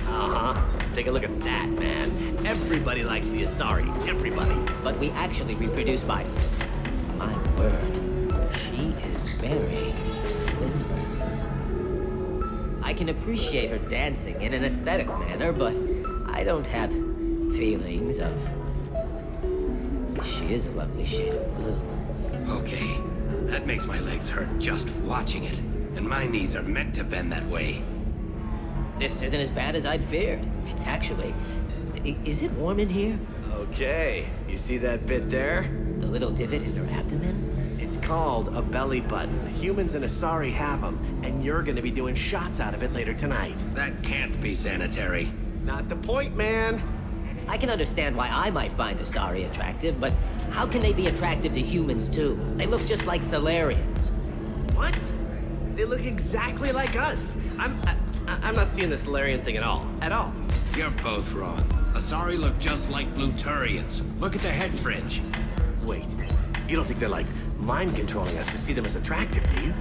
Uh-huh. Take a look at that, man. Everybody likes the Asari. Everybody. But we actually reproduce by... My word. She is very limber. I can appreciate her dancing in an aesthetic manner, but I don't have feelings of... She is a lovely shade of blue. Okay. That makes my legs hurt just watching it. And my knees are meant to bend that way. This isn't as bad as I'd feared. It's actually... Is it warm in here? Okay. You see that bit there? The little divot in her abdomen? It's called a belly button. Humans and Asari have them, and you're gonna be doing shots out of it later tonight. That can't be sanitary. Not the point, man. I can understand why I might find Asari attractive, but how can they be attractive to humans too? They look just like Solarians. What? They look exactly like us. I'm not seeing the Solarian thing at all. At all. You're both wrong. Asari look just like Blue Turians. Look at the head fringe. Wait, you don't think they're like mind controlling us to see them as attractive, do you?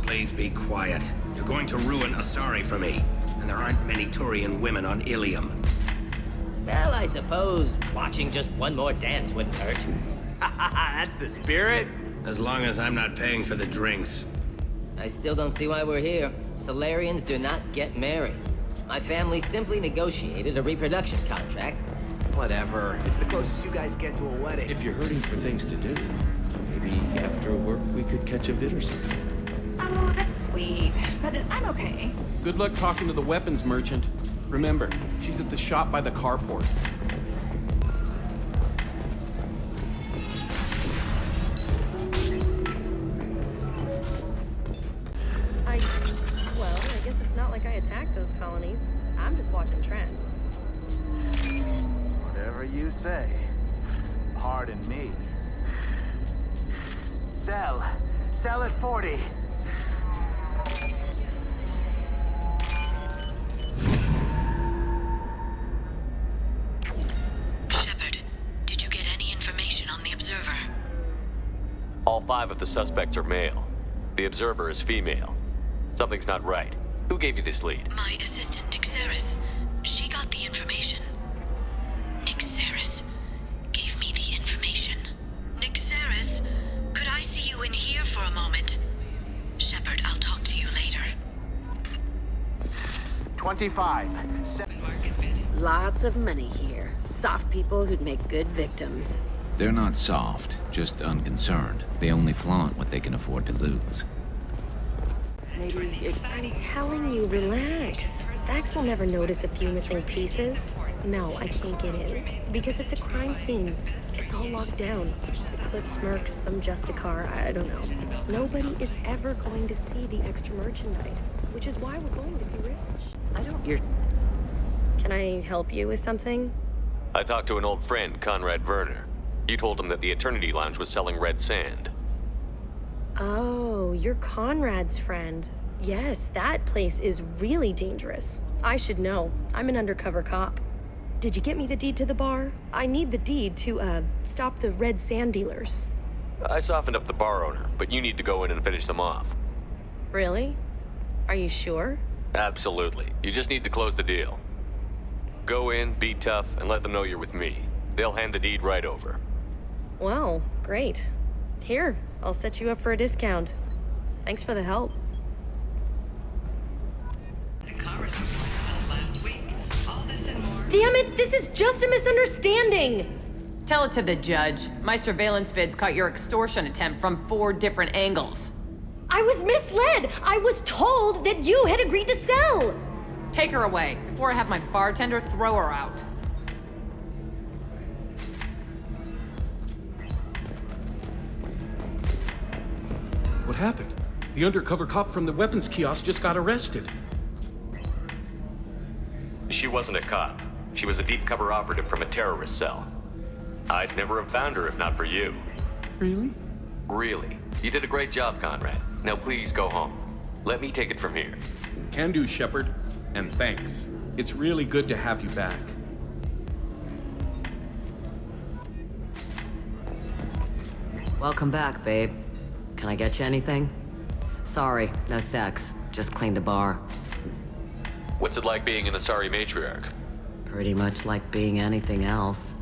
Please be quiet. You're going to ruin Asari for me. And there aren't many Turian women on Ilium. Well, I suppose watching just one more dance wouldn't hurt. That's the spirit. As long as I'm not paying for the drinks. I still don't see why we're here. Solarians do not get married. My family simply negotiated a reproduction contract. Whatever. It's the closest you guys get to a wedding. If you're hurting for things to do, maybe after work we could catch a vid or something. Oh, that's sweet. But I'm okay. Good luck talking to the weapons merchant. Remember, she's at the shop by the carport. Well, I guess it's not like I attacked those colonies. I'm just watching trends. Whatever you say. Pardon me. Sell. Sell at 40. Shepard, did you get any information on the Observer? All 5 of the suspects are male. The Observer is female. Something's not right. Who gave you this lead? My assistant, Nixeris. She got the information. Nixeris gave me the information. Nixeris, could I see you in here for a moment? Shepard, I'll talk to you later. 25. Lots of money here. Soft people who'd make good victims. They're not soft, just unconcerned. They only flaunt what they can afford to lose. I'm telling you, relax. Vax will never notice a few missing pieces. No, I can't get in. Because it's a crime scene. It's all locked down. Eclipse mercs, some Justicar, I don't know. Nobody is ever going to see the extra merchandise. Which is why we're going to be rich. Can I help you with something? I talked to an old friend, Conrad Werner. You told him that the Eternity Lounge was selling red sand. Oh, you're Conrad's friend. Yes, that place is really dangerous. I should know. I'm an undercover cop. Did you get me the deed to the bar? I need the deed to, stop the red sand dealers. I softened up the bar owner, but you need to go in and finish them off. Really? Are you sure? Absolutely. You just need to close the deal. Go in, be tough, and let them know you're with me. They'll hand the deed right over. Well, great. Here, I'll set you up for a discount. Thanks for the help. Damn it, this is just a misunderstanding! Tell it to the judge. My surveillance vids caught your extortion attempt from 4 different angles. I was misled! I was told that you had agreed to sell! Take her away, before I have my bartender throw her out. What happened? The undercover cop from the weapons kiosk just got arrested. She wasn't a cop. She was a deep cover operative from a terrorist cell. I'd never have found her if not for you. Really? Really. You did a great job, Conrad. Now please go home. Let me take it from here. Can do, Shepard. And thanks. It's really good to have you back. Welcome back, babe. Can I get you anything? Sorry, no sex. Just cleaned the bar. What's it like being an Asari matriarch? Pretty much like being anything else.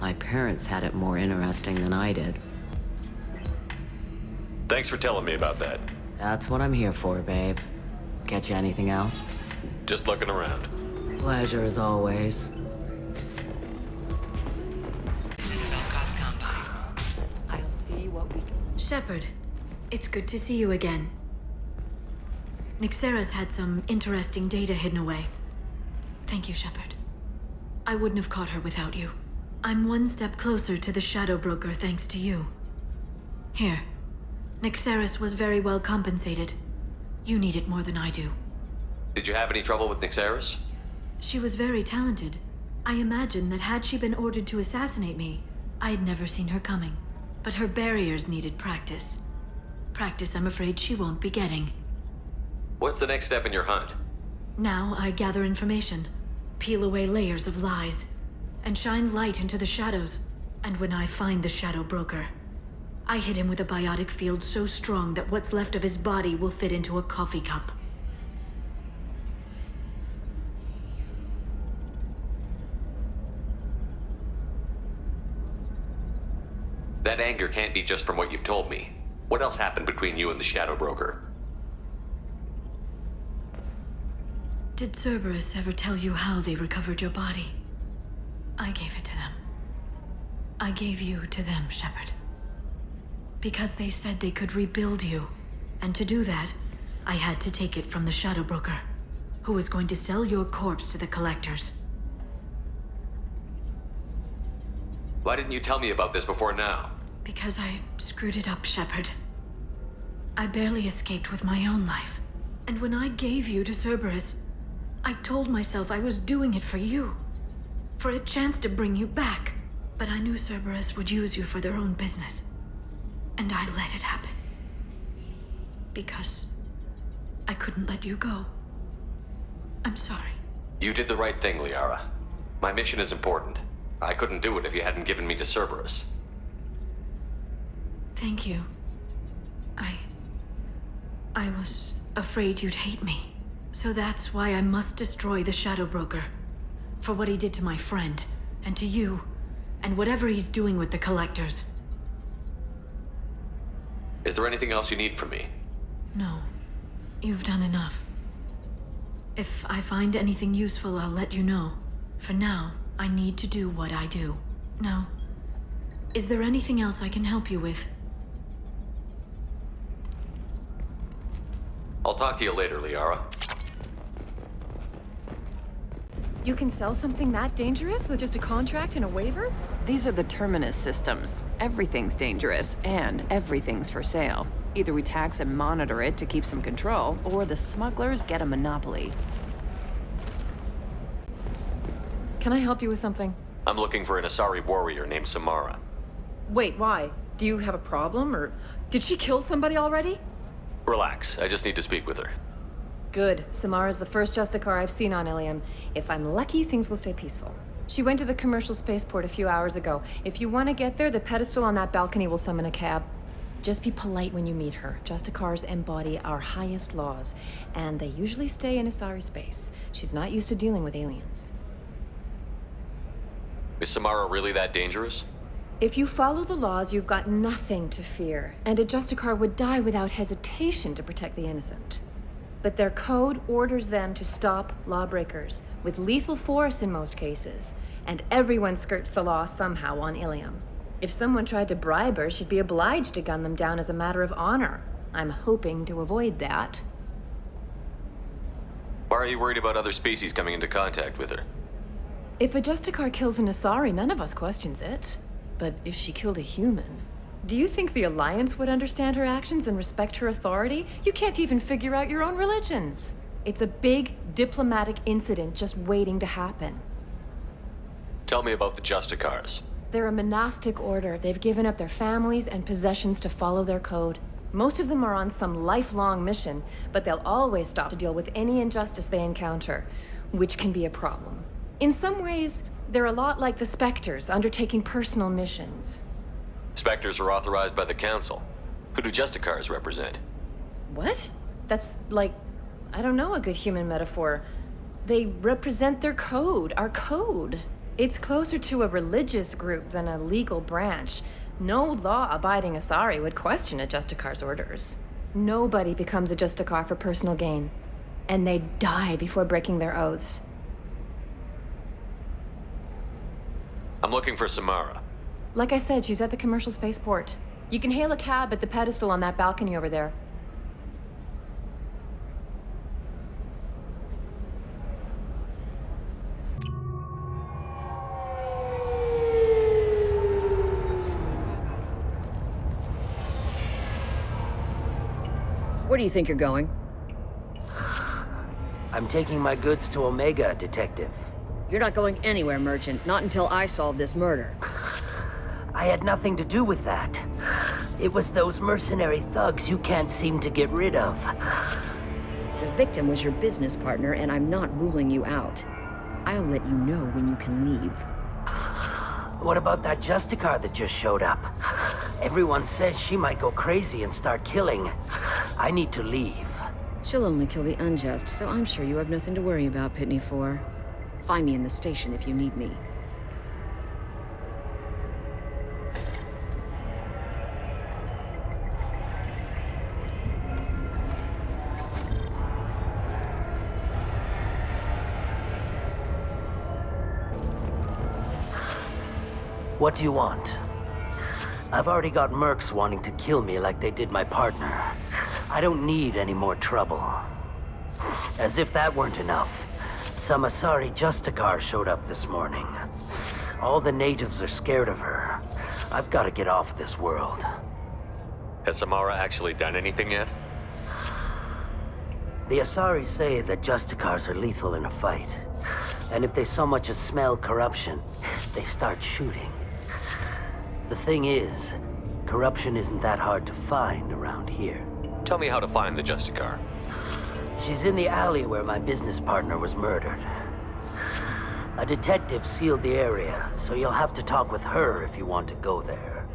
My parents had it more interesting than I did. Thanks for telling me about that. That's what I'm here for, babe. Get you anything else? Just looking around. Pleasure as always. I'll see what we can... Shepard, it's good to see you again. Nyxeris had some interesting data hidden away. Thank you, Shepard. I wouldn't have caught her without you. I'm one step closer to the Shadow Broker thanks to you. Here. Nyxeris was very well compensated. You need it more than I do. Did you have any trouble with Nyxeris? She was very talented. I imagine that had she been ordered to assassinate me, I had never seen her coming. But her barriers needed practice. Practice I'm afraid she won't be getting. What's the next step in your hunt? Now I gather information, peel away layers of lies, and shine light into the shadows. And when I find the Shadow Broker, I hit him with a biotic field so strong that what's left of his body will fit into a coffee cup. That anger can't be just from what you've told me. What else happened between you and the Shadow Broker? Did Cerberus ever tell you how they recovered your body? I gave it to them. I gave you to them, Shepard. Because they said they could rebuild you. And to do that, I had to take it from the Shadow Broker, who was going to sell your corpse to the Collectors. Why didn't you tell me about this before now? Because I screwed it up, Shepard. I barely escaped with my own life. And when I gave you to Cerberus, I told myself I was doing it for you. For a chance to bring you back. But I knew Cerberus would use you for their own business. And I let it happen. Because I couldn't let you go. I'm sorry. You did the right thing, Liara. My mission is important. I couldn't do it if you hadn't given me to Cerberus. Thank you. I was afraid you'd hate me. So that's why I must destroy the Shadow Broker. For what he did to my friend, and to you, and whatever he's doing with the Collectors. Is there anything else you need from me? No. You've done enough. If I find anything useful, I'll let you know. For now, I need to do what I do. Now, is there anything else I can help you with? I'll talk to you later, Liara. You can sell something that dangerous with just a contract and a waiver? These are the Terminus systems. Everything's dangerous, and everything's for sale. Either we tax and monitor it to keep some control, or the smugglers get a monopoly. Can I help you with something? I'm looking for an Asari warrior named Samara. Wait, why? Do you have a problem, or did she kill somebody already? Relax, I just need to speak with her. Good. Samara's the first Justicar I've seen on Ilium. If I'm lucky, things will stay peaceful. She went to the commercial spaceport a few hours ago. If you want to get there, the pedestal on that balcony will summon a cab. Just be polite when you meet her. Justicars embody our highest laws, and they usually stay in Asari space. She's not used to dealing with aliens. Is Samara really that dangerous? If you follow the laws, you've got nothing to fear, and a Justicar would die without hesitation to protect the innocent. But their code orders them to stop lawbreakers, with lethal force in most cases, and everyone skirts the law somehow on Ilium. If someone tried to bribe her, she'd be obliged to gun them down as a matter of honor. I'm hoping to avoid that. Why are you worried about other species coming into contact with her? If a Justicar kills an Asari, none of us questions it. But if she killed a human, do you think the Alliance would understand her actions and respect her authority? You can't even figure out your own religions. It's a big diplomatic incident just waiting to happen. Tell me about the Justicars. They're a monastic order. They've given up their families and possessions to follow their code. Most of them are on some lifelong mission, but they'll always stop to deal with any injustice they encounter, which can be a problem. In some ways, they're a lot like the Spectres, undertaking personal missions. Spectres are authorized by the Council. Who do Justicars represent? What? That's like, I don't know, a good human metaphor. They represent their code, our code. It's closer to a religious group than a legal branch. No law-abiding Asari would question a Justicar's orders. Nobody becomes a Justicar for personal gain. And they die before breaking their oaths. I'm looking for Samara. Like I said, she's at the commercial spaceport. You can hail a cab at the pedestal on that balcony over there. Where do you think you're going? I'm taking my goods to Omega, Detective. You're not going anywhere, Merchant. Not until I solve this murder. I had nothing to do with that. It was those mercenary thugs you can't seem to get rid of. The victim was your business partner, and I'm not ruling you out. I'll let you know when you can leave. What about that Justicar that just showed up? Everyone says she might go crazy and start killing. I need to leave. She'll only kill the unjust, so I'm sure you have nothing to worry about, Pitney 4. Find me in the station if you need me. What do you want? I've already got mercs wanting to kill me like they did my partner. I don't need any more trouble. As if that weren't enough, some Asari Justicar showed up this morning. All the natives are scared of her. I've got to get off this world. Has Samara actually done anything yet? The Asari say that Justicars are lethal in a fight. And if they so much as smell corruption, they start shooting. The thing is, corruption isn't that hard to find around here. Tell me how to find the Justicar. She's in the alley where my business partner was murdered. A detective sealed the area, so you'll have to talk with her if you want to go there.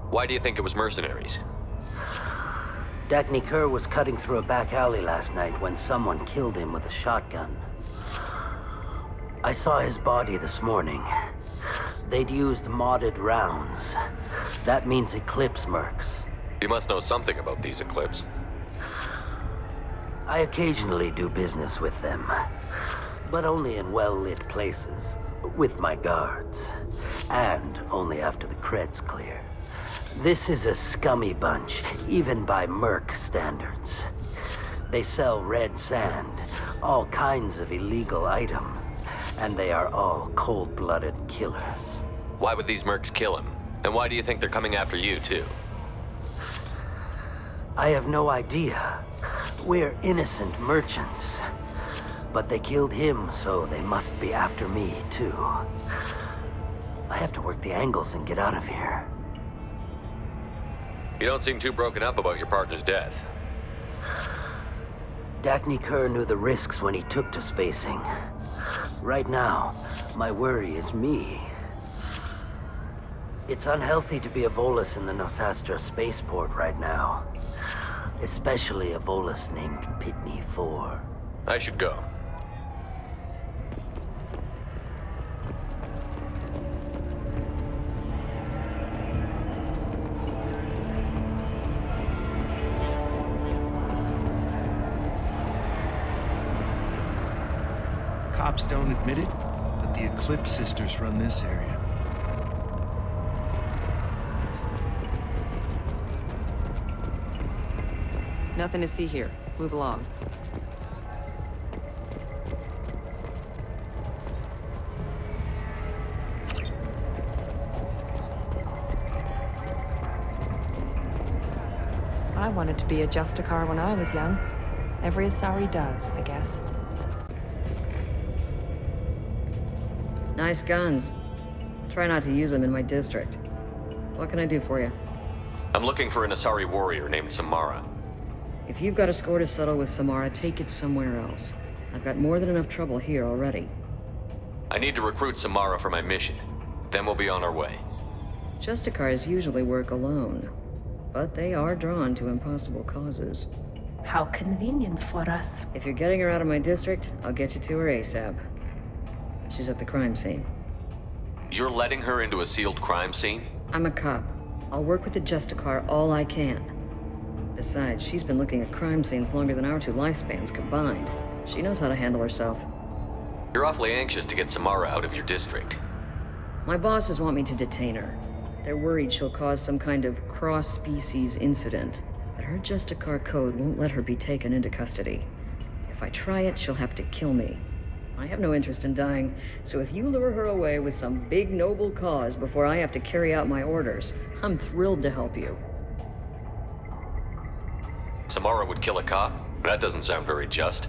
Why do you think it was mercenaries? Dagny Kerr was cutting through a back alley last night when someone killed him with a shotgun. I saw his body this morning. They'd used modded rounds. That means Eclipse mercs. You must know something about these Eclipse. I occasionally do business with them, but only in well-lit places, with my guards, and only after the creds clear. This is a scummy bunch, even by merc standards. They sell red sand, all kinds of illegal items, and they are all cold-blooded killers. Why would these mercs kill him? And why do you think they're coming after you, too? I have no idea. We're innocent merchants. But they killed him, so they must be after me, too. I have to work the angles and get out of here. You don't seem too broken up about your partner's death. Dagny Kerr knew the risks when he took to spacing. Right now, my worry is me. It's unhealthy to be a Volus in the Nosastra spaceport right now. Especially a Volus named Pitney 4. I should go. Cops don't admit it, but the Eclipse sisters run this area. Nothing to see here. Move along. I wanted to be a Justicar when I was young. Every Asari does, I guess. Nice guns. Try not to use them in my district. What can I do for you? I'm looking for an Asari warrior named Samara. If you've got a score to settle with Samara, take it somewhere else. I've got more than enough trouble here already. I need to recruit Samara for my mission. Then we'll be on our way. Justicars usually work alone, but they are drawn to impossible causes. How convenient for us. If you're getting her out of my district, I'll get you to her ASAP. She's at the crime scene. You're letting her into a sealed crime scene? I'm a cop. I'll work with the Justicar all I can. Besides, she's been looking at crime scenes longer than our 2 lifespans combined. She knows how to handle herself. You're awfully anxious to get Samara out of your district. My bosses want me to detain her. They're worried she'll cause some kind of cross-species incident, but her Justicar code won't let her be taken into custody. If I try it, she'll have to kill me. I have no interest in dying, so if you lure her away with some big noble cause before I have to carry out my orders, I'm thrilled to help you. Samara would kill a cop? That doesn't sound very just.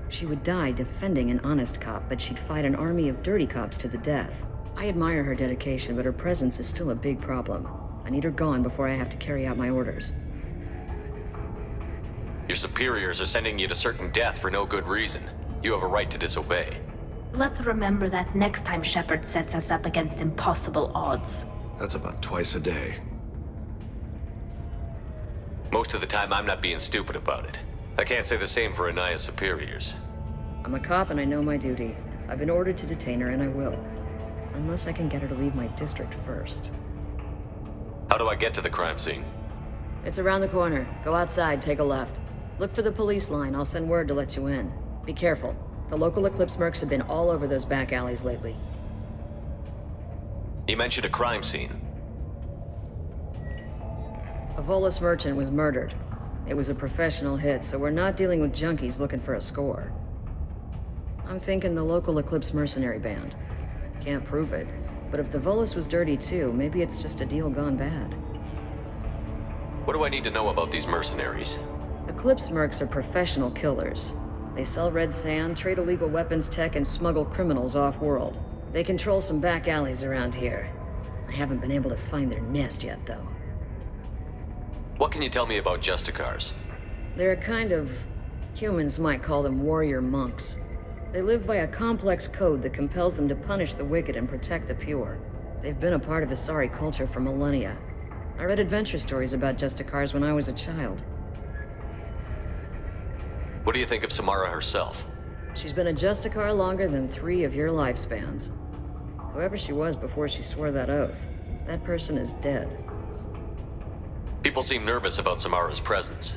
She would die defending an honest cop, but she'd fight an army of dirty cops to the death. I admire her dedication, but her presence is still a big problem. I need her gone before I have to carry out my orders. Your superiors are sending you to certain death for no good reason. You have a right to disobey. Let's remember that next time Shepard sets us up against impossible odds. That's about twice a day. Most of the time, I'm not being stupid about it. I can't say the same for Anaya's superiors. I'm a cop and I know my duty. I've been ordered to detain her and I will. Unless I can get her to leave my district first. How do I get to the crime scene? It's around the corner. Go outside, take a left. Look for the police line. I'll send word to let you in. Be careful. The local Eclipse mercs have been all over those back alleys lately. You mentioned a crime scene. A Volus merchant was murdered. It was a professional hit, so we're not dealing with junkies looking for a score. I'm thinking the local Eclipse mercenary band. Can't prove it, but if the Volus was dirty too, maybe it's just a deal gone bad. What do I need to know about these mercenaries? Eclipse mercs are professional killers. They sell red sand, trade illegal weapons tech, and smuggle criminals off-world. They control some back alleys around here. I haven't been able to find their nest yet, though. What can you tell me about Justicars? They're a kind of... humans might call them warrior monks. They live by a complex code that compels them to punish the wicked and protect the pure. They've been a part of Asari culture for millennia. I read adventure stories about Justicars when I was a child. What do you think of Samara herself? She's been a Justicar longer than 3 of your lifespans. Whoever she was before she swore that oath, that person is dead. People seem nervous about Samara's presence.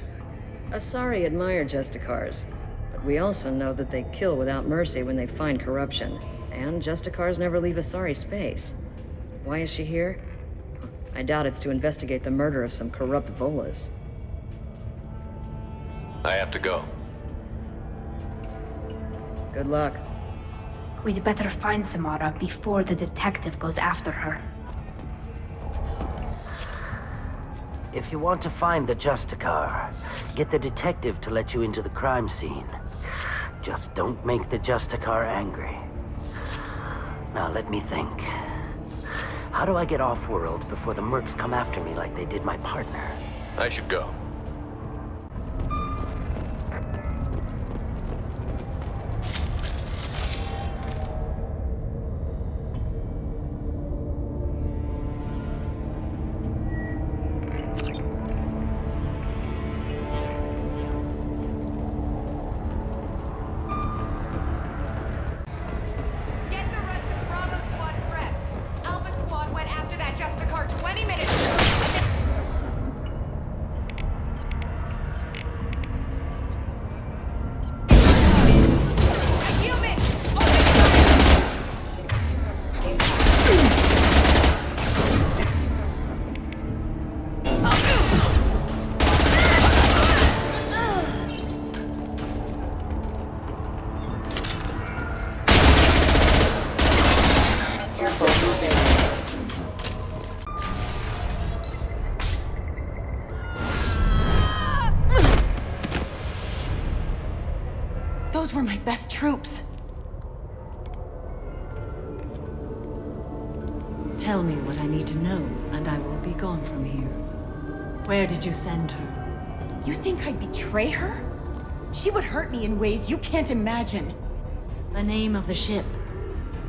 Asari admire Justicars, but we also know that they kill without mercy when they find corruption, and Justicars never leave Asari space. Why is she here? I doubt it's to investigate the murder of some corrupt Volus. I have to go. Good luck. We'd better find Samara before the detective goes after her. If you want to find the Justicar, get the detective to let you into the crime scene. Just don't make the Justicar angry. Now let me think. How do I get off-world before the mercs come after me like they did my partner? I should go. were my best troops. Tell me what I need to know, and I will be gone from here. Where did you send her? You think I'd betray her? She would hurt me in ways you can't imagine. The name of the ship.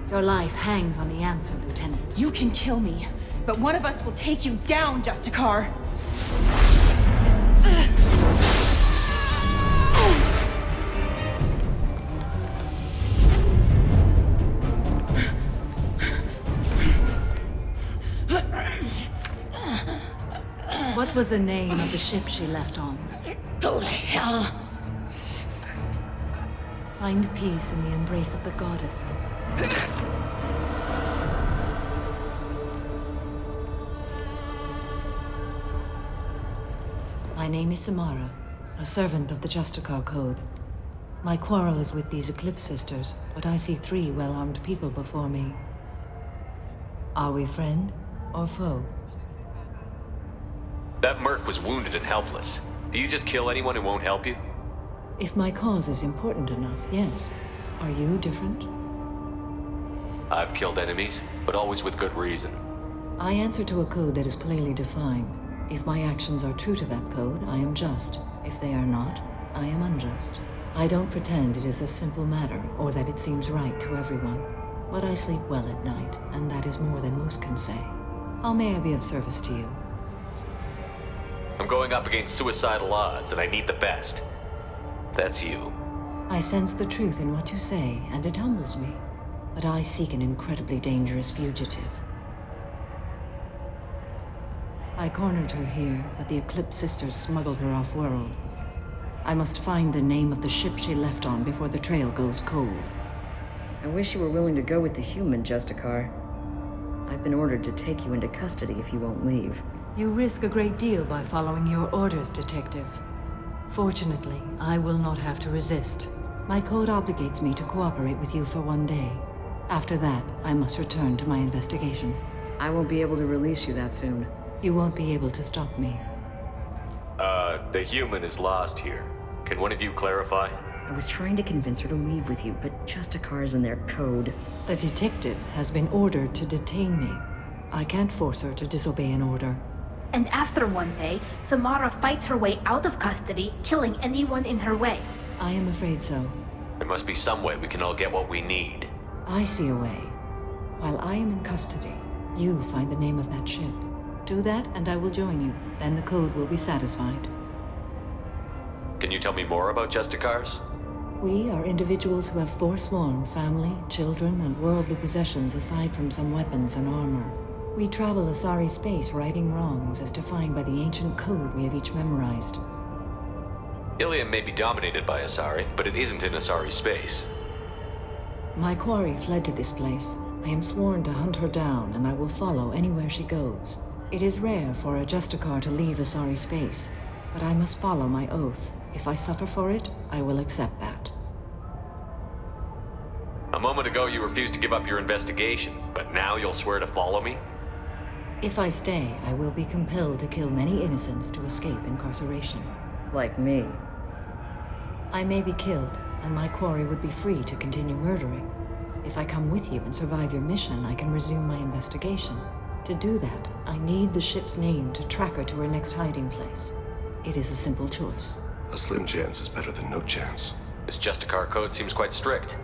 Your life hangs on the answer, Lieutenant. You can kill me, but one of us will take you down, Justicar. What was the name of the ship she left on? Go to hell. Find peace in the embrace of the goddess. My name is Samara, a servant of the Justicar Code. My quarrel is with these Eclipse Sisters, but I see 3 well-armed people before me. Are we friend or foe? That merc was wounded and helpless. Do you just kill anyone who won't help you? If my cause is important enough, yes. Are you different? I've killed enemies, but always with good reason. I answer to a code that is clearly defined. If my actions are true to that code, I am just. If they are not, I am unjust. I don't pretend it is a simple matter, or that it seems right to everyone. But I sleep well at night, and that is more than most can say. How may I be of service to you? I'm going up against suicidal odds, and I need the best. That's you. I sense the truth in what you say, and it humbles me. But I seek an incredibly dangerous fugitive. I cornered her here, but the Eclipse Sisters smuggled her off-world. I must find the name of the ship she left on before the trail goes cold. I wish you were willing to go with the human, Justicar. I've been ordered to take you into custody if you won't leave. You risk a great deal by following your orders, Detective. Fortunately, I will not have to resist. My code obligates me to cooperate with you for 1 day. After that, I must return to my investigation. I won't be able to release you that soon. You won't be able to stop me. The human is lost here. Can one of you clarify? I was trying to convince her to leave with you, but Justicar's in their code. The detective has been ordered to detain me. I can't force her to disobey an order. And after 1 day, Samara fights her way out of custody, killing anyone in her way. I am afraid so. There must be some way we can all get what we need. I see a way. While I am in custody, you find the name of that ship. Do that, and I will join you. Then the code will be satisfied. Can you tell me more about Justicars? We are individuals who have forsworn family, children, and worldly possessions aside from some weapons and armor. We travel Asari space righting wrongs as defined by the ancient code we have each memorized. Ilium may be dominated by Asari, but it isn't in Asari space. My quarry fled to this place. I am sworn to hunt her down, and I will follow anywhere she goes. It is rare for a Justicar to leave Asari space, but I must follow my oath. If I suffer for it, I will accept that. A moment ago you refused to give up your investigation, but now you'll swear to follow me? If I stay, I will be compelled to kill many innocents to escape incarceration. Like me. I may be killed, and my quarry would be free to continue murdering. If I come with you and survive your mission, I can resume my investigation. To do that, I need the ship's name to track her to her next hiding place. It is a simple choice. A slim chance is better than no chance. This Justicar code seems quite strict.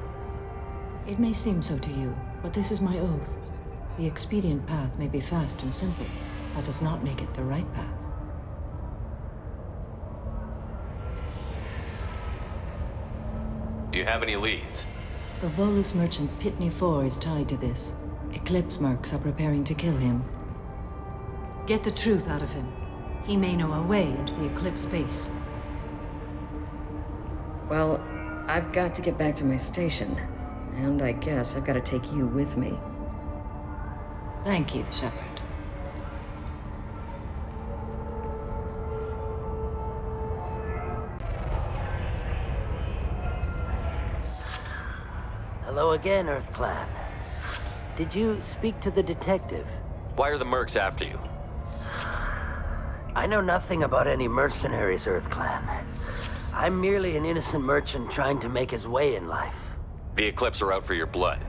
It may seem so to you, but this is my oath. The expedient path may be fast and simple. That does not make it the right path. Do you have any leads? The Volus merchant Pitney 4 is tied to this. Eclipse mercs are preparing to kill him. Get the truth out of him. He may know a way into the Eclipse base. Well, I've got to get back to my station. And I guess I've got to take you with me. Thank you, Shepard. Hello again, Earth Clan. Did you speak to the detective? Why are the mercs after you? I know nothing about any mercenaries, Earth Clan. I'm merely an innocent merchant trying to make his way in life. The Eclipse are out for your blood.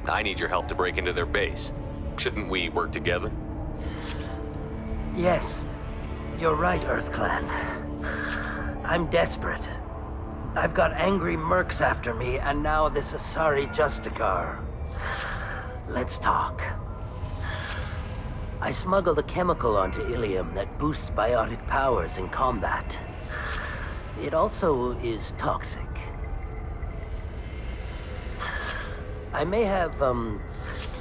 I need your help to break into their base. Shouldn't we work together? Yes, you're right, EarthClan. I'm desperate. I've got angry mercs after me, and now this Asari Justicar. Let's talk. I smuggled a chemical onto Ilium that boosts biotic powers in combat. It also is toxic. I may have,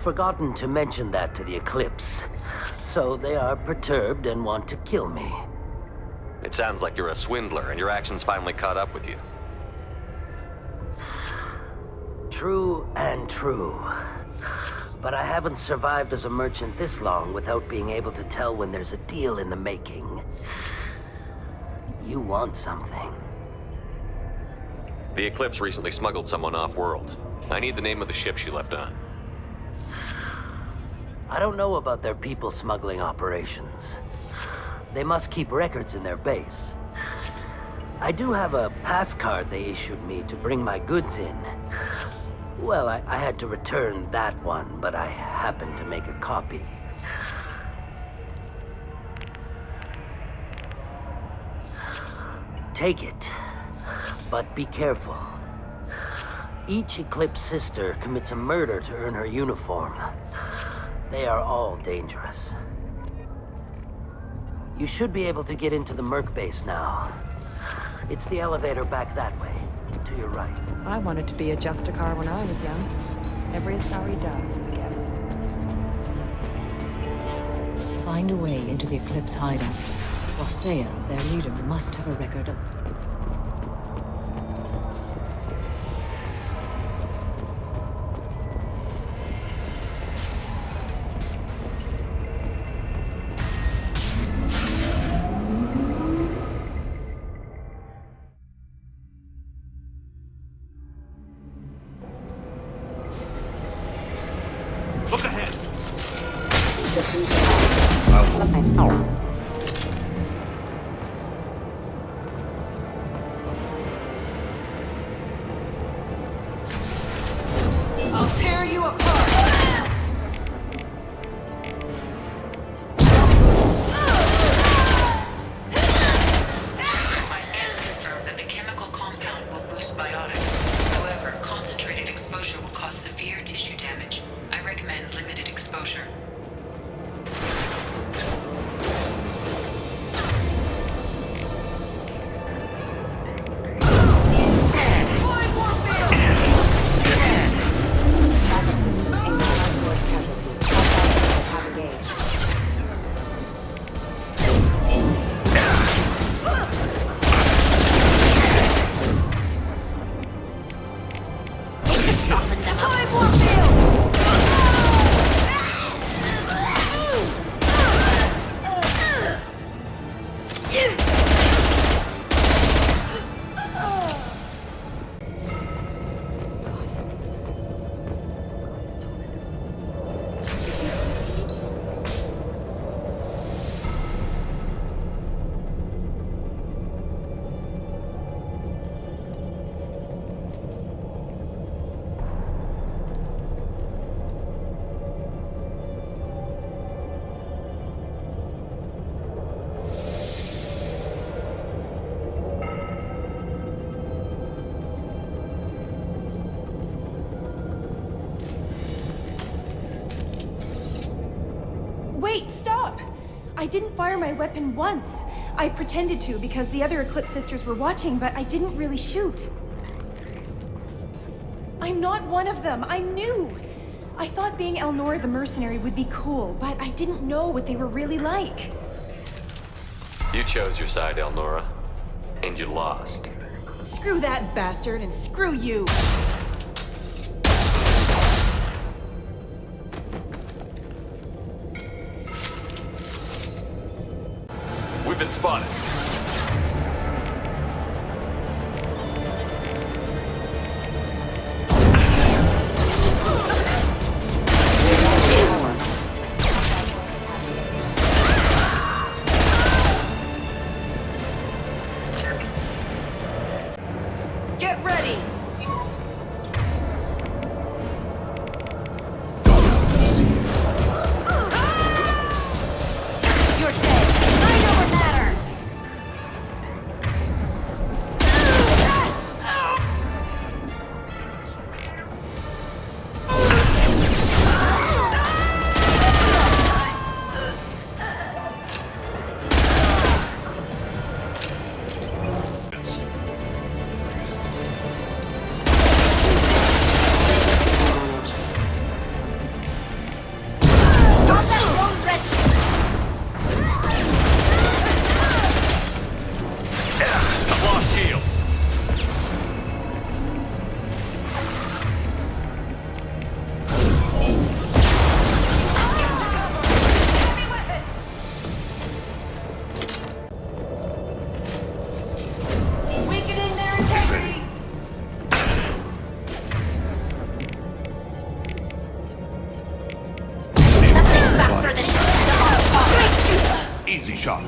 forgotten to mention that to the Eclipse, so they are perturbed and want to kill me. It sounds like you're a swindler, and your actions finally caught up with you. True and true. But I haven't survived as a merchant this long without being able to tell when there's a deal in the making. You want something. The Eclipse recently smuggled someone off-world. I need the name of the ship she left on. I don't know about their people smuggling operations. They must keep records in their base. I do have a pass card they issued me to bring my goods in. Well, I had to return that one, but I happened to make a copy. Take it, but be careful. Each Eclipse sister commits a murder to earn her uniform. They are all dangerous. You should be able to get into the Merc base now. It's the elevator back that way, to your right. I wanted to be a Justicar when I was young. Every Asari does, I guess. Find a way into the Eclipse hideout. Wasea, their leader, must have a record of... Look ahead. I'll tear you apart! My scans confirm that the chemical compound will boost biotics. However, concentrated exposure will cause severe tissue damage. I recommend limited exposure. Wait, stop! I didn't fire my weapon once. I pretended to because the other Eclipse sisters were watching, but I didn't really shoot. I'm not one of them. I'm new. I thought being Elnora the mercenary would be cool, but I didn't know what they were really like. You chose your side, Elnora, and you lost. Screw that bastard, and screw you! We've been spotted. shot.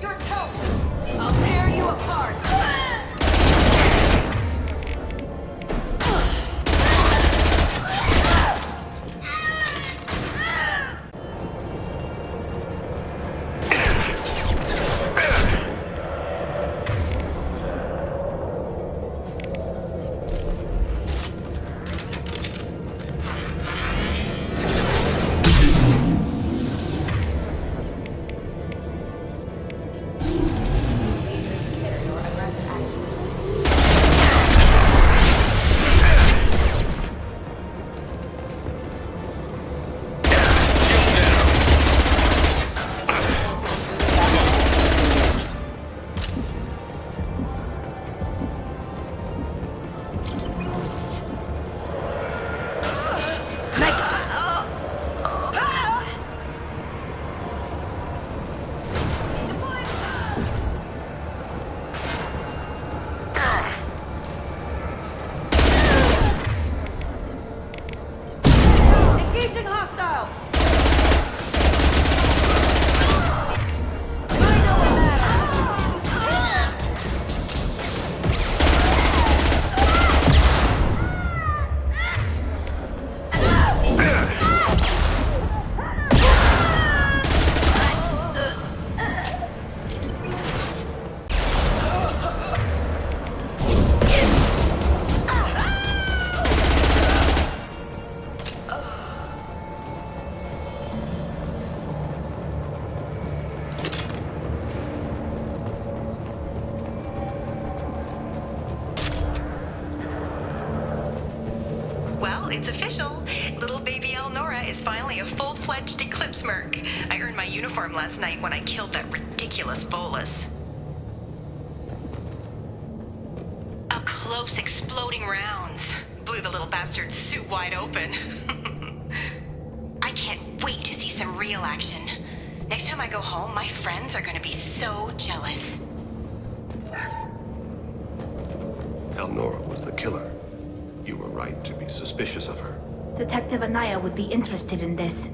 You're toast! I'll tear you apart! Engaging hostiles! Well, it's official. Little baby Elnora is finally a full-fledged Eclipse Merc. I earned my uniform last night when I killed that ridiculous Volus. Up close, exploding rounds. Blew the little bastard's suit wide open. I can't wait to see some real action. Next time I go home, my friends are gonna be so jealous. Elnora was the killer. You were right to be suspicious of her. Detective Anaya would be interested in this.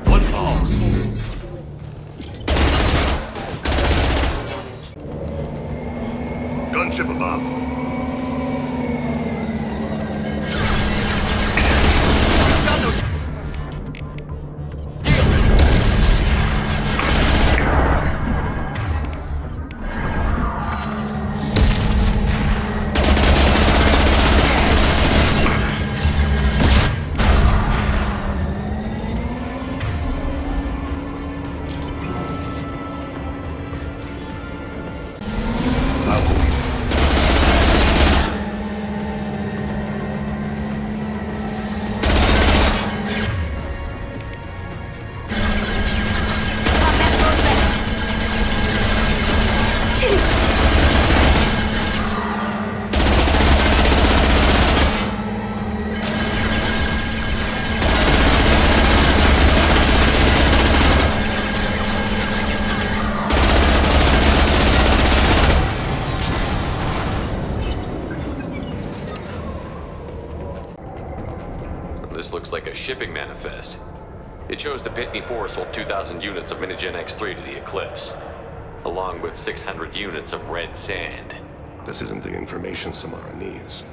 One falls. Gunship above. This looks like a shipping manifest. It shows the Pitney 4 sold 2,000 units of Minigen X3 to the Eclipse, along with 600 units of red sand. This isn't the information Samara needs,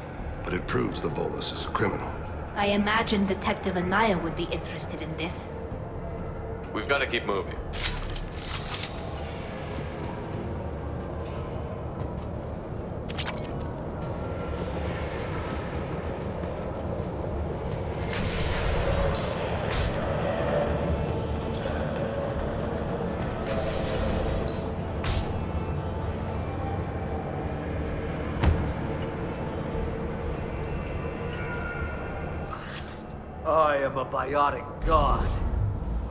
but it proves the Volus is a criminal. I imagine Detective Anaya would be interested in this. We've got to keep moving. I am a biotic god.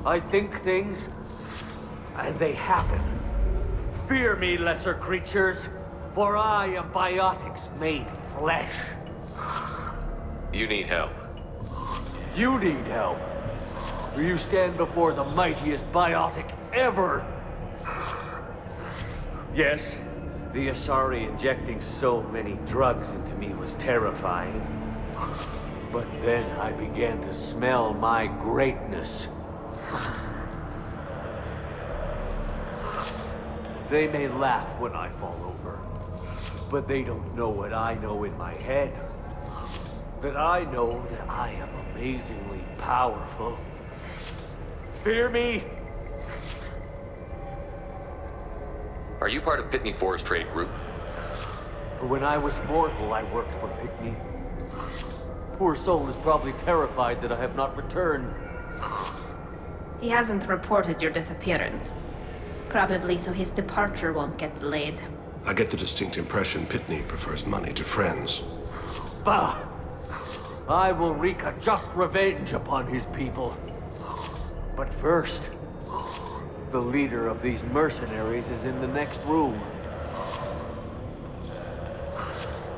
I think things, and they happen. Fear me, lesser creatures, for I am biotics made flesh. You need help. You need help. You stand before the mightiest biotic ever! Yes, the Asari injecting so many drugs into me was terrifying. But then I began to smell my greatness. They may laugh when I fall over, but they don't know what I know in my head. That I know that I am amazingly powerful. Fear me? Are you part of Pitney Forest Trade Group? When I was mortal, I worked for Pitney. Poor soul is probably terrified that I have not returned. He hasn't reported your disappearance. Probably so his departure won't get delayed. I get the distinct impression Pitney prefers money to friends. Bah! I will wreak a just revenge upon his people. But first, the leader of these mercenaries is in the next room.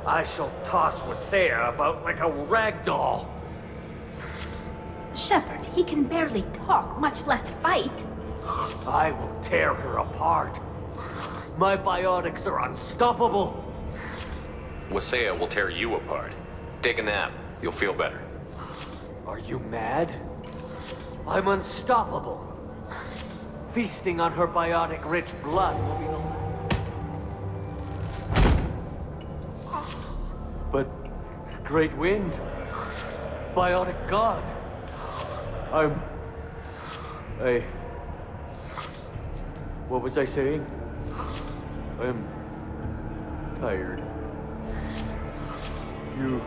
I shall toss Wasea about like a rag doll. Shepard, he can barely talk, much less fight. I will tear her apart. My biotics are unstoppable. Wasea will tear you apart. Take a nap. You'll feel better. Are you mad? I'm unstoppable. Feasting on her biotic-rich blood will be the... But... Great Wind... Biotic God... What was I saying? I'm... tired. You...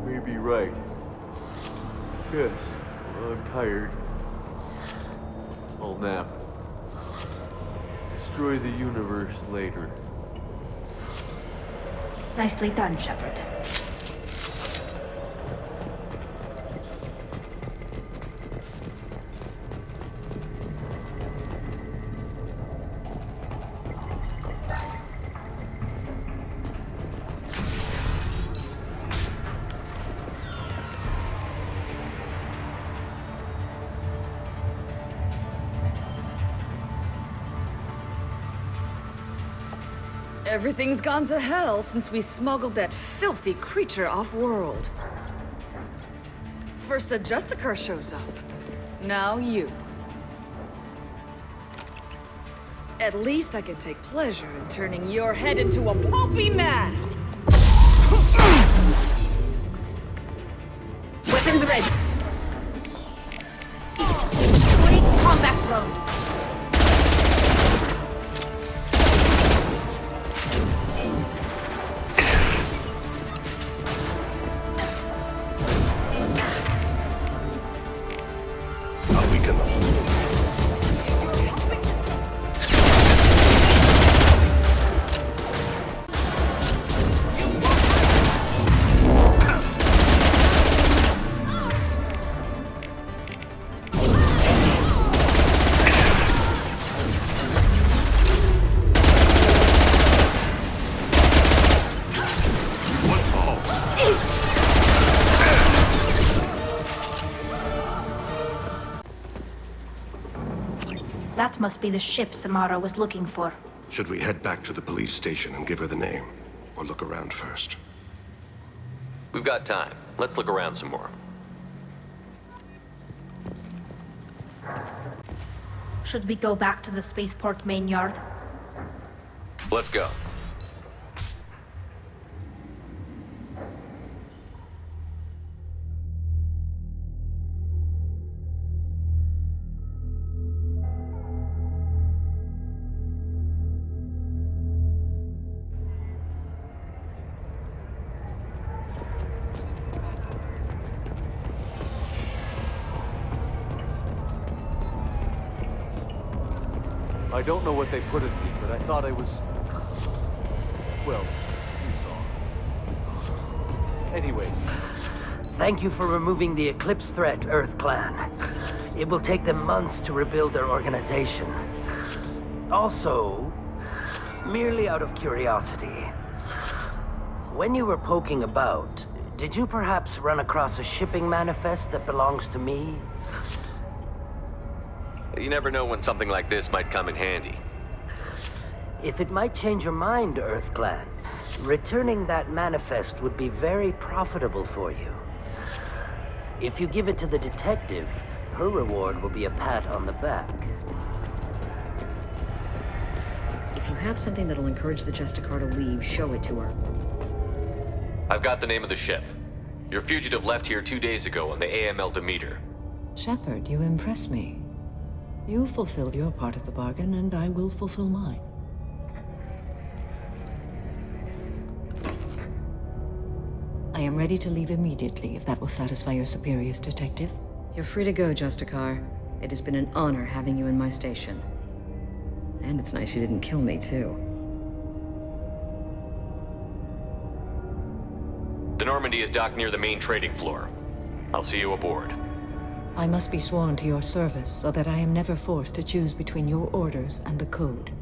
may be right. Yes, I'm tired. I'll nap. Destroy the universe later. Nicely done, Shepard. Everything's gone to hell since we smuggled that filthy creature off-world. First a Justicar shows up. Now you. At least I can take pleasure in turning your head into a pulpy mass! Weapons ready. Quick combat drone. That must be the ship Samara was looking for. Should we head back to the police station and give her the name? Or look around first? We've got time. Let's look around some more. Should we go back to the spaceport main yard? Let's go. I don't know what they put in me, but I thought I was... well, you saw. Anyway. Thank you for removing the Eclipse threat, Earth Clan. It will take them months to rebuild their organization. Also, merely out of curiosity, when you were poking about, Did you perhaps run across a shipping manifest that belongs to me? You never know when something like this might come in handy. If it might change your mind, EarthClan, returning that manifest would be very profitable for you. If you give it to the detective, her reward will be a pat on the back. If you have something that'll encourage the Justicar to leave, show it to her. I've got the name of the ship. Your fugitive left here 2 days ago on the AML Demeter. Shepard, you impress me. You fulfilled your part of the bargain, and I will fulfill mine. I am ready to leave immediately, if that will satisfy your superiors, Detective. You're free to go, Justicar. It has been an honor having you in my station. And it's nice you didn't kill me, too. The Normandy is docked near the main trading floor. I'll see you aboard. I must be sworn to your service, so that I am never forced to choose between your orders and the Code.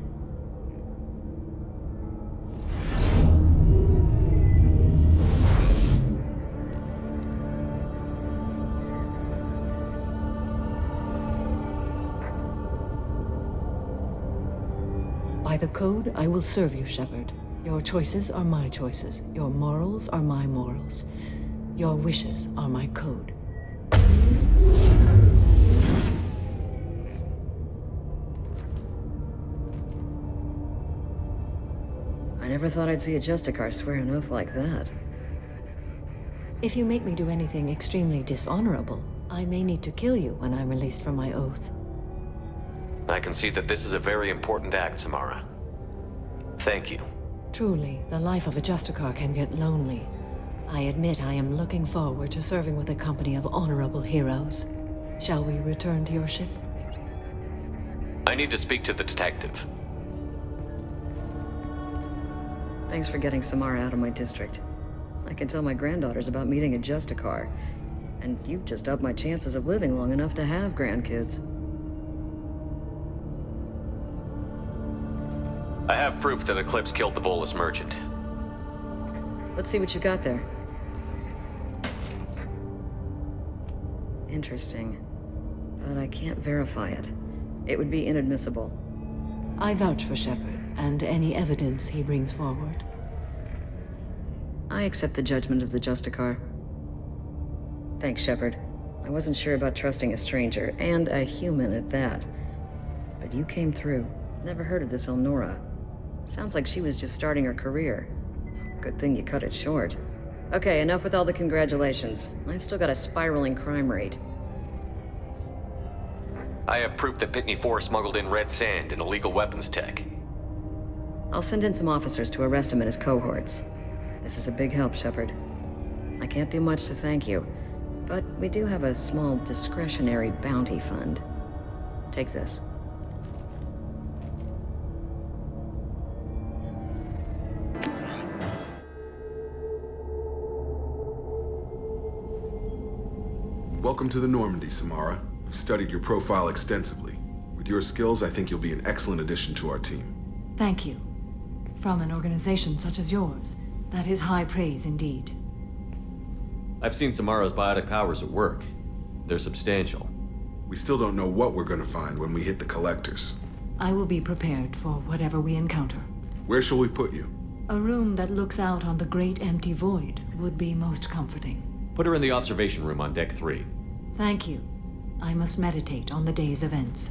By the Code, I will serve you, Shepard. Your choices are my choices. Your morals are my morals. Your wishes are my code. I never thought I'd see a Justicar swear an oath like that. If you make me do anything extremely dishonorable, I may need to kill you when I'm released from my oath. I can see that this is a very important act, Samara. Thank you. Truly, the life of a Justicar can get lonely. I admit I am looking forward to serving with a company of honorable heroes. Shall we return to your ship? I need to speak to the detective. Thanks for getting Samara out of my district. I can tell my granddaughters about meeting a Justicar, and you've just upped my chances of living long enough to have grandkids. I have proof that Eclipse killed the Volus merchant. Let's see what you got there. Interesting. But I can't verify it. It would be inadmissible. I vouch for Shepard, and any evidence he brings forward. I accept the judgment of the Justicar. Thanks, Shepard. I wasn't sure about trusting a stranger, and a human at that. But you came through. Never heard of this Elnora. Sounds like she was just starting her career. Good thing you cut it short. Okay, enough with all the congratulations. I've still got a spiraling crime rate. I have proof that Pitney 4 smuggled in red sand and illegal weapons tech. I'll send in some officers to arrest him and his cohorts. This is a big help, Shepard. I can't do much to thank you, but we do have a small discretionary bounty fund. Take this. Welcome to the Normandy, Samara. We've studied your profile extensively. With your skills, I think you'll be an excellent addition to our team. Thank you. From an organization such as yours, that is high praise indeed. I've seen Samara's biotic powers at work. They're substantial. We still don't know what we're gonna find when we hit the collectors. I will be prepared for whatever we encounter. Where shall we put you? A room that looks out on the great empty void would be most comforting. Put her in the observation room on Deck 3. Thank you. I must meditate on the day's events.